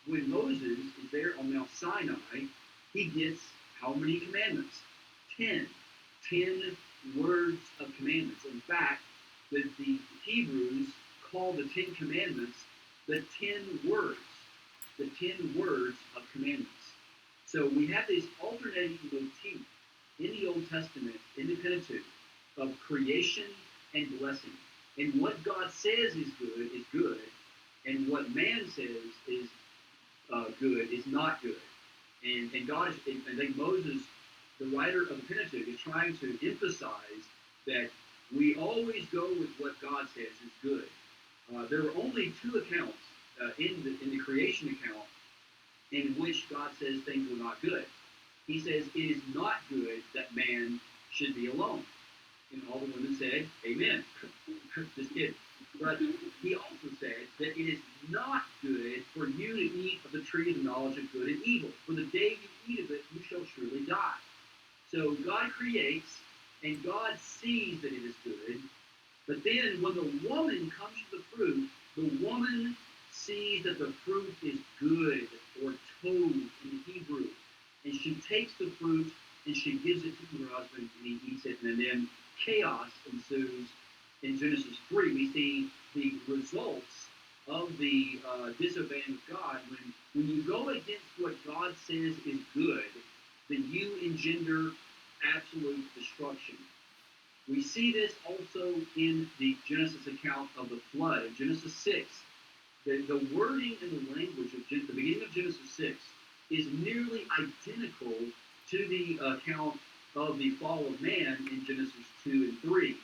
when Moses is there on Mount Sinai, he gets how many commandments? 10. 10 words of commandments. In fact, the Hebrews call the 10 commandments the 10 words. The 10 words of commandments. So we have this alternating motif in the Old Testament, in the Pentateuch, of creation and blessing. And what God says is good, and what man says is good is not good. And God is, I think Moses, the writer of the Pentateuch, is trying to emphasize that we always go with what God says is good. There are only two accounts in the creation account in which God says things were not good. He says it is not good that man should be alone. And all the women said, amen. Just kidding. But he also said that it is not good for you to eat of the tree of the knowledge of good and evil. For the day you eat of it, you shall surely die. So God creates, and God sees that it is good. But then when the woman comes to the fruit, the woman sees that the fruit is good, or tov in the Hebrew. And she takes the fruit and she gives it to her husband, and he eats it, and then chaos ensues. In Genesis 3, we see the results of the disobeying of God. When you go against what God says is good, then you engender absolute destruction. We see this also in the Genesis account of the flood. In Genesis 6, the wording and the language of the beginning of Genesis 6 is nearly identical to the account of the fall of man in Genesis 2 and 3.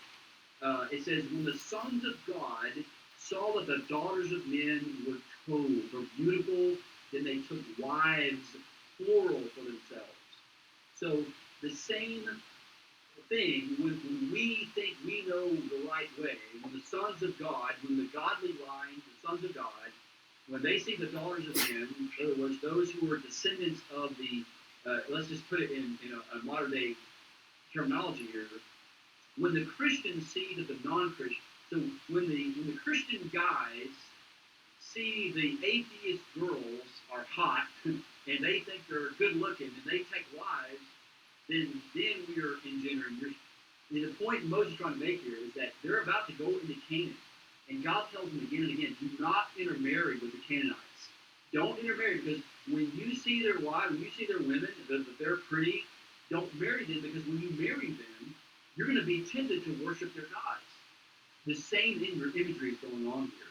It says, when the sons of God saw that the daughters of men were were beautiful, then they took wives, plural, for themselves. So the same thing, when we think we know the right way, when the sons of God, when the godly line, the sons of God, when they see the daughters of men, in other words, those who are descendants of the, let's just put it in a modern day terminology here, when the Christians see that the non-Christian, so when the Christian guys see the atheist girls are hot and they think they're good looking and they take wives, then we are engendering. The point Moses is trying to make here is that they're about to go into Canaan. And God tells them again and again, do not intermarry with the Canaanites. Don't intermarry, because when you see their wives, when you see their women, that they're pretty, don't marry them, because when you marry them, you're going to be tempted to worship their gods. The same imagery is going on here.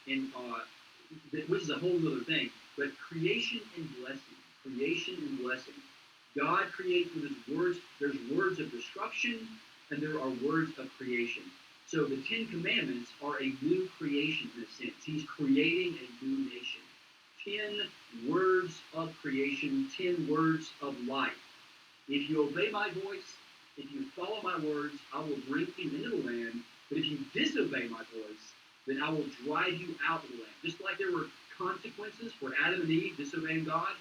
In fact, which is a whole other thing, but creation and blessing. Creation and blessing. God creates with his words. There's words of destruction, and there are words of creation. So the Ten Commandments are a new creation in a sense. He's creating a new nation. 10 words of creation, 10 words of life. If you obey my voice, if you follow my words, I will bring you into the land. But if you disobey my voice, then I will drive you out of the land. Just like there were consequences for Adam and Eve disobeying God,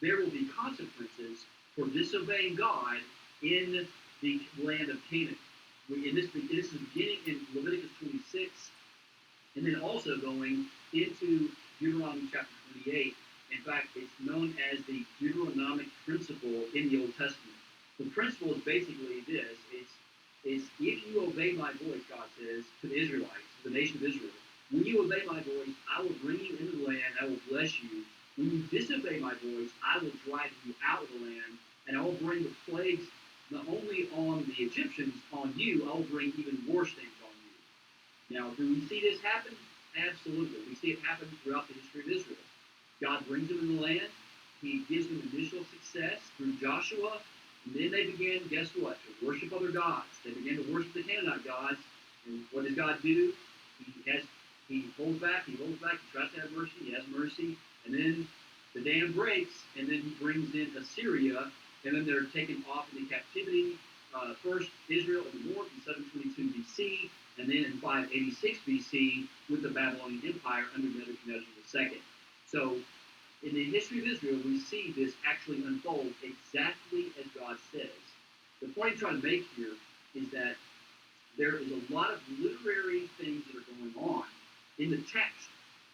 there will be consequences for disobeying God in the land of Canaan. This is beginning in Leviticus 26, and then also going into Deuteronomy chapter 28. In fact, it's known as the Deuteronomic principle in the Old Testament. The principle is basically this: it's if you obey my voice, God says to the Israelites, to the nation of Israel, when you obey my voice, I will bring you into the land, I will bless you. When you disobey my voice, I will drive you out of the land, and I will bring the plagues not only on the Egyptians, on you, I will bring even worse things on you. Now, do we see this happen? Absolutely. We see it happen throughout the history of Israel. God brings them in the land. He gives them initial success through Joshua. And then they begin, guess what? To worship other gods. They begin to worship the Canaanite gods. And what does God do? He holds back, he tries to have mercy, he has mercy. And then the dam breaks, and then he brings in Assyria, and then they're taken off into captivity. First, Israel in the north in 722 BC, and then in 586 BC with the Babylonian Empire under Nebuchadnezzar II. So, in the history of Israel, we see this actually unfold exactly as God says. The point I'm trying to make here is that there is a lot of literary things that are going on in the text,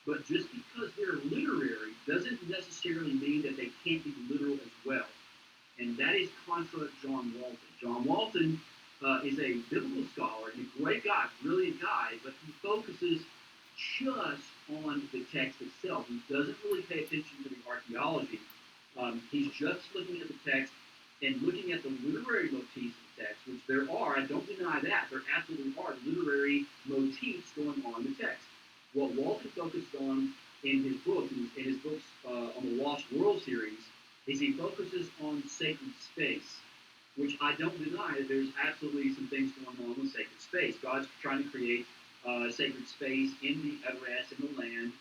but just because they're literary doesn't necessarily mean that they can't be literal as well. And that is contra John Walton. John Walton is a biblical scholar and a great guy, brilliant guy, but he focuses just on the text itself. He doesn't really pay attention to the archaeology. He's just looking at the text and looking at the literary motifs of the text, which there are. I don't deny that. There absolutely are literary motifs going on in the text. What Walton focused on in his books on the Lost World series, is he focuses on sacred space, which I don't deny that there's absolutely some things going on with sacred space. God's trying to create sacred space in the rest in the land,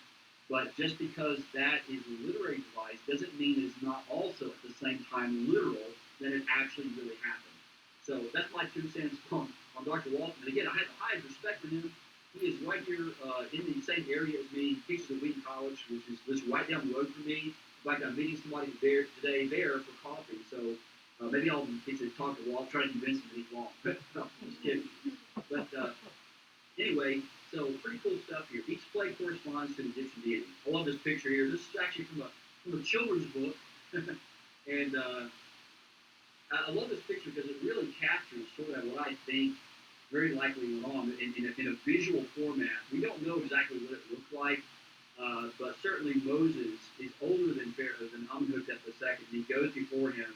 but just because that is a literary device doesn't mean it's not also at the same time literal that it actually really happened. So that's my 2 cents on Dr. Walton. And again, I have the highest respect for him. He is right here in the same area as me. He teaches at Wheaton College, which is just right down the road from me. In fact, I'm meeting somebody today there for coffee. So maybe I'll get to talk to Walt, try to convince him that he's wrong. But no, I'm just kidding. But anyway, so pretty cool stuff here. Each plague corresponds to an Egyptian deity. I love this picture here. This is actually from a children's book. And I love this picture because it really captures sort of what I think very likely went on in a visual format. We don't know exactly what it looked like, but certainly Moses is older than Pharaoh, than Amenhotep II. He goes before him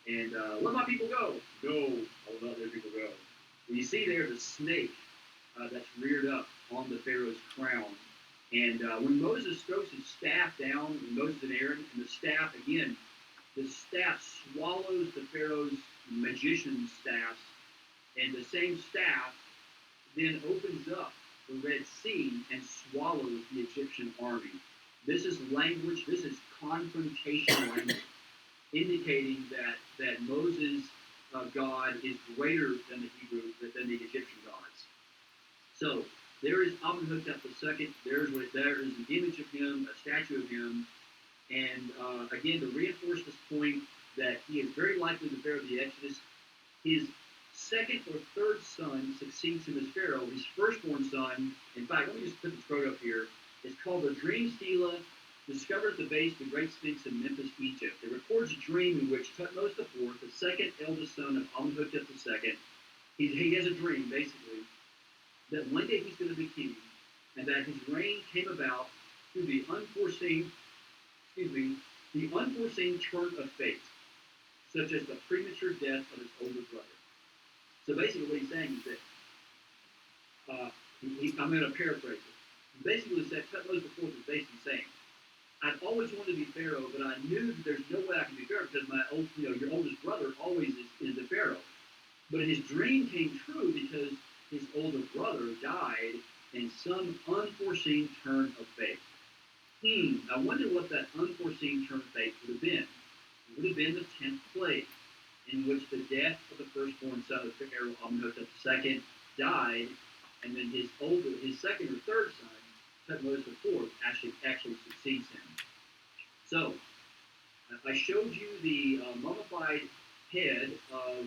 and let my people go. No, I will not let people go. And you see there the snake that's reared up on the Pharaoh's crown. And when Moses throws his staff down, and Moses and Aaron, and the staff, again, the staff swallows the Pharaoh's magician's staffs, and the same staff then opens up the Red Sea and swallows the Egyptian army. This is language, this is confrontation language, indicating that Moses' God is greater than the than the Egyptian gods. So there is Amenhotep II. There is an image of him, a statue of him, and again, to reinforce this point that he is very likely the Pharaoh of the Exodus. His second or third son succeeds him as Pharaoh. His firstborn son, in fact, let me just put this quote up here. It's called the Dream Stela, discovered at the base of the Great Sphinx in Memphis, Egypt. It records a dream in which Tutmosis IV, the second eldest son of Amenhotep II, he has a dream, basically, that one day he's going to be king, and that his reign came about through the unforeseen turn of fate, such as the premature death of his older brother. So basically what he's saying is that, I'm going to paraphrase it. He basically said, Tutmosis IV is basically saying, I've always wanted to be Pharaoh, but I knew that there's no way I can be Pharaoh because your oldest brother always is the Pharaoh. But his dream came true because his older brother died in some unforeseen turn of fate. I wonder what that unforeseen turn of fate would have been. It would have been the 10th plague, in which the death of the firstborn son of Pharaoh Amenhotep II died, and then his second or third son, Tutmosis IV, actually succeeds him. So, I showed you the mummified head of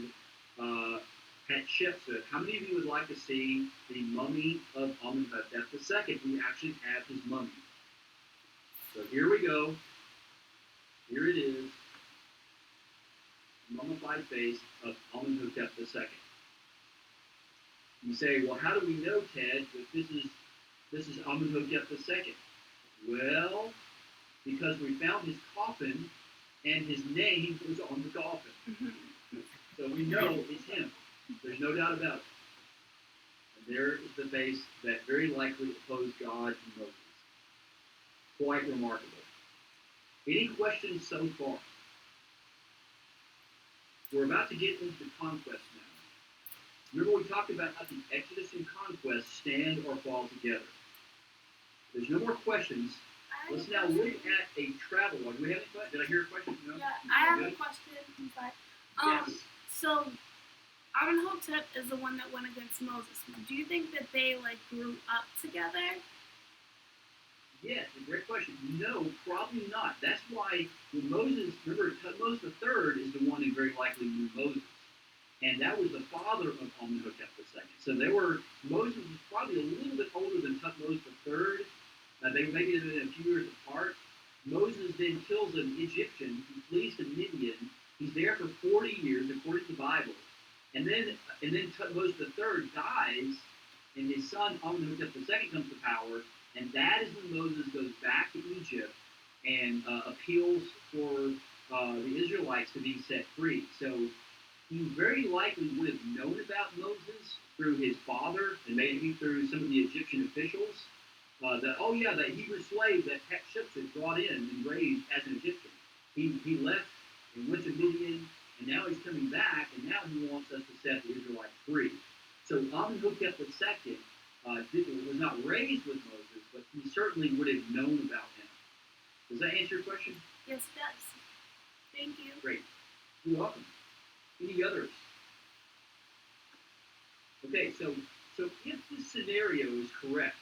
Hatshepsut. How many of you would like to see the mummy of Amenhotep II? We actually have his mummy. So here we go. Here it is. Mummified face of Amenhotep II. You say, well, how do we know, Ted, that this is Amenhotep II? Well, because we found his coffin and his name was on the coffin. So we know it's him. There's no doubt about it. And there is the face that very likely opposed God and Moses. Quite remarkable. Any questions so far? We're about to get into the conquest now. Remember we talked about how the Exodus and conquest stand or fall together. There's no more questions. Let's now look at a travel log. Do we have any questions? Did I hear a question? No? Yeah, I have a question. Yes. So Amenhotep is the one that went against Moses. Do you think that they grew up together? Yes, a great question. No, probably not. That's why when Moses, remember, Tutmosis III is the one who very likely knew Moses. And that was the father of Amenhotep II. So Moses was probably a little bit older than Tutmosis III. They maybe have been a few years apart. Moses then kills an Egyptian. He flees to Midian. He's there for 40 years, according to the Bible. And then Tutmosis III dies, and his son Amenhotep II comes to power. And that is when Moses goes back to Egypt and appeals for the Israelites to be set free. So he very likely would have known about Moses through his father and maybe through some of the Egyptian officials. That Hebrew slave that Hatshepsut brought in and raised as an Egyptian. He left and went to Midian, and now he's coming back, and now he wants us to set the Israelites free. So Amenhotep II was not raised with Moses, but he certainly would have known about him. Does that answer your question? Yes, it does. Thank you. Great. You're welcome. Any others? Okay, so if this scenario is correct,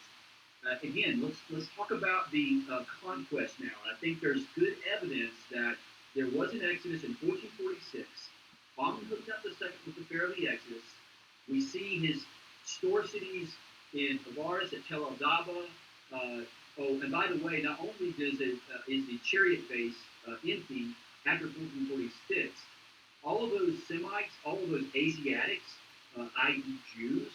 again, let's talk about the conquest now. I think there's good evidence that there was an Exodus in 1446. Amenhotep II was the pharaoh of the Exodus. We see his store cities in Avaris at Tel Adaba. And by the way, not only is the chariot base empty after 1446, all of those Semites, all of those Asiatics, i.e. Jews,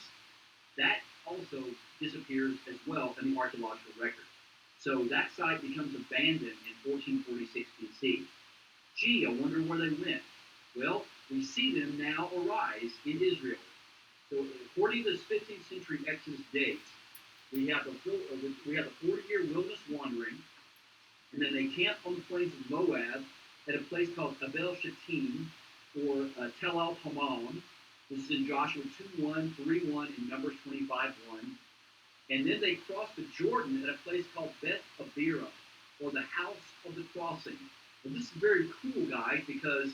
that also disappears as well in the archaeological record. So that site becomes abandoned in 1446 BC. Gee, I wonder where they went. Well, we see them now arise in Israel. So according to this 15th century Exodus date, we have the 40-year wilderness wandering, and then they camp on the plains of Moab at a place called Abel Shittim, or Tel El Hamon. This is in Joshua 2:1, 3:1, and Numbers 25:1. And then they cross the Jordan at a place called Beth Abira, or the House of the Crossing. And this is very cool, guys, because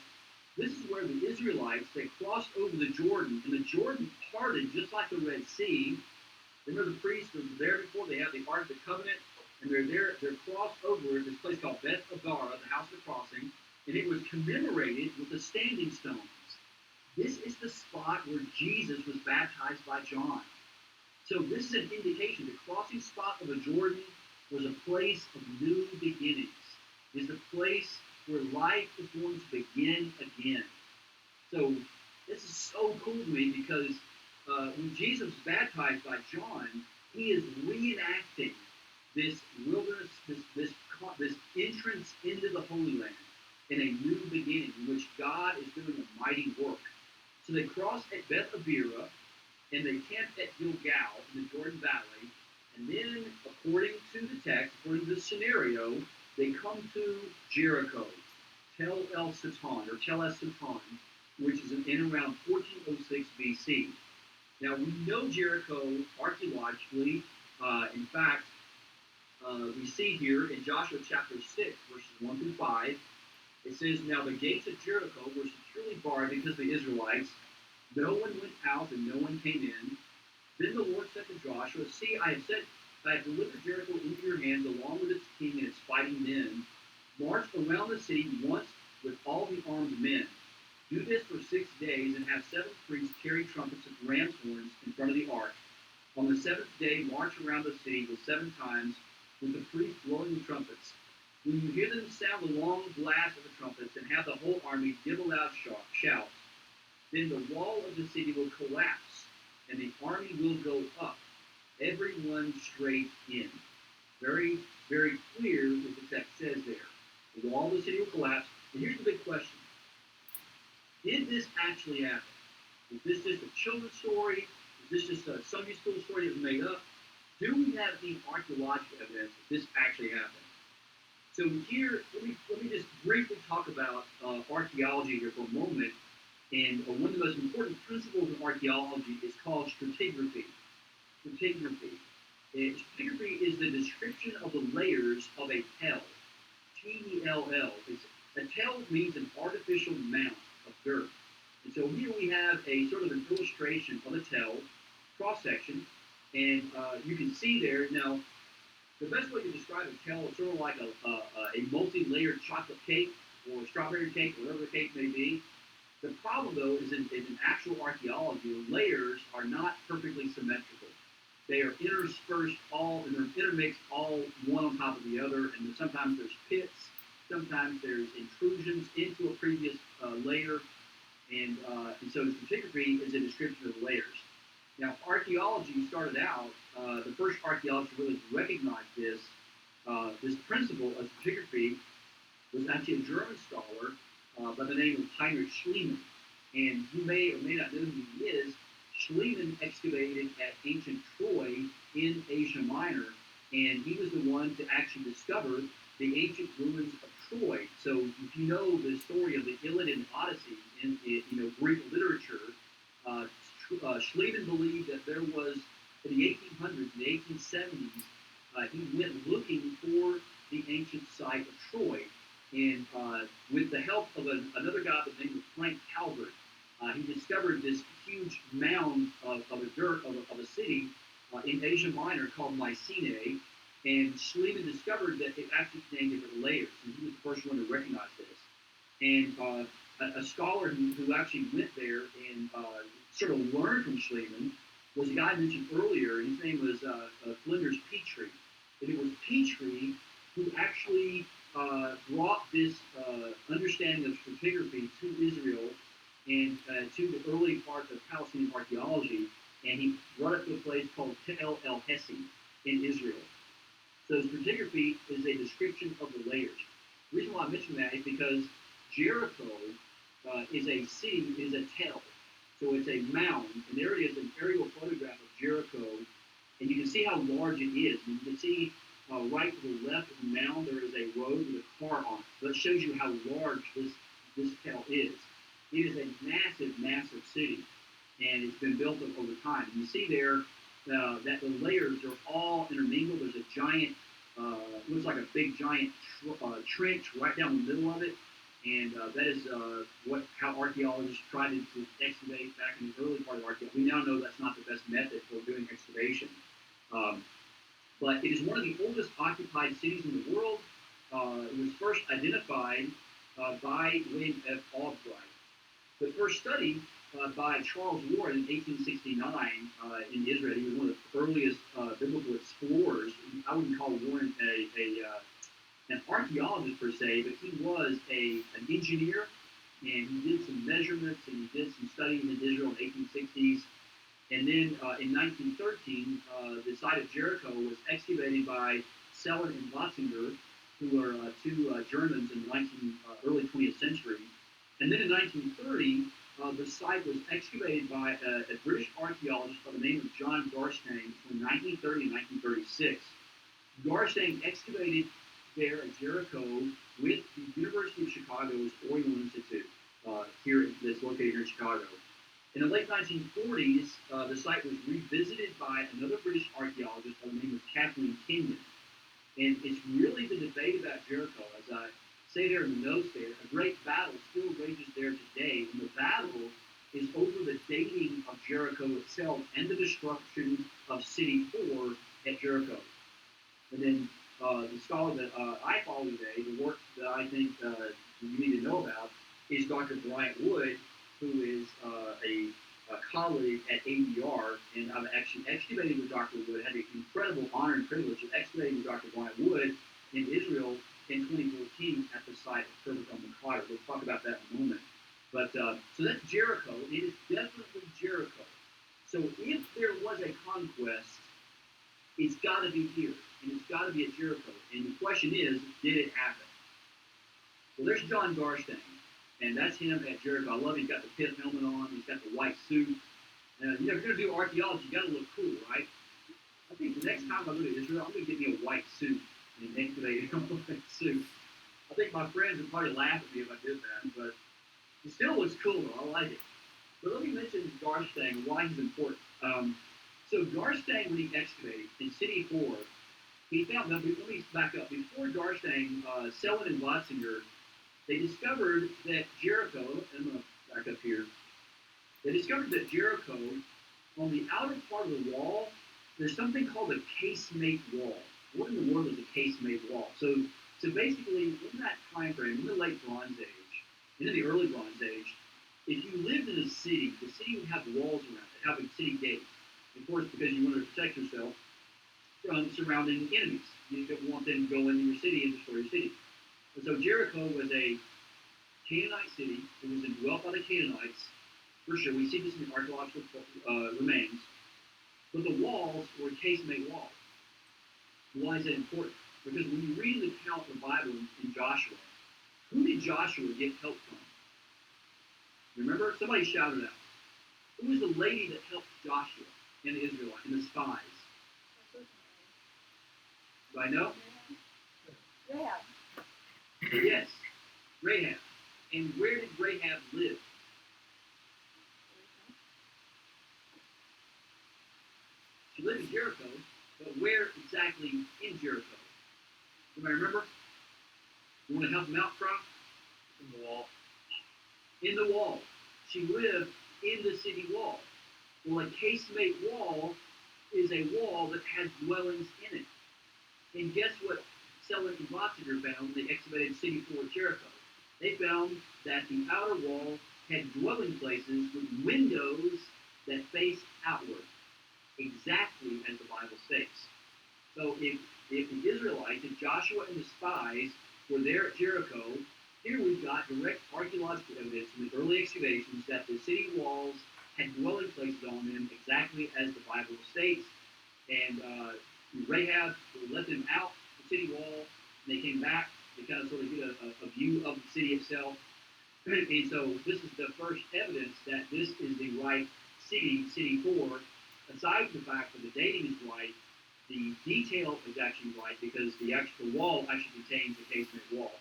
this is where the Israelites, they crossed over the Jordan, and the Jordan parted just like the Red Sea. Remember the priests were there before, they have the Ark of the Covenant, and they're crossed over this place called Beth Abara, the House of the Crossing, and it was commemorated with the standing stones. This is the spot where Jesus was baptized by John. So this is an indication, the crossing spot of the Jordan was a place of new beginnings. It's a place where life is going to begin again. So this is so cool to me because when Jesus was baptized by John, he is reenacting this wilderness, this entrance into the Holy Land in a new beginning in which God is doing a mighty work. So they cross at Beth Abira and they camp at Gilgal in the Jordan Valley. And then, according to the text, according to the scenario, they come to Jericho, Tel El Satan, or Tel Es Satan, which is in around 1406 BC. Now, we know Jericho archaeologically. In fact, we see here in Joshua chapter 6, verses 1 through 5, it says, "Now the gates of Jericho were securely barred because of the Israelites. No one went out and no one came in. Then the Lord said to Joshua, See, I have delivered Jericho into your hands along with its king and its fighting men. March around the city once with all the armed men. Do this for 6 days and have 7 priests carry trumpets of ram's horns in front of the ark. On the 7th day, march around the city with 7 times with the priests blowing the trumpets. When you hear them sound the long blast of the trumpets and have the whole army give a loud shout, then the wall of the city will collapse and the army will go up, everyone straight in." Very, very clear what the text says there. The wall of the city will collapse. And here's the big question. Did this actually happen? Is this just a children's story? Is this just a Sunday school story that was made up? Do we have any archaeological evidence that this actually happened? So here, let me just briefly talk about archaeology here for a moment. And one of the most important principles of archaeology is called stratigraphy. Stratigraphy. Stratigraphy is the description of the layers of a tell. T-E-L-L. A tell means an artificial mound of dirt. And so here we have a sort of an illustration of a tell, cross-section, and you can see there. Now, the best way to describe a tell is sort of like a multi-layered chocolate cake or strawberry cake, whatever the cake may be. The problem, though, is in actual archaeology, the layers are not perfectly symmetrical. They are interspersed and they're intermixed all one on top of the other, and sometimes there's pits, sometimes there's intrusions into a previous layer, and so the stratigraphy is a description of the layers. Now, archaeology started out, the first archaeologists really recognized this principle of stratigraphy was actually a German scholar by the name of Heinrich Schliemann. And you may or may not know who he is. Schliemann excavated at ancient Troy in Asia Minor, and he was the one to actually discover the ancient ruins of Troy. So if you know the story of the Iliad and Odyssey in Greek literature, Schliemann believed that there was, in the 1800s, in the 1870s, he went looking for the ancient site of Troy. And with the help of another guy by the name of Frank Calvert, he discovered this huge mound of a city in Asia Minor called Mycenae. And Schliemann discovered that it actually contained different layers, and he was the first one to recognize this. And a scholar who actually went there and sort of learned from Schliemann was a guy I mentioned earlier, and his name was Flinders Petrie. And it was Petrie who actually brought this understanding of stratigraphy to Israel and to the early part of Palestinian archaeology, and he brought it to a place called Tel El Hesi in Israel. So stratigraphy is a description of the layers. The reason why I mention that is because Jericho is a city, is a tell. So it's a mound, and there is an aerial photograph of Jericho, and you can see how large it is. And you can see right to the left of the mound, there is a road with a car on it. So that shows you how large this tell is. It is a massive, massive city, and it's been built up over time. And you see there that the layers are all intermingled. There's a giant, looks like a big giant trench right down the middle of it, and that is how archaeologists tried to excavate back in the early part of archaeology. We now know that's not the best method for doing excavation. But it is one of the oldest occupied cities in the world. It was first identified by William F. Albright. The first study by Charles Ward in 1869 in Israel. He was one of the earliest biblical explorers. I wouldn't call Warren an archaeologist per se, but he was an engineer, and he did some measurements and he did some studying in Israel in the 1860s. And then in 1913, the site of Jericho was excavated by Seller and Watzinger, who were two Germans in the early 20th century. And then in 1930, the site was excavated by a British archaeologist by the name of John Garstang between 1930 and 1936. Garstang excavated there at Jericho with the University of Chicago's Oriental Institute that's located here in Chicago. In the late 1940s, the site was revisited by another British archaeologist by the name of Kathleen Kenyon. And it's really the debate about Jericho. As I say there in the notes there, a great battle still rages there today. And the battle is over the dating of Jericho itself and the destruction of City 4 at Jericho. And then the scholar that I follow today, the work that I think you need to know about, is Dr. Bryant Wood, who is a colleague at ADR, and I've actually excavated with Dr. Wood, had the incredible honor and privilege of excavating with Dr. Bryant Wood in Israel in 2014 at the site of Kermit Makata. We'll talk about that in a moment. But so that's Jericho. It is definitely Jericho. So if there was a conquest, it's got to be here, and it's got to be at Jericho. And the question is, did it happen? Well, there's John Garstang. And that's him at Jericho. I love him. He's got the pit helmet on. He's got the white suit. If you're going to do archaeology, you got to look cool, right? I think the next time I go to Israel, I'm going to get me a white suit and excavate a white suit. I think my friends would probably laugh at me if I did that, but it still looks cool, though. I like it. But let me mention Garstang and why he's important. So Garstang, when he excavated in City 4, he found, let me back up. Before Garstang, Selwyn and Watzinger, they discovered that Jericho, and I'm going to back up here, they discovered that Jericho, on the outer part of the wall, there's something called a casemate wall. What in the world is a casemate wall? So basically, in that time frame, in the late Bronze Age, into the early Bronze Age, if you lived in a city, the city would have walls around it, have a city gate. Of course, because you wanted to protect yourself from surrounding enemies. You didn't want them to go into your city and destroy your city. And so Jericho was a Canaanite city. It was indwelt by the Canaanites. For sure, we see this in the archaeological remains. But the walls were casemate walls. Why is that important? Because when you read the account of the Bible in Joshua, who did Joshua get help from? Remember? Somebody shouted out. Who was the lady that helped Joshua and the Israelites and the spies? Do I know? Yeah. Yes, Rahab. And where did Rahab live? She lived in Jericho, but where exactly in Jericho? Anybody remember? You want to help them out, Croc? In the wall. In the wall. She lived in the city wall. Well, a casemate wall is a wall that has dwellings in it. And guess what Selleck and Watzinger found when they excavated City 4 Jericho? They found that the outer wall had dwelling places with windows that face outward, exactly as the Bible states. So if the Israelites, if Joshua and the spies were there at Jericho, here we've got direct archaeological evidence from the early excavations that the city walls had dwelling places on them, exactly as the Bible states. And Rahab let them out the city wall, and they came back. They kind of sort of get a view of the city itself. And so this is the first evidence that this is the right city, City 4. Aside from the fact that the dating is right, the detail is actually right because the actual wall actually contains a casement wall.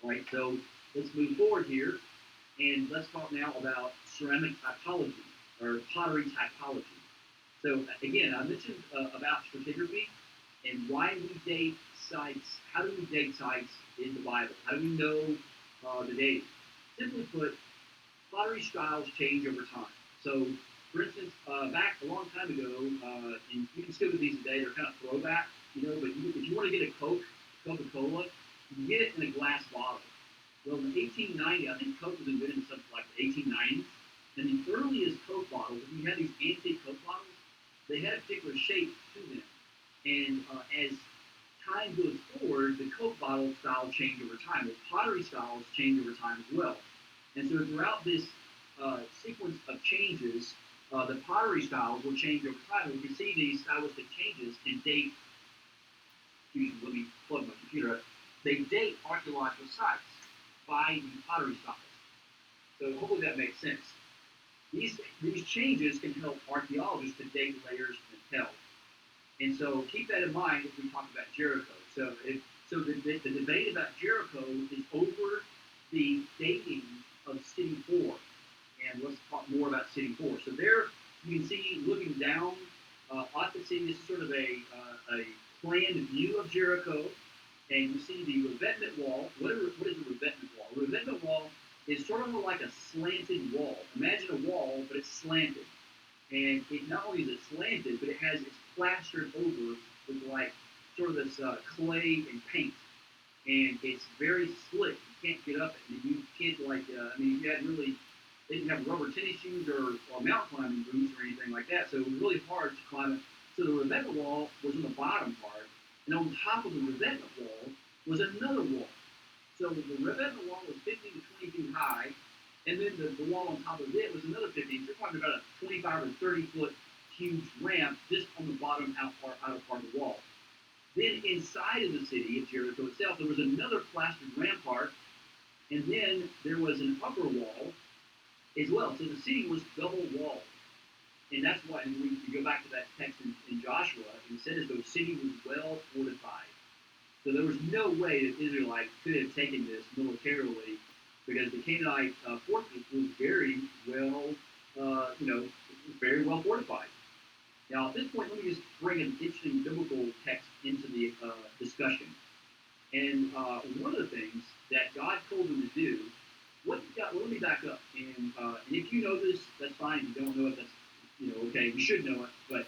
All right, so let's move forward here, and let's talk now about ceramic typology, or pottery typology. So again, I mentioned about stratigraphy and why we date sites. How do we date sites in the Bible? How do we know the dating? Simply put, pottery styles change over time. So, for instance, back a long time ago, and you can still do these today, they're kind of throwback, but if you want to get a Coca-Cola, you can get it in a glass bottle. Well, in 1890, I think Coke was invented in something like the 1890s. And the earliest Coke bottles, if you had these antique Coke bottles, they had a particular shape to them. And as time goes forward, the Coke bottle style change over time. The pottery styles change over time as well. And so throughout this sequence of changes, the pottery styles will change over time. And we can see these stylistic changes and date, let me plug my computer up, they date archaeological sites by the pottery styles. So hopefully that makes sense. These changes can help archaeologists to date layers and tell. And so keep that in mind as we talk about Jericho. So the debate about Jericho is over the dating of City 4. And let's talk more about City 4. So there you can see, looking down off the city, this is sort of a planned view of Jericho. And you see the revetment wall. What is a revetment wall? A revetment wall is sort of like a slanted wall. Imagine a wall, but it's slanted. And it not only is it slanted, but it's plastered over with like sort of this clay and paint. And it's very slick. You can't get up it. You can't you had really, they didn't have rubber tennis shoes or mountain climbing boots or anything like that. So it was really hard to climb it. So the revetment wall was on the bottom part. And on top of the revetment wall was another wall. So the revetment wall was 15 to 20 feet high, and then the wall on top of it was another 15. So you're talking about a 25 or 30 foot huge ramp just on the bottom outer part of the wall. Then inside of the city of Jericho itself, there was another plastered rampart, and then there was an upper wall as well. So the city was double walled. And that's why, and we go back to that text in Joshua, and it said as though the city was well fortified. So there was no way that Israelites could have taken this militarily, because the Canaanite fortress was very well, very well fortified. Now, at this point, let me just bring an interesting biblical text into the discussion. And one of the things that God told them to do, let me back up. And if you know this, that's fine. If you don't know it, that's okay, you should know it, but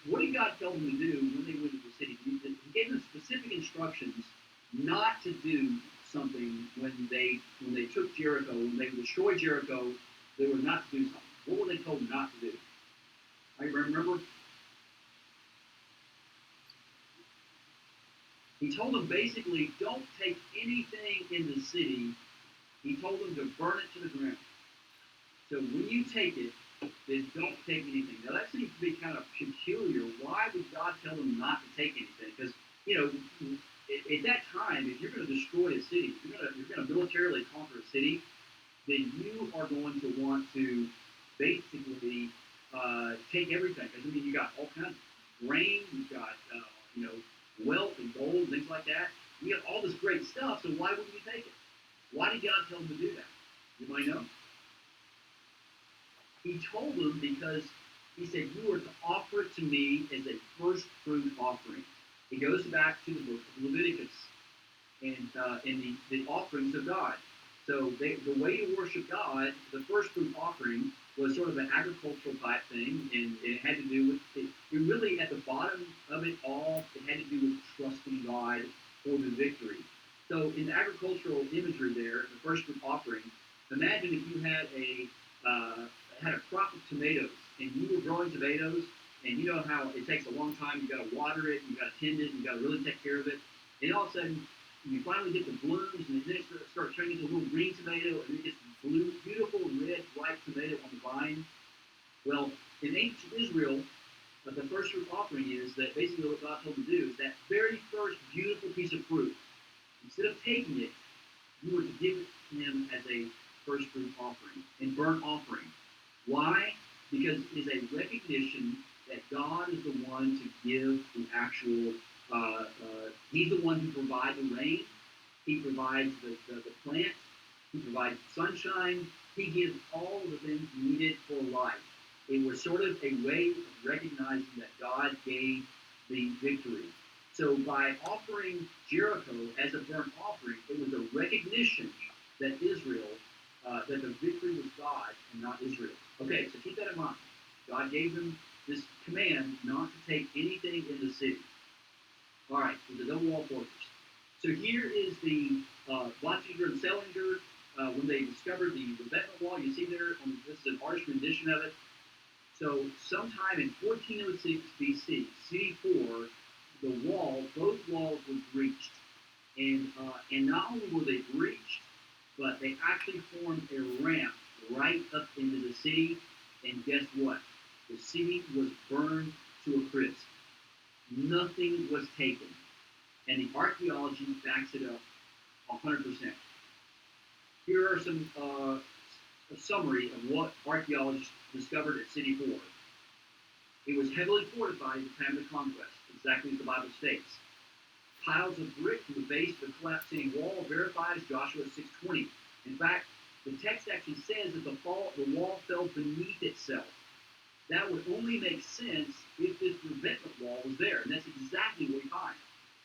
what did God tell them to do when they went to the city? He gave them specific instructions not to do something when they took Jericho, when they destroyed Jericho. They were not to do something. What were they told not to do? I remember. He told them basically, don't take anything in the city. He told them to burn it to the ground. So when you take it, then don't take anything. Now that seems to be kind of peculiar. Why would God tell them not to take anything? Because at that time, if you're going to destroy a city, if you're going to militarily conquer a city, then you are going to want to basically take everything. Because you got all kinds of grain, you've got wealth and gold and things like that. You have all this great stuff. So why wouldn't you take it? Why did God tell them to do that? You might know. He told them because he said, you are to offer it to me as a first fruit offering. It goes back to the book of Leviticus and the offerings of God. So the way to worship God, the first fruit offering was sort of an agricultural type thing, and it had to do with, it really at the bottom of it all, it had to do with trusting God for the victory. So in the agricultural imagery there, the first fruit offering, imagine if you had a crop of tomatoes, and you were growing tomatoes, and you know how it takes a long time. You got to water it, you got to tend it, you got to really take care of it. And all of a sudden, you finally get the blooms, and then it starts turning into a little green tomato, and it gets blue, beautiful red, ripe tomato on the vine. Well, in ancient Israel, the first fruit offering is that basically what God told them to do is that very first beautiful piece of fruit. Instead of taking it, you were to give it to him as a first fruit offering and burnt offering. Why? Because it is a recognition that God is the one to give the actual, he's the one who provides the rain, he provides the plant, he provides sunshine, he gives all the things needed for life. It was sort of a way of recognizing that God gave the victory. So by offering Jericho as a burnt offering, it was a recognition that Israel, that the victory was God and not Israel. Okay, so keep that in mind. God gave them this command not to take anything in the city. All right, so the double wall fortress. So here is the Blatchiger and Sellinger when they discovered the revetment wall. You see there, this is an artist rendition of it. So sometime in 1406 BC, C4, both walls were breached, and not only were they breached, but they actually formed a ramp right up into the city. And guess what? The city was burned to a crisp. Nothing was taken, and the archaeology backs it up 100%. Here are some a summary of what archaeologists discovered at City 4. It was heavily fortified at the time of the conquest, exactly as the Bible states. Piles of brick from the base of the collapsed city wall verifies Joshua 6:20. In fact, the text actually says that the wall fell beneath itself. That would only make sense if this revetment wall was there, and that's exactly what we find.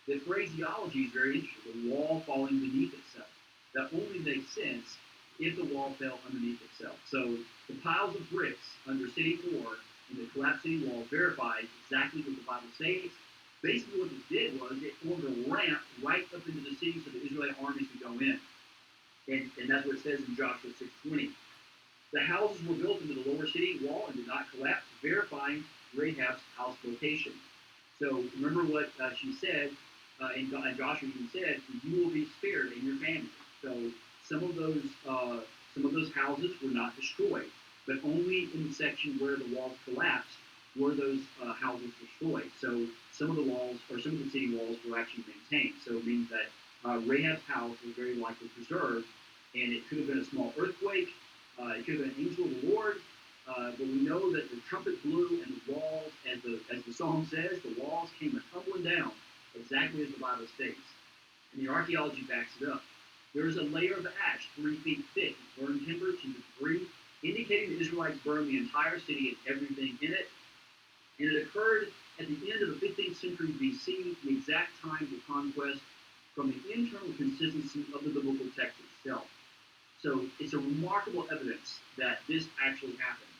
The phraseology is very interesting, the wall falling beneath itself. That only makes sense if the wall fell underneath itself. So the piles of bricks under City 4 and the collapsed city wall verifies exactly what the Bible states. Basically what it did was it formed a ramp right up into the city so the Israelite armies could go in. And that's what it says in Joshua 6:20. The houses were built into the lower city wall and did not collapse, verifying Rahab's house location. So remember what she said, and Joshua even said, "You will be spared and your family." So some of those houses were not destroyed, but only in the section where the walls collapsed were those houses destroyed. So some of the walls, or some of the city walls, were actually maintained. So it means that Rahab's house was very likely preserved, and it could have been a small earthquake. It could have been an angel of the Lord, but we know that the trumpet blew and the walls, as the psalm says, the walls came tumbling down, exactly as the Bible states. And the archaeology backs it up. There is a layer of ash 3 feet thick, burned timber 2 to 3, indicating the Israelites burned the entire city and everything in it. And it occurred at the end of the 15th century BC, the exact time of the conquest, from the internal consistency of the biblical text itself. So it's a remarkable evidence that this actually happened.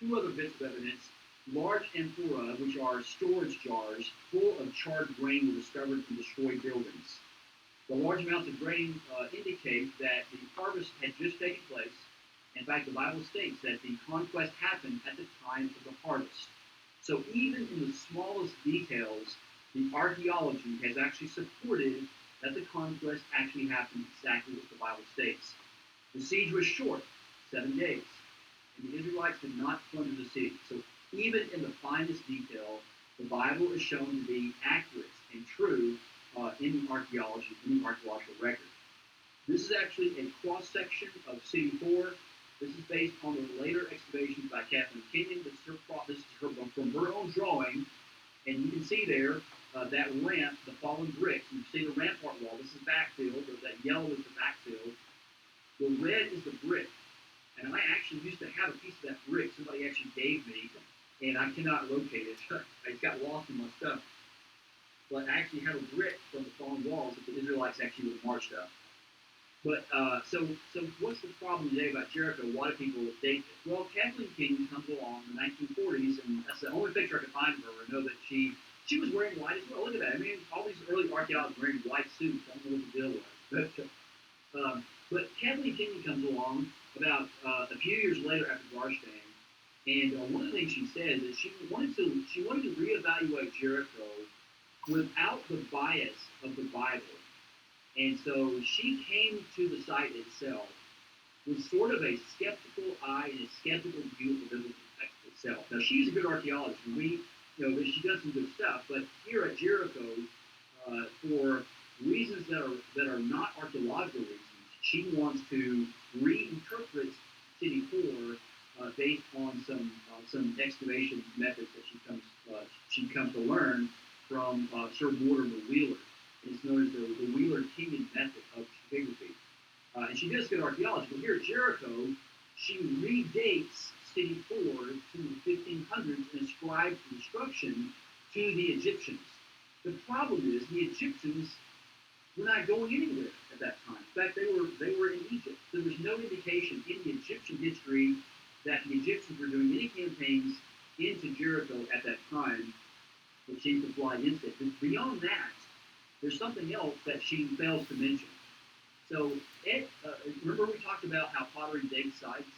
2 other bits of evidence. Large amphora, which are storage jars full of charred grain, were discovered in destroyed buildings. The large amounts of grain indicate that the harvest had just taken place. In fact, the Bible states that the conquest happened at the time of the harvest. So even in the smallest details, the archaeology has actually supported that the conquest actually happened exactly as the Bible states. The siege was short, 7 days, and the Israelites did not plunder the city. So even in the finest detail, the Bible is shown to be accurate and true in the archaeological record. This is actually a cross-section of City 4. This is based on the later excavations by Kathleen Kenyon. This is from her own drawing, and you can see there that ramp, the fallen bricks. You see the rampart wall. This is backfill. That yellow is the backfill. The red is the brick. And I actually used to have a piece of that brick somebody actually gave me, and I cannot locate it. It got lost in my stuff. But I actually have a brick from the fallen walls that the Israelites actually would have marched up. But so what's the problem today about Jericho? Why do people date it? Well, Kathleen Kenyon comes along in the 1940s, and that's the only picture I could find of her. I know that she was wearing white as well. Look at that. I mean, all these early archaeologists wearing white suits. I don't know what the deal was. But Kathleen Kenyon comes along about a few years later after Garstang, and one of the things she says is she wanted to reevaluate Jericho without the bias of the Bible. And so she came to the site itself with sort of a skeptical eye and a skeptical view of the biblical text itself. Now, she's a good archaeologist, and she does some good stuff. But here at Jericho, for reasons that are not archaeological reasons, she wants to reinterpret City 4 based on some excavation methods that she comes to learn from Sir Mortimer Wheeler. It's known as the Wheeler-Kenyon method of stratigraphy. And she does good archaeology, but here at Jericho, she redates City 4 to the 1500s and ascribes construction to the Egyptians. The problem is the Egyptians were not going anywhere at that time. In fact, they were in Egypt. There was no indication in the Egyptian history that the Egyptians were doing any campaigns into Jericho at that time, which seems to fly against it. But beyond that, there's something else that she fails to mention. So, remember we talked about how pottery dates sites?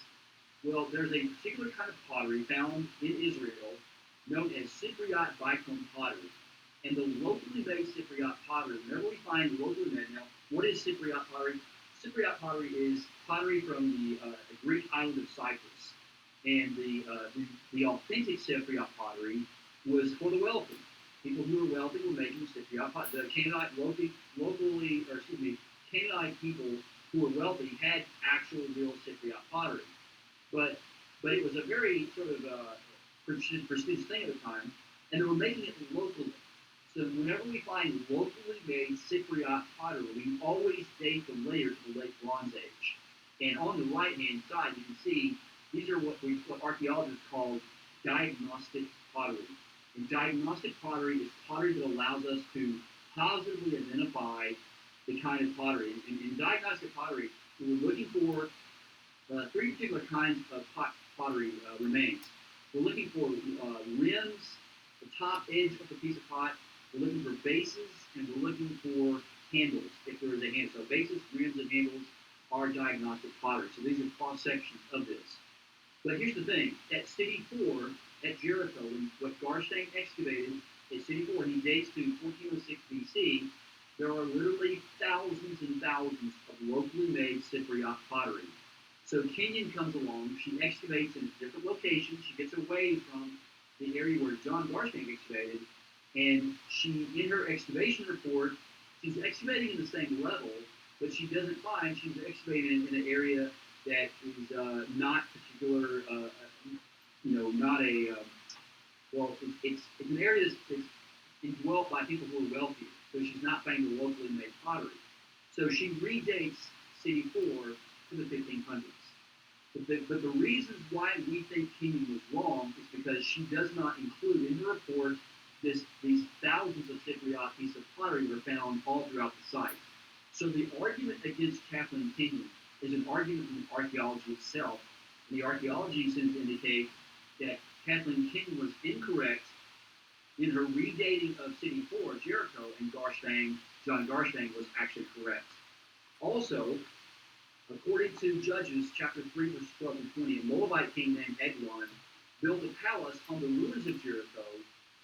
Well, there's a particular kind of pottery found in Israel known as Cypriot bicone pottery. And the locally made Cypriot pottery, whenever we find locally made, now, what is Cypriot pottery? Cypriot pottery is pottery from the Greek island of Cyprus. And the authentic Cypriot pottery was for the wealthy. People who were wealthy were making Cypriot pottery. The Canaanite people who were wealthy had actual real Cypriot pottery. But it was a very sort of prestigious thing at the time, and they were making it locally. So whenever we find locally made Cypriot pottery, we always date the layers to the late Bronze Age. And on the right-hand side, you can see these are what archaeologists call diagnostic pottery. And diagnostic pottery is pottery that allows us to positively identify the kind of pottery. In diagnostic pottery, we were looking for three particular kinds of pottery remains. We're looking for rims, the top edge of the piece of pot. We're looking for bases, and we're looking for handles, if there is a handle. So bases, rims, and handles are diagnostic pottery. So these are cross-sections of this. But here's the thing. At City 4, at Jericho, what Garstein excavated at City 4, and he dates to 1406 BC, there are literally thousands and thousands of locally made Cypriot pottery. So Kenyon comes along, she excavates in a different location, she gets away from the area where John Garstein excavated, and she, in her excavation report, she's excavating in the same level, but she doesn't find she's excavating in an area that is not particular, not a, it's an area that's indwelt by people who are wealthier, so she's not finding the locally made pottery. So she redates City 4 to the 1500s. But the reasons why we think Kenyon was wrong is because she does not include in her report these thousands of Cypriot pieces of pottery that are found all throughout the site. So the argument against Kathleen Kenyon is an argument in archaeology itself. And the archaeology seems to indicate that Kathleen Kenyon was incorrect in her redating of City 4, Jericho, and John Garstein was actually correct. Also, according to Judges chapter 3, verses 12 and 20, a Moabite king named Eglon built a palace on the ruins of Jericho,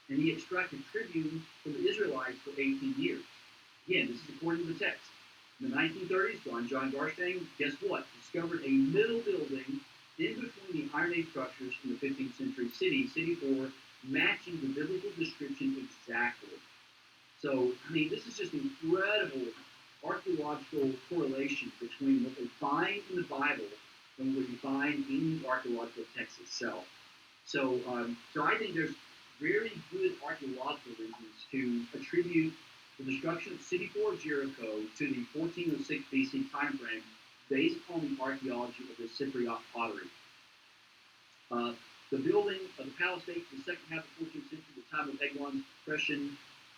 and he extracted tribute from the Israelites for 18 years. Again, this is according to the text. In the 1930s, John Garstein, guess what? Discovered a middle building in between the Iron Age structures in the 15th century City 4, matching the biblical description exactly. So, this is just incredible archaeological correlation between what we find in the Bible and what we find in the archaeological text itself. So I think there's very good archaeological reasons to attribute the destruction of City 4 Jericho to the 1406 BC time frame based on the archaeology of the Cypriot pottery. The building of the palace dates to the second half of the 14th century, the time of Eglon's oppression.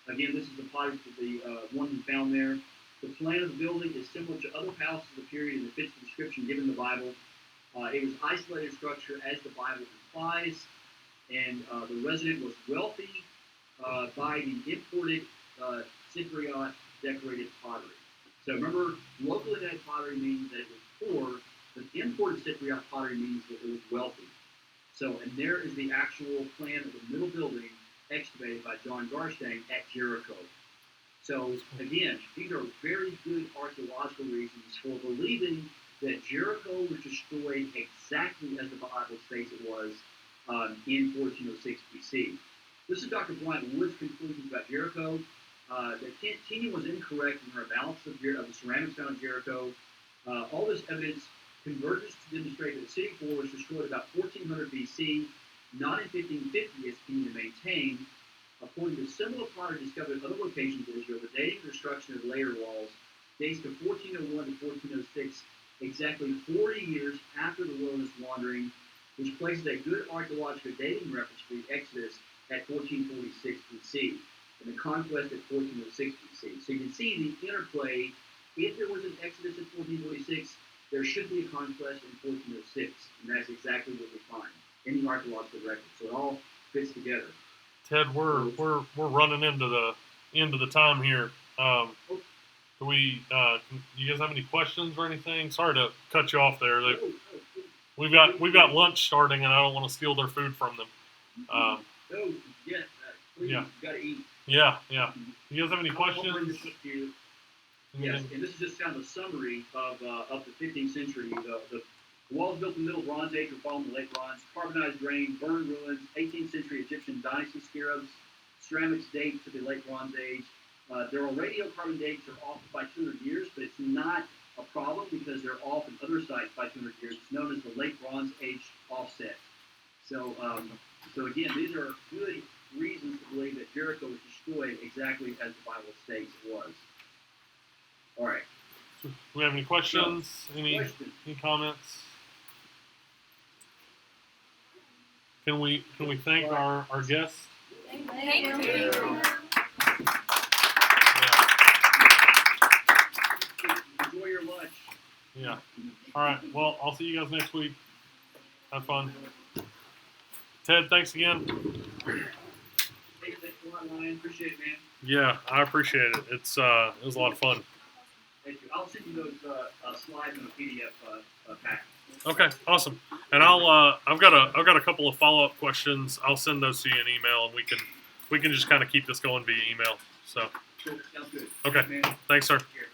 Again, this is the pottery for the one we found there. The plan of the building is similar to other palaces of the period and it fits the description given in the Bible. It was isolated structure as the Bible implies, and the resident was wealthy by the imported Cypriot decorated pottery. So remember, locally made pottery means that it was poor, but imported Cypriot pottery means that it was wealthy. So, and there is the actual plan of the middle building excavated by John Garstein at Jericho. So, again, these are very good archaeological reasons for believing that Jericho was destroyed exactly as the Bible states it was in 1406 BC. This is Dr. Bryant Wood's conclusions about Jericho. That Kenyon was incorrect in her analysis of the ceramics found in Jericho. All this evidence converges to demonstrate that City 4 was destroyed about 1400 BC, not in 1550 as Kenyon maintained. According to similar pottery discovered in other locations in Israel, the dating of the destruction of the layer walls dates to 1401 to 1406, exactly 40 years after the wilderness wandering, which places a good archaeological dating reference for the Exodus at 1446 BC and the conquest at 1406 BC. So you can see the interplay. If there was an Exodus in 1446, there should be a conquest in 1406, and that's exactly what we find in the archaeological record. So it all fits together. Ted, we're running into the end of the time here. Do we? Do you guys have any questions or anything? Sorry to cut you off there. We've got lunch starting, and I don't want to steal their food from them. Yes, please, Yeah. you gotta eat. Yeah. You guys have any I'll bring questions? this up to you. Yes, and this is just kind of a summary of the 15th century. The walls built in the Middle Bronze Age were following the Late Bronze, carbonized grain, burned ruins, 18th century Egyptian dynasty scarabs, ceramics date to the Late Bronze Age. Their radiocarbon dates are off by 200 years, but it's not a problem because they're off in other sites by 200 years. It's known as the Late Bronze Age offset. So, so again, these are good reasons to believe that Jericho was destroyed exactly as the Bible states it was. All right. Do we have any questions? Any comments? Can we thank our guests? Thank you. Enjoy your lunch. Yeah. All right. Well, I'll see you guys next week. Have fun. Ted, thanks again. Hey, thanks a lot, Ryan. Appreciate it, man. Yeah, I appreciate it. It was a lot of fun. Thank you. I'll send you those slides in a PDF pack. Okay, awesome. And I've got a couple of follow-up questions. I'll send those to you in email, and we can just kind of keep this going via email. So Cool. Sounds good. okay, Man. thanks, sir. Here.